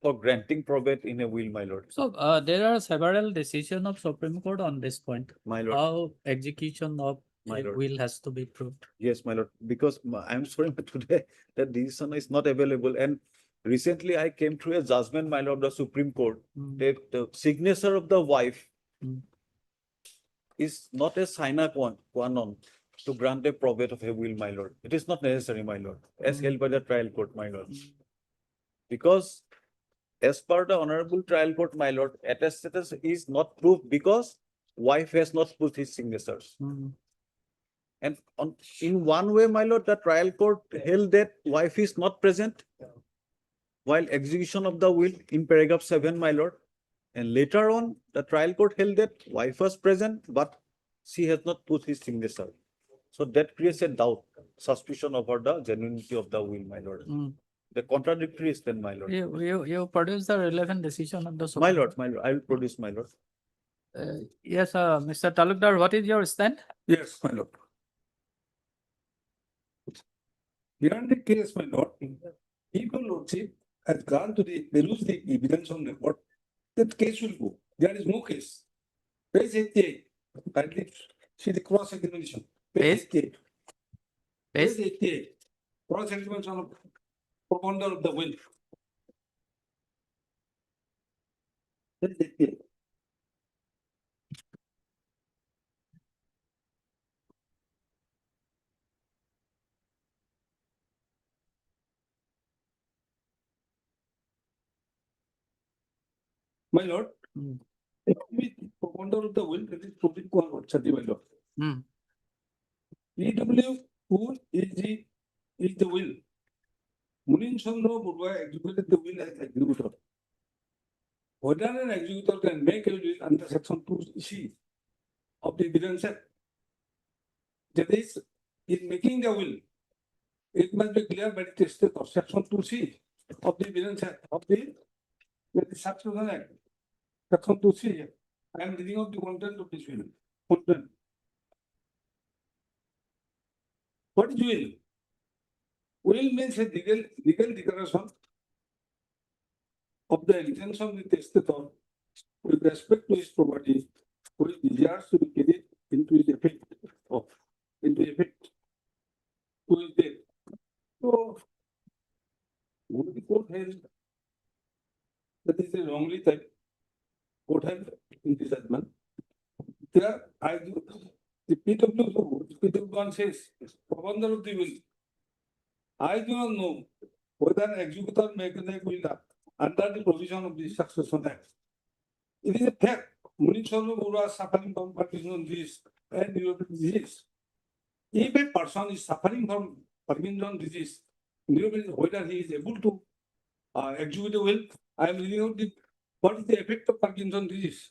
for granting probate in a will, my lord. So there are several decisions of Supreme Court on this point. My lord. How execution of My a lord. will has to be proved. Yes, my lord, because I'm sorry, but today that decision is not available. And recently I came through a judgment, my lord, of the Supreme Court, that the signature of the wife is not a sine qua non to grant a probate of a will, my lord. It is not necessary, my lord, as held by the trial court, my lord. Because as per the Honorable Trial Court, my lord, attestation is not proved because wife has not put his signatures. And in one way, my lord, the trial court held that wife is not present while execution of the will in paragraph 7, my lord. And later on, the trial court held that wife was present, but she has not put his signature. So that creates a doubt, suspicion over the genuinity of the will, my lord. The contradictory is then, my lord. You produce the relevant decision of the My Supreme lord, I will produce, my lord. Yes, Mr. Talukdar, what is your stand? Yes, my lord. Beyond the case, my lord, if your lordship has gone to peruse the evidence on record, that case will go. There is no case. Page 88. Kindly see the cross examination. Page 88. Page 88. Cross examination of propounder of the will. Page 88. My lord, with propounder of the will, that is proving forward, my lord. PW who is the will. Munin Chandra Murwa executed the will as executor. Whether an executor can make a will under section 2C of the Evidence Act, that is, in making the will, it must be clear by the testator of section 2C of the Evidence Act of the Succession Act. Section 2C. I am reading out the content of this will. Content. What is will? Will means a legal declaration of the intention of the testator with respect to his property, which desires to be carried into his effect to his death. So, what the court held that is a wrongly type court held in this judgment. There, the PW1 says, propounder of the will. I do not know whether an executor may make will under the provision of the Succession Act. It is a fact. Munitional who are suffering from Parkinson's disease and Neurotic disease. If a person is suffering from Parkinson's disease, whether he is able to execute well, I am reading out what is the effect of Parkinson's disease.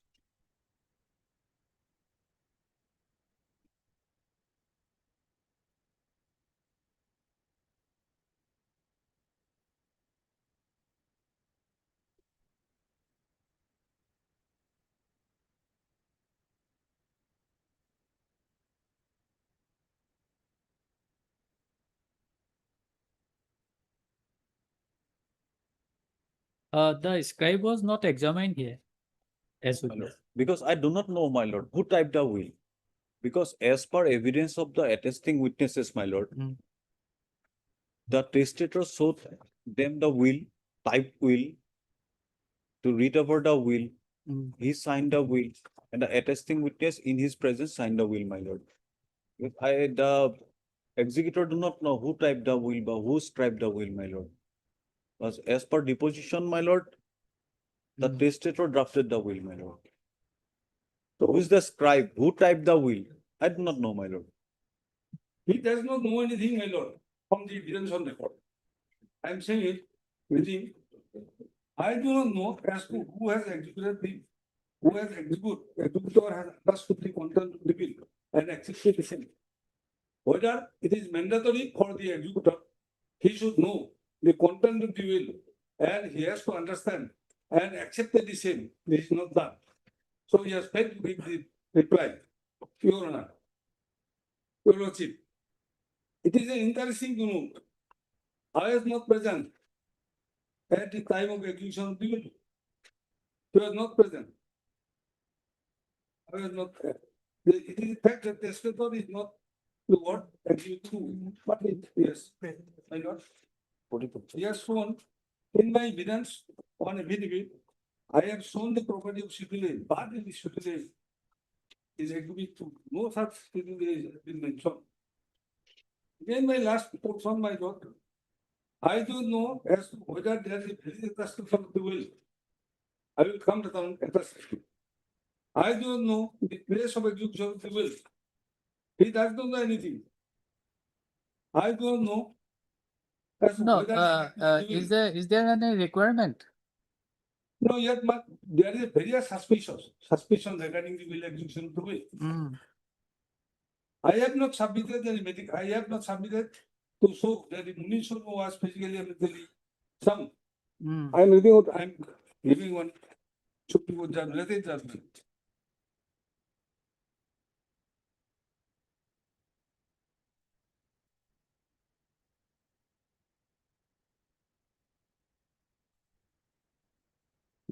The scribe was not examined here. As we know. Because I do not know, my lord, who typed the will. Because as per evidence of the attesting witnesses, my lord, Mm. the testator showed them the will, typed will, to read over the will. Mm. He signed the will, and the attesting witness in his presence signed the will, my lord. If the executor do not know who typed the will, but who scribed the will, my lord. As per deposition, my lord, the Mm. testator drafted the will, my lord. So who is the scribe? Who typed the will? I do not know, my lord. He does not know anything, my lord, from the evidence on record. I am saying it with him. I do not know as to who has executed the, who has executor has understood the content of the bill and accepted the same. Whether it is mandatory for the executor, he should know the content of the will and he has to understand and accept the same. This is not done. So he has failed to give the reply. Your Honor, Your Lordship, it is an interesting to note. I was not present at the time of execution of the will. He was not present. I was not there. It is a fact that the testator is not the word executed, but it, yes, my lord. He has shown in my evidence on affidavit, I have shown the property of citizen, but in the citizen is exhibit two. No such citizen has been mentioned. Again, my last portion, my lord. I don't know as to whether there is a valid attestation of the will. I will come to the attestation. I don't know the place of execution of the will. He does not know anything. I don't know. As to No, whether is there any requirement? no, yet but there is various suspicion regarding the will execution of the will. Mm. I have not submitted any medical. I have not submitted to show that the munition was physically and mentally some. Mm. I am reading out. I am giving one Supreme Court judgment.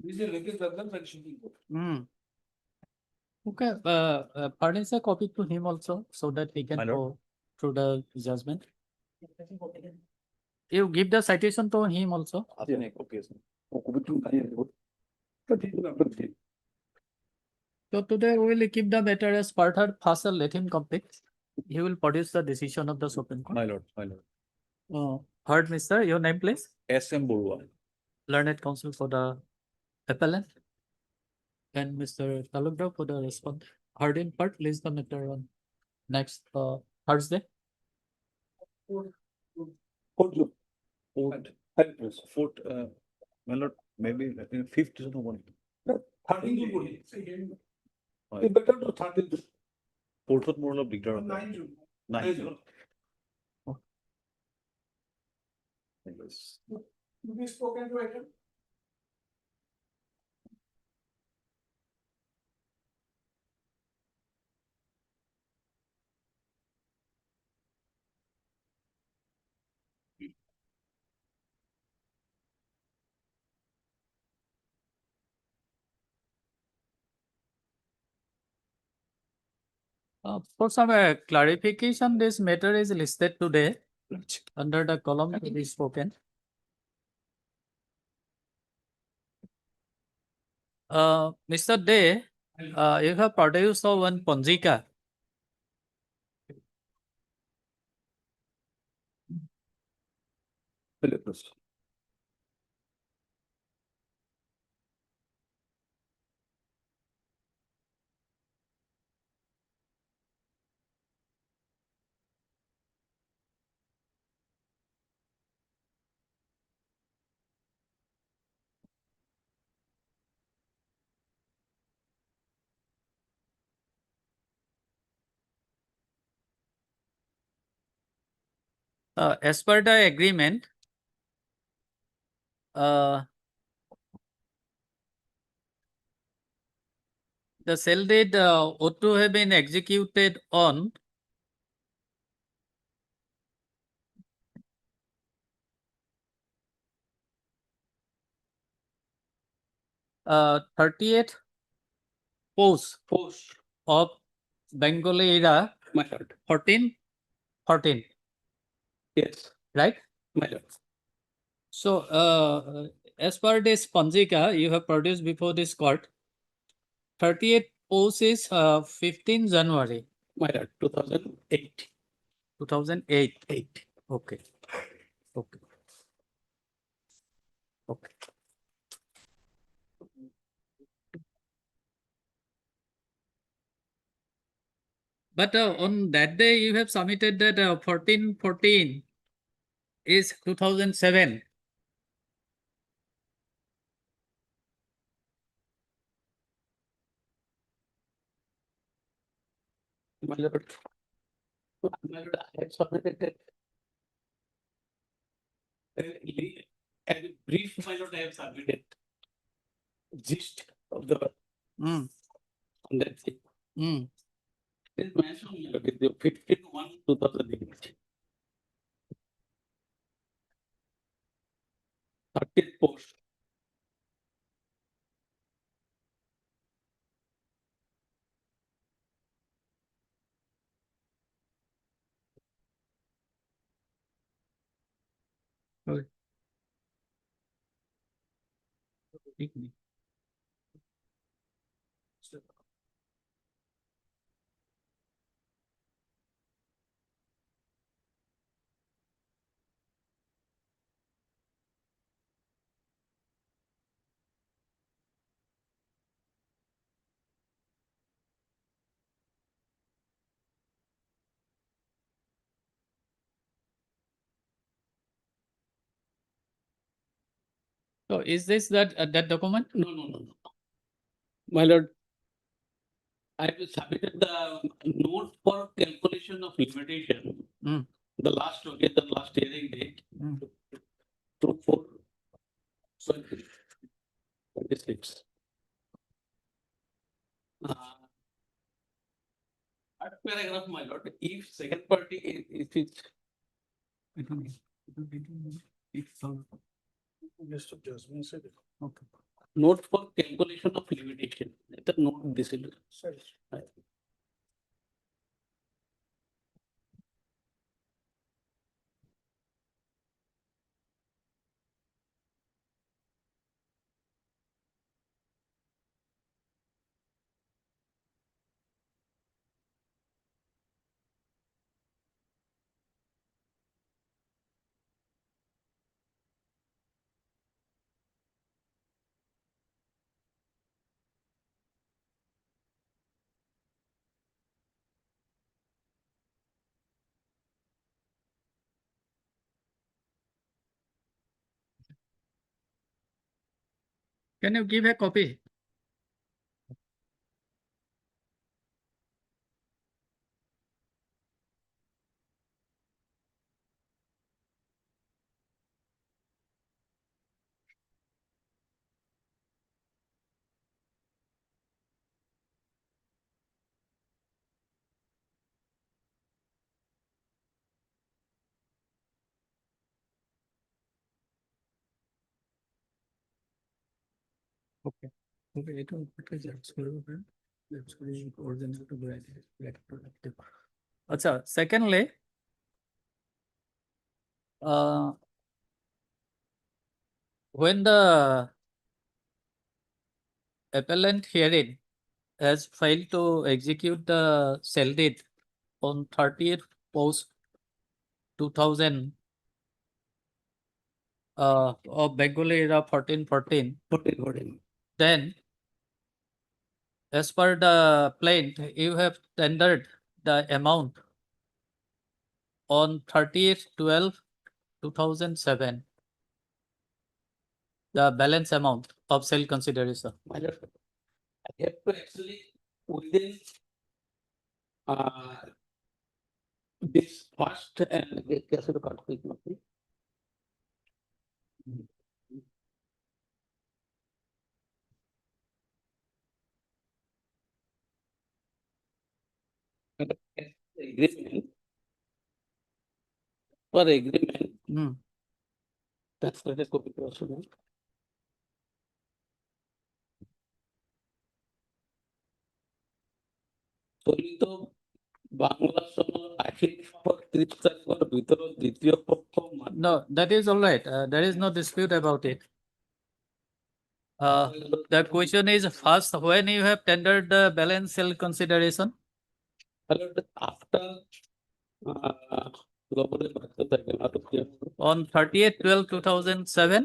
This is a latest judgment by the Supreme Court. Mm. Okay, furnish a copy to him also so that he can My lord. go through the judgment. You give the citation to him also. आपने एक copy है, But he did not put it. So today we will keep the matter as further faster, let him complete. He will produce the decision of the Supreme Court. my lord, my lord. Heard, Mr. Your name, please. S.M. Burua. Learned counsel for the appellant. And Mr. Talukdar for the respondent. Heard in part, list the matter on next Thursday. Fourth, Fourth, my lord, maybe in 5th June or 13 June. Right. It's better to 13 June. 4th more of Victor. 9 June. 9 June. To be spoken to again. For some clarification, this matter is listed today under the column to be spoken. Mr. Day, you have produced one Ponjika. As per the agreement, the sale deed ought to have been executed on 30th post of Bengali era My lord. 1414, Yes, right? my lord. So, as per this Panjika you have produced before this court, 30th post is 15 January My lord, 2008. 2008. 8. Okay. Okay. Okay. But on that day, you have submitted that 1414 is 2007. My lord. My lord, I have submitted that. As a brief, my lord, I have submitted gist of the Mm. on that thing. Mm. It is mentioned, my lord, in the 15/1/2008. 30th post. Okay. So is this that document? No, no, no, no. My lord, I have submitted the note for calculation of limitation. Mm. The last occasion, last hearing date. Mm. To 4/26. Third paragraph, my lord, if second party, if it's Okay. note for calculation of limitation, the note this is. Right. Can you give a copy? Okay. Okay, it will put a original to productive. Acha, secondly, when the appellant hearing has failed to execute the sale deed on 30th post 2000 of Bengali era 1414, 14. then as per the plaint, you have tendered the amount on 30th 12/2007, the balance amount of sale consideration. My lord, I have to actually within this first and कैसे record quick note? Agreement. For agreement. That's not a copy procedure. চলিত বাংলা সনদ আখির পর 30 তারিখের ভিতরে দ্বিতীয় পক্ষ No, that is all right. There is no dispute about it. The question is first, when you have tendered the balance sale consideration? after On 30th/12/2007?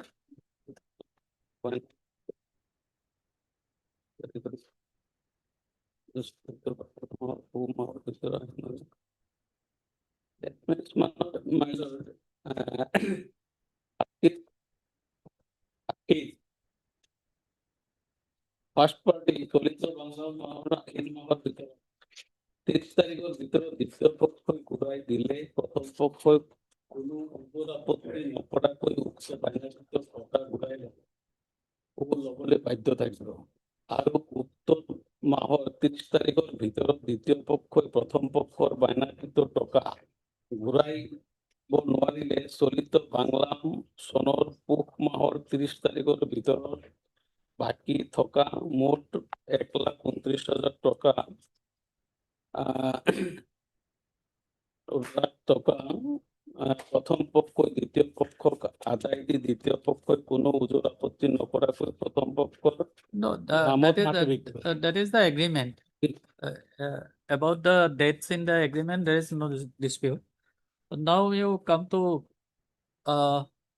That means my lord, first party চলিত বাংলা মহারণা আইন মামলার ভিতরে 30 তারিখের ভিতরে দ্বিতীয় পক্ষ ঘুরাই দিলে প্রথম পক্ষ কোনো অপর আপত্তি নকৰাকৈ উক্ত বাহিনীত টকা ঘূৰাই ল'বলৈ বাধ্য থাকিব আৰু উক্ত মাহৰ 30 তাৰিখৰ ভিতৰত দ্বিতীয় পক্ষই প্ৰথম পক্ষৰ বাহিনীত টকা ঘূৰাই নোৱাৰিলে চলিত বাংলা চনৰ পুহ মাহৰ 30 তাৰিখৰ ভিতৰত বাকি থকা মুঠ 1,29,000 টকা প্ৰথম পক্ষই দ্বিতীয় পক্ষক আদায় দি দ্বিতীয় পক্ষই কোনো ওজৰ আপত্তি নকৰাকৈ প্ৰথম পক্ষৰ No, that is the agreement. About the dates in the agreement, there is no dispute. Now you come to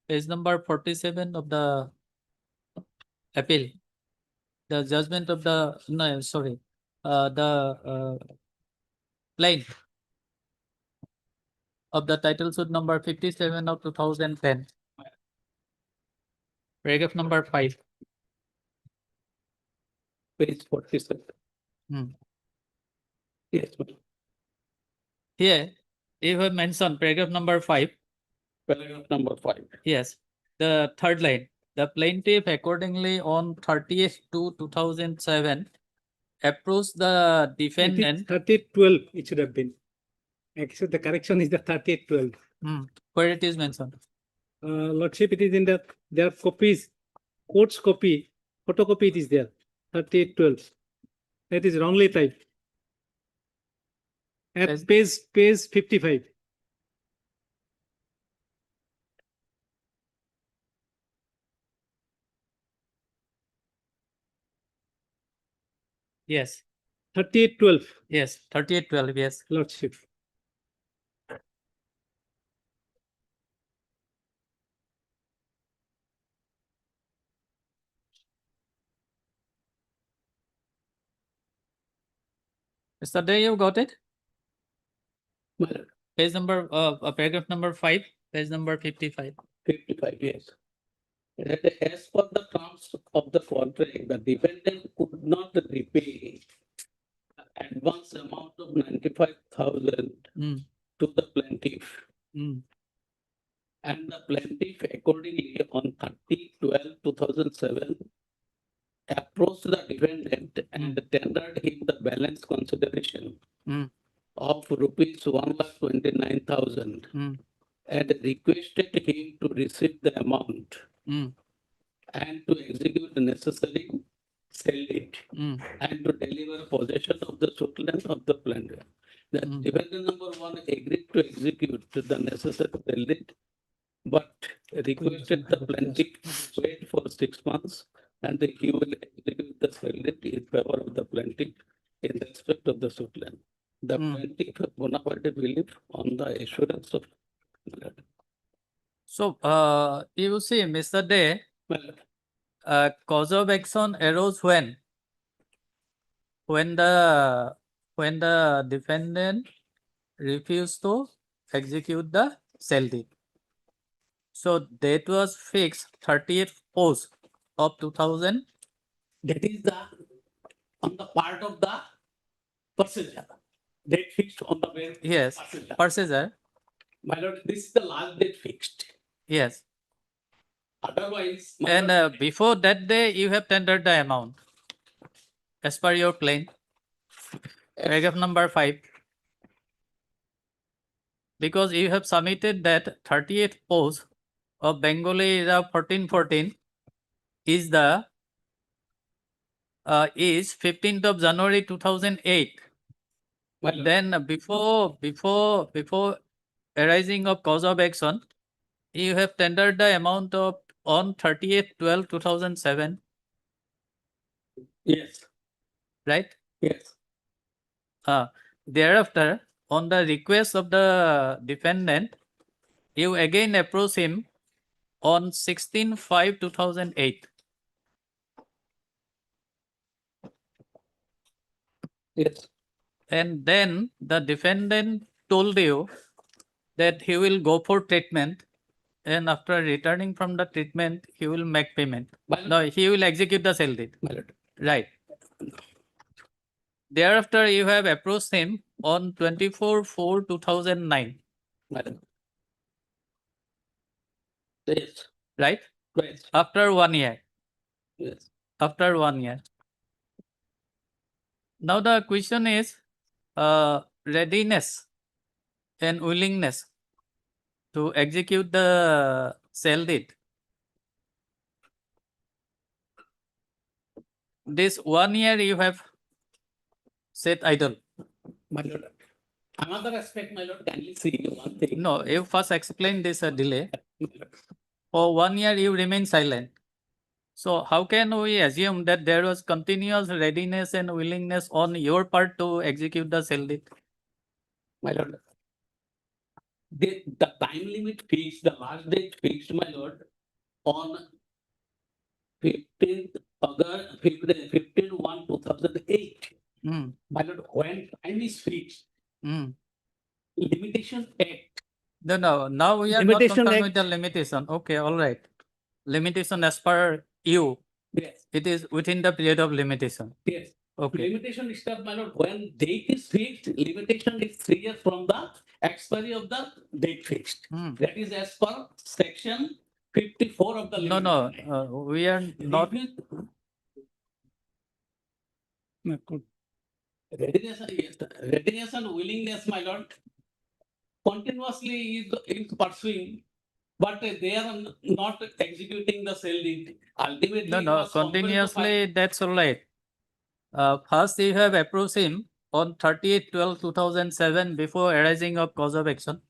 page number 47 of the appeal. The judgment of the, no, sorry, the plaint of the title suit number 57 of 2010. Paragraph number 5. Page 47. Yes, Here, you have mentioned paragraph number 5. paragraph number 5. Yes, the third line. The plaintiff accordingly on 30th/2/2007 approached the defendant. 30th/12, it should have been. Actually, the correction is the 30th/12. Where it is mentioned? Lordship, it is in there are copies, court's copy, photocopy it is there, 30th/12. That is wrongly typed. At page 55. Yes. 30th/12. Yes, 30th/12, yes. Lordship. Mr. Day, you got it? Well, Page number, paragraph number 5, page number 55. 55, yes. That as per the terms of the contract, the defendant could not repay advance amount of 95,000 to the plaintiff. And the plaintiff accordingly on 30/12/2007 approached the defendant and tendered him the balance consideration of rupees 1,29,000 and requested him to receive the amount and to execute the necessary sale deed and to deliver possession of the land of the plaintiff. The defendant number 1 agreed to execute the necessary sale deed, but requested the plaintiff wait for 6 months and he will execute the sale deed in favor of the plaintiff in respect of the suit land. The plaintiff bona fide belief on the assurance of. So, you see, Mr. Day, cause of action arose when? When the defendant refused to execute the sale deed. So date was fixed 30th post of 2000. That is the on the part of the procedure. date fixed on the way. Yes, purchaser, My lord, this is the last date fixed. yes. Otherwise, my And lord, before that day, you have tendered the amount as per your claim. Paragraph number 5. Because you have submitted that 38th post of Bengali era 1414 is the is 15th of January 2008. my lord, Then before arising of cause of action, you have tendered the amount of on 30th 12 2007, yes, right? yes, Thereafter, on the request of the defendant, you again approach him on 16/5/2008. yes. And then the defendant told you that he will go for treatment, and after returning from the treatment, he will make payment. No, he will execute the sale deed. My lord, Right. Thereafter, you have approached him on 24/4/2009, my lord. Yes, right? right, After 1 year. yes. After 1 year. Now the question is readiness and willingness to execute the sale deed. This 1 year you have set idle. My lord, another aspect, my lord, kindly see one thing. No, you first explain this delay. For 1 year you remain silent. So how can we assume that there was continuous readiness and willingness on your part to execute the sale deed? My lord, the time limit fixed, the last date fixed, my lord, on 15th August, 15/1/2008. Mm, My lord, when time is fixed, mm. limitation act. No, now we are not Limitation concerned with act. the limitation. Okay, all right. Limitation as per you, Yes, it is within the period of limitation. yes. Okay. Limitation is start, my lord, when date is fixed, limitation is 3 years from the expiry of the date fixed. Hmm. That is as per section 54 of the No, Limitation Act. we are not. Readiness, yes, readiness and willingness, my lord, continuously is pursuing, but they are not executing the sale deed. Ultimately, No, you are compelled to continuously, that's all right. First, you have approached him on 30/12/2007 before arising of cause of action.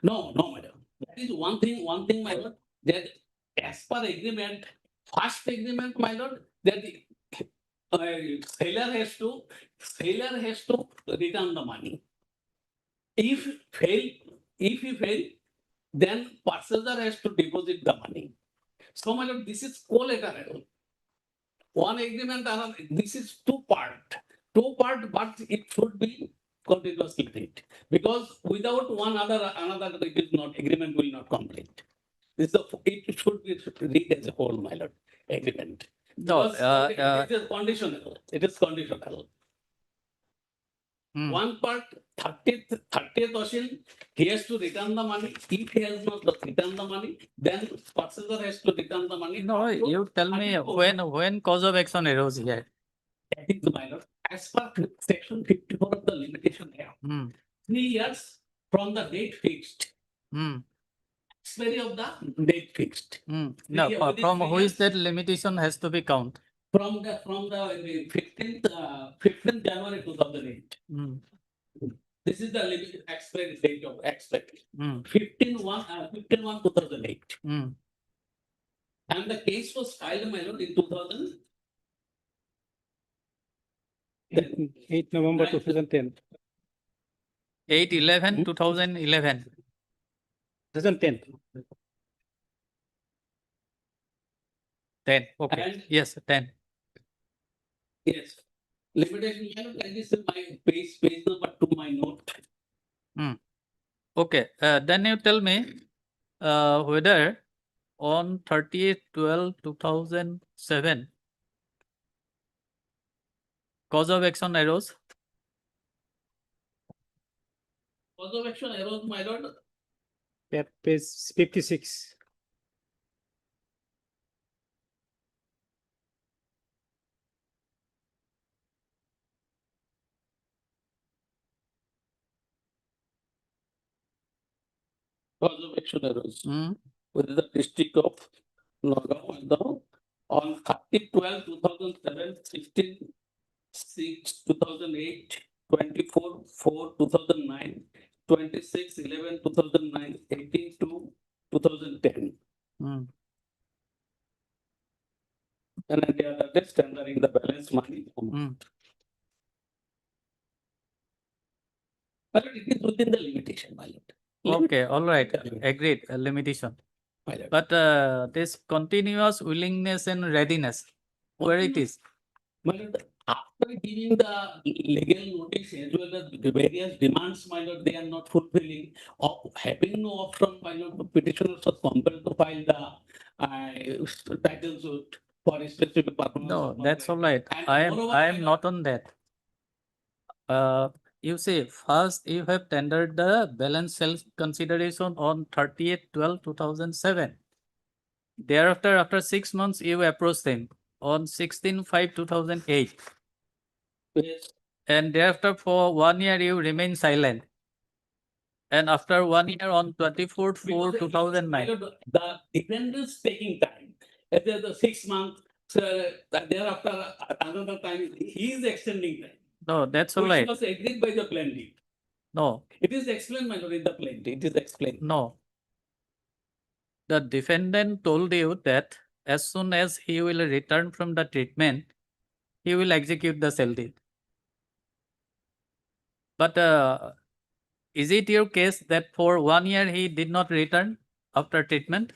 No, madam. That is one thing, my lord, that as per agreement, first agreement, my lord, that the seller has to return the money. If he fail, then purchaser has to deposit the money. So, my lord, this is collateral. One agreement, this is two part, but it should be continuously paid. Because without another it is not, agreement will not complete. It should be read as a whole, my lord, agreement. No, Because it is conditional. It is conditional. Hmm. One part, 30th Ocean, he has to return the money. If he has not returned the money, then purchaser has to return the money. No, you tell me when cause of action arose here. That is, my lord, as per section 54 of the Limitation Act, Hmm. 3 years from the date fixed. Hmm. Expiry of the date fixed. No, within from 3 who is years, that limitation has to be count? From the 15th January 2008. Hmm. This is the limit expiry date of expiry. Hmm. 15/1/2008. Hmm. And the case was filed, my lord, in 2000. 8 November 2010. 8/11/2011. 2010. 10. Okay. And Yes, 10. yes, limitation, my lord, and this is my page number 2, my note. Okay. Then you tell me whether on 30/12/2007 cause of action arose. Cause of action arose, my lord. Page 56. Cause of action arose Hmm. with the district of Nagaon and on 30/12/2007, 16/6/2008, 24/4/2009, 26/11/2009, 18/2/2010. Hmm. And they are just tendering the balance money. Hmm. But it is within the limitation, my lord. Okay, all right, Limit- agreed, a limitation. My lord. But this continuous willingness and readiness, where it is? My lord, after giving the legal notice as well as the various demands, my lord, they are not fulfilling. Of having no option, my lord, the petitioners are compelled to file the title suit for a specific purpose. No, that's all right. And I am moreover, I my am not on that. You say first you have tendered the balance sales consideration on 30/12/2007. Thereafter, after 6 months, you approached them on 16/5/2008. Yes. And thereafter, for 1 year, you remain silent. And after 1 year on 24/4/2009. The defendants taking time. At the 6 months, thereafter another time, he is extending time. No, that's all Which right. was agreed by the plaintiff. No, It is explained, my lord, in the plaintiff. It is explained. no. The defendant told you that as soon as he will return from the treatment, he will execute the sale deed. But is it your case that for 1 year he did not return after treatment?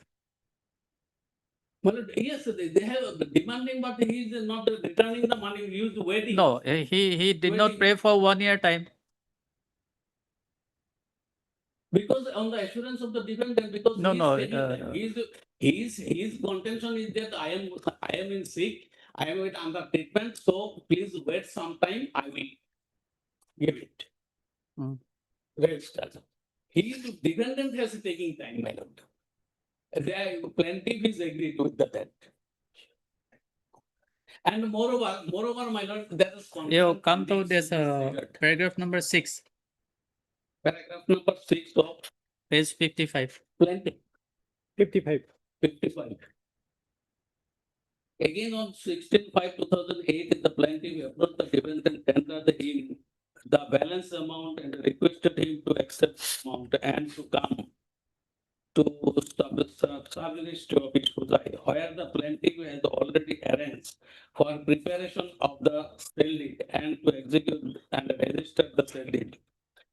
My lord, yes, they have demanding, but he is not returning the money, he is waiting. No, he did not Waiting. pay for 1 year time. Because on the assurance of the defendant, because No, he is no, taking time. His contention is that I am in sick, I am under treatment, so please wait some time, I will give it. Hmm. Register. His defendant has taking time, my lord. The plaintiff is agreed with that. And moreover, my lord, there is. You come to confidence this in regard. paragraph number 6, Paragraph number 6 of page 55. plaintiff. 55. 55. Again on 16/5/2008, the plaintiff approached the defendant, tendered him the balance amount and requested him to accept the amount and to come to establish to office where the plaintiff has already arranged for preparation of the sale deed and to execute and register the sale deed.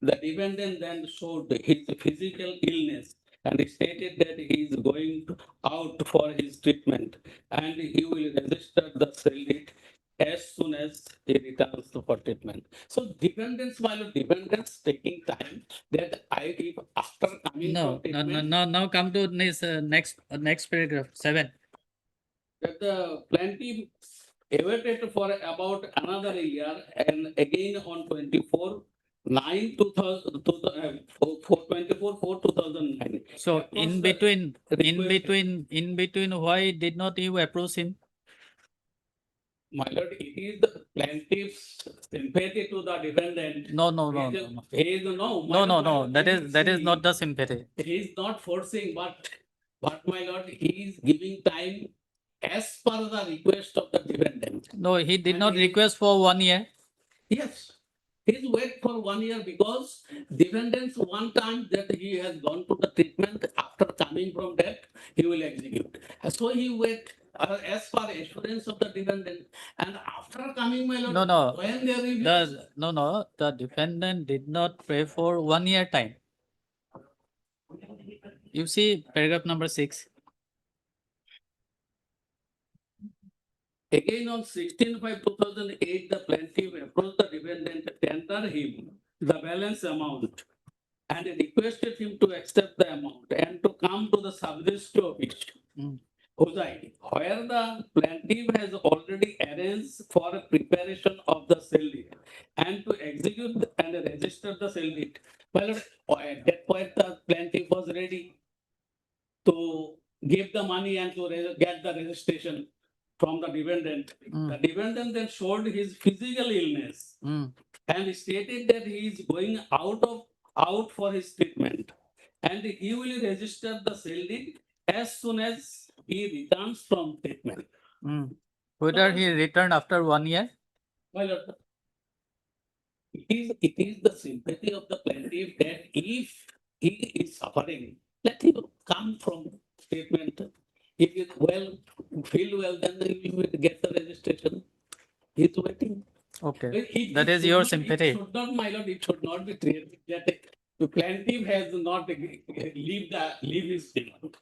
The defendant then showed his physical illness and stated that he is going out for his treatment and he will register the sale deed as soon as he returns for treatment. So while dependents taking time that I give after coming No, from no, no, treatment, no, now come to this next paragraph 7. that the plaintiff awaited for about another year and again on 24/9/2009. So in between, why did not you approach him? My lord, it is the plaintiff's sympathy to the defendant. No, no, He no, is- no, no. He is no. No, my no, lord, no. my That lord, is see, not the sympathy. He is not forcing, but my lord, he is giving time as per the request of the defendant. No, he did And not he- request for 1 year. Yes, he's wait for 1 year because defendants one time that he has gone to the treatment after coming from that, he will execute. So he wait as per assurance of the defendant and after coming, my lord, No, no. when there will be. The defendant did not pay for 1 year time. You see paragraph number 6. Again on 16/5/2008, the plaintiff approached the defendant, tendered him the balance amount and requested him to accept the amount and to come to the sub-registry office. Mm. Where the plaintiff has already arranged for a preparation of the sale deed and to execute and register the sale deed. Well, at that point, the plaintiff was ready to give the money and to get the registration from the defendant. The defendant then showed his physical illness and stated that he is going out for his treatment and he will register the sale deed as soon as he returns from treatment. Whether he returned after 1 year? Well, it is the sympathy of the plaintiff that if he is suffering, let him come from treatment. If he is well, feel well, then he will get the registration. He is waiting. Okay, That is your sympathy. It should not, my lord, it should not be treated that the plaintiff has not leave his demand.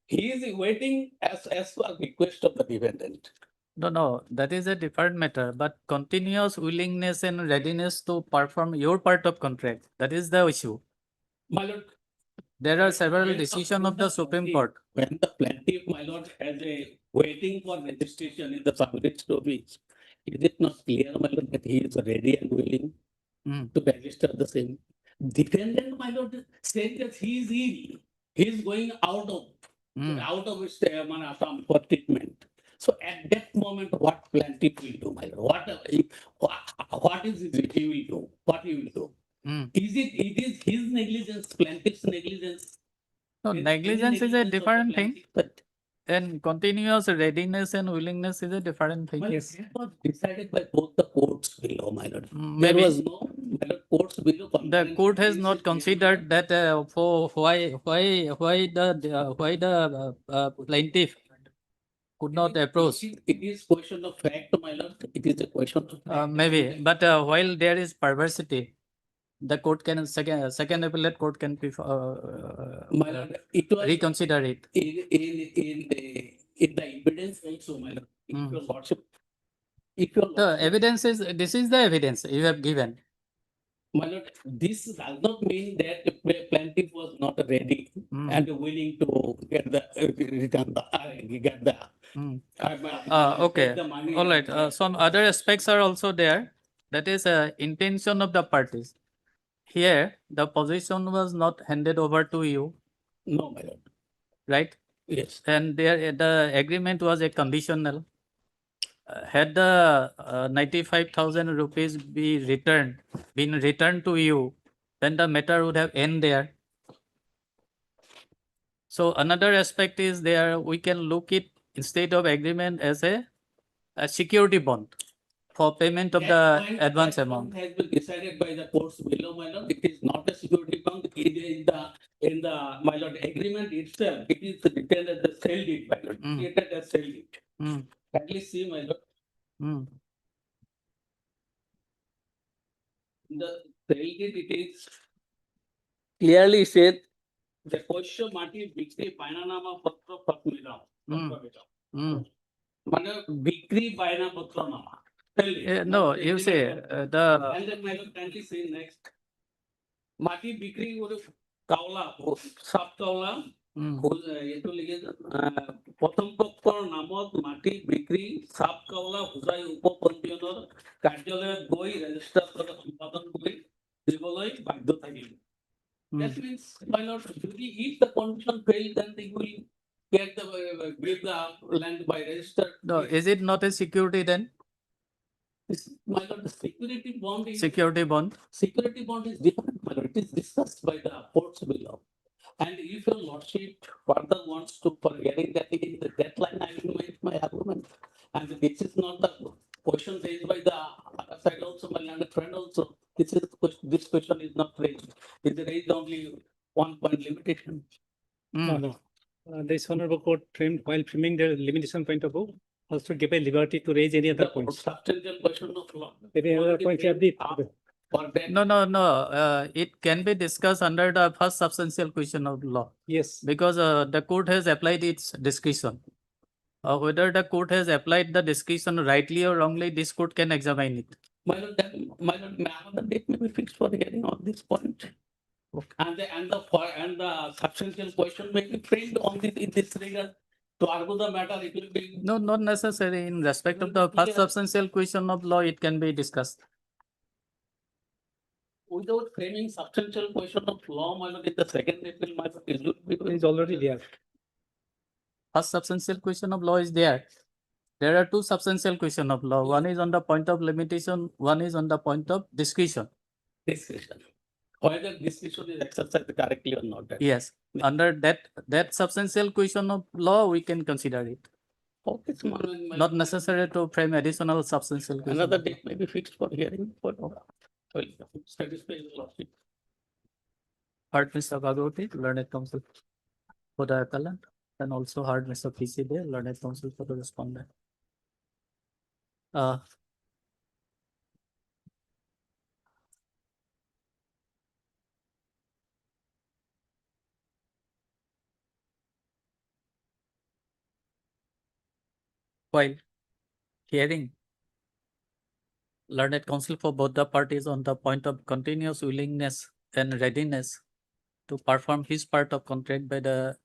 He is waiting as per request of the defendant. No, that is a different matter, but continuous willingness and readiness to perform your part of contract, that is the issue. My lord, there are several decisions of the Supreme Court. When the plaintiff, my lord, has a waiting for registration in the subject office, is it not clear, my lord, that he is ready and willing to register the same? Defendant, my lord, said that he is ill. He is going out of his for treatment. So at that moment, what plaintiff will do, my lord? What is it he will do? What he will do? It is his negligence, plaintiff's negligence. No, negligence is a different thing. And continuous readiness and willingness is a different thing. Yes. It was decided by both the courts below, my lord. There Maybe. was no, my lord, courts below. The court has not considered that for why the plaintiff could not approach. It is question of fact, my lord. It is a question of fact. Maybe, but while there is perversity, the court can second appellate court can My lord, it was reconsider it. In the evidence also, my lord. If your lordship, The evidence is this is the evidence you have given. my lord, this does not mean that the plaintiff was not ready and willing to get the return get the Okay, the money. all right. Some other aspects are also there. That is intention of the parties. Here, the position was not handed over to you, No, my lord. right? Yes. And there, the agreement was a conditional. Had the 95,000 rupees been returned to you, then the matter would have ended there. So another aspect is there, we can look it instead of agreement as a security bond for payment of the advance amount. Has been decided by the courts below, my lord. It is not a security bond. In the my lord agreement itself, it is written as the sale deed, my lord. Created as sale deed. At least see, my lord. The sale deed, it is clearly said the question মাটি বিক্রি বায়নানামা পত্র প্রমিলাম মানে বিক্রি বায়না পত্র নামা No, you say the and then my lord kindly say next মাটি বিক্রি করে কাওলা সাব কাওলা এটো লিখে প্রথম পক্ষৰ নামত মাটি বিক্ৰী সাব কাওলা বুজাই উপপঞ্জীয়নৰ কাৰ্যালয়ত গৈ ৰেজিষ্টাৰ কৰি সম্পাদন কৰি দিবলৈ বাধ্য থাকিল. That means, my lord, if the condition fails, then they will get give the land by register. No, is it not a security then? My lord, the security bond is Security bond. Security bond is different, my lord. It is discussed by the courts below. And if your lordship further wants to forgetting that in the deadline, I will make my argument. And this is not the question raised by the other side also, my learned friend also. This question is not raised. It is raised only 1 point limitation. No. This honorable court framed while framing the limitation point of view, also give a liberty to raise any other The points. substantial question of law. Any other points you have the For that, No. It can be discussed under the first substantial question of law. yes, Because the court has applied its discretion. Whether the court has applied the discretion rightly or wrongly, this court can examine it. my lord, the date may be fixed for hearing on this point. And the substantial question may be framed on this in this regard. To argue the matter, it will be. No, not necessary. In respect of the first substantial question of law, it can be discussed. without framing substantial question of law, my lord, in the second appeal, my lord, it would be. Is already there. First substantial question of law is there. There are two substantial question of law. One is on the point of limitation, one is on the point of discretion. Discretion. Whether discretion is exercised correctly or not. that- Yes, under that substantial question of law, we can consider it. Okay, so my Not lord, necessary to frame additional substantial question. another date may be fixed for hearing, for, well, satisfy the lordship. Heard Mr. Gauhati, learned counsel for the appellant, and also heard Mr. PC there, learned counsel for the respondent. While hearing, learned counsel for both the parties on the point of continuous willingness and readiness to perform his part of contract by the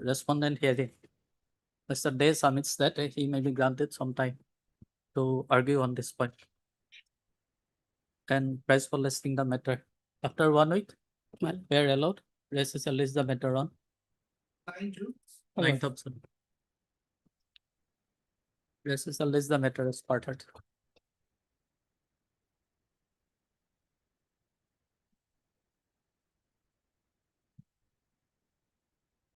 respondent hearing. Mr. Day submits that he may be granted some time to argue on this point. And price for listing the matter. After 1 week, Well, we are allowed, recess shall list the matter on 9 June. 9th of June. Recess shall list the matter as part.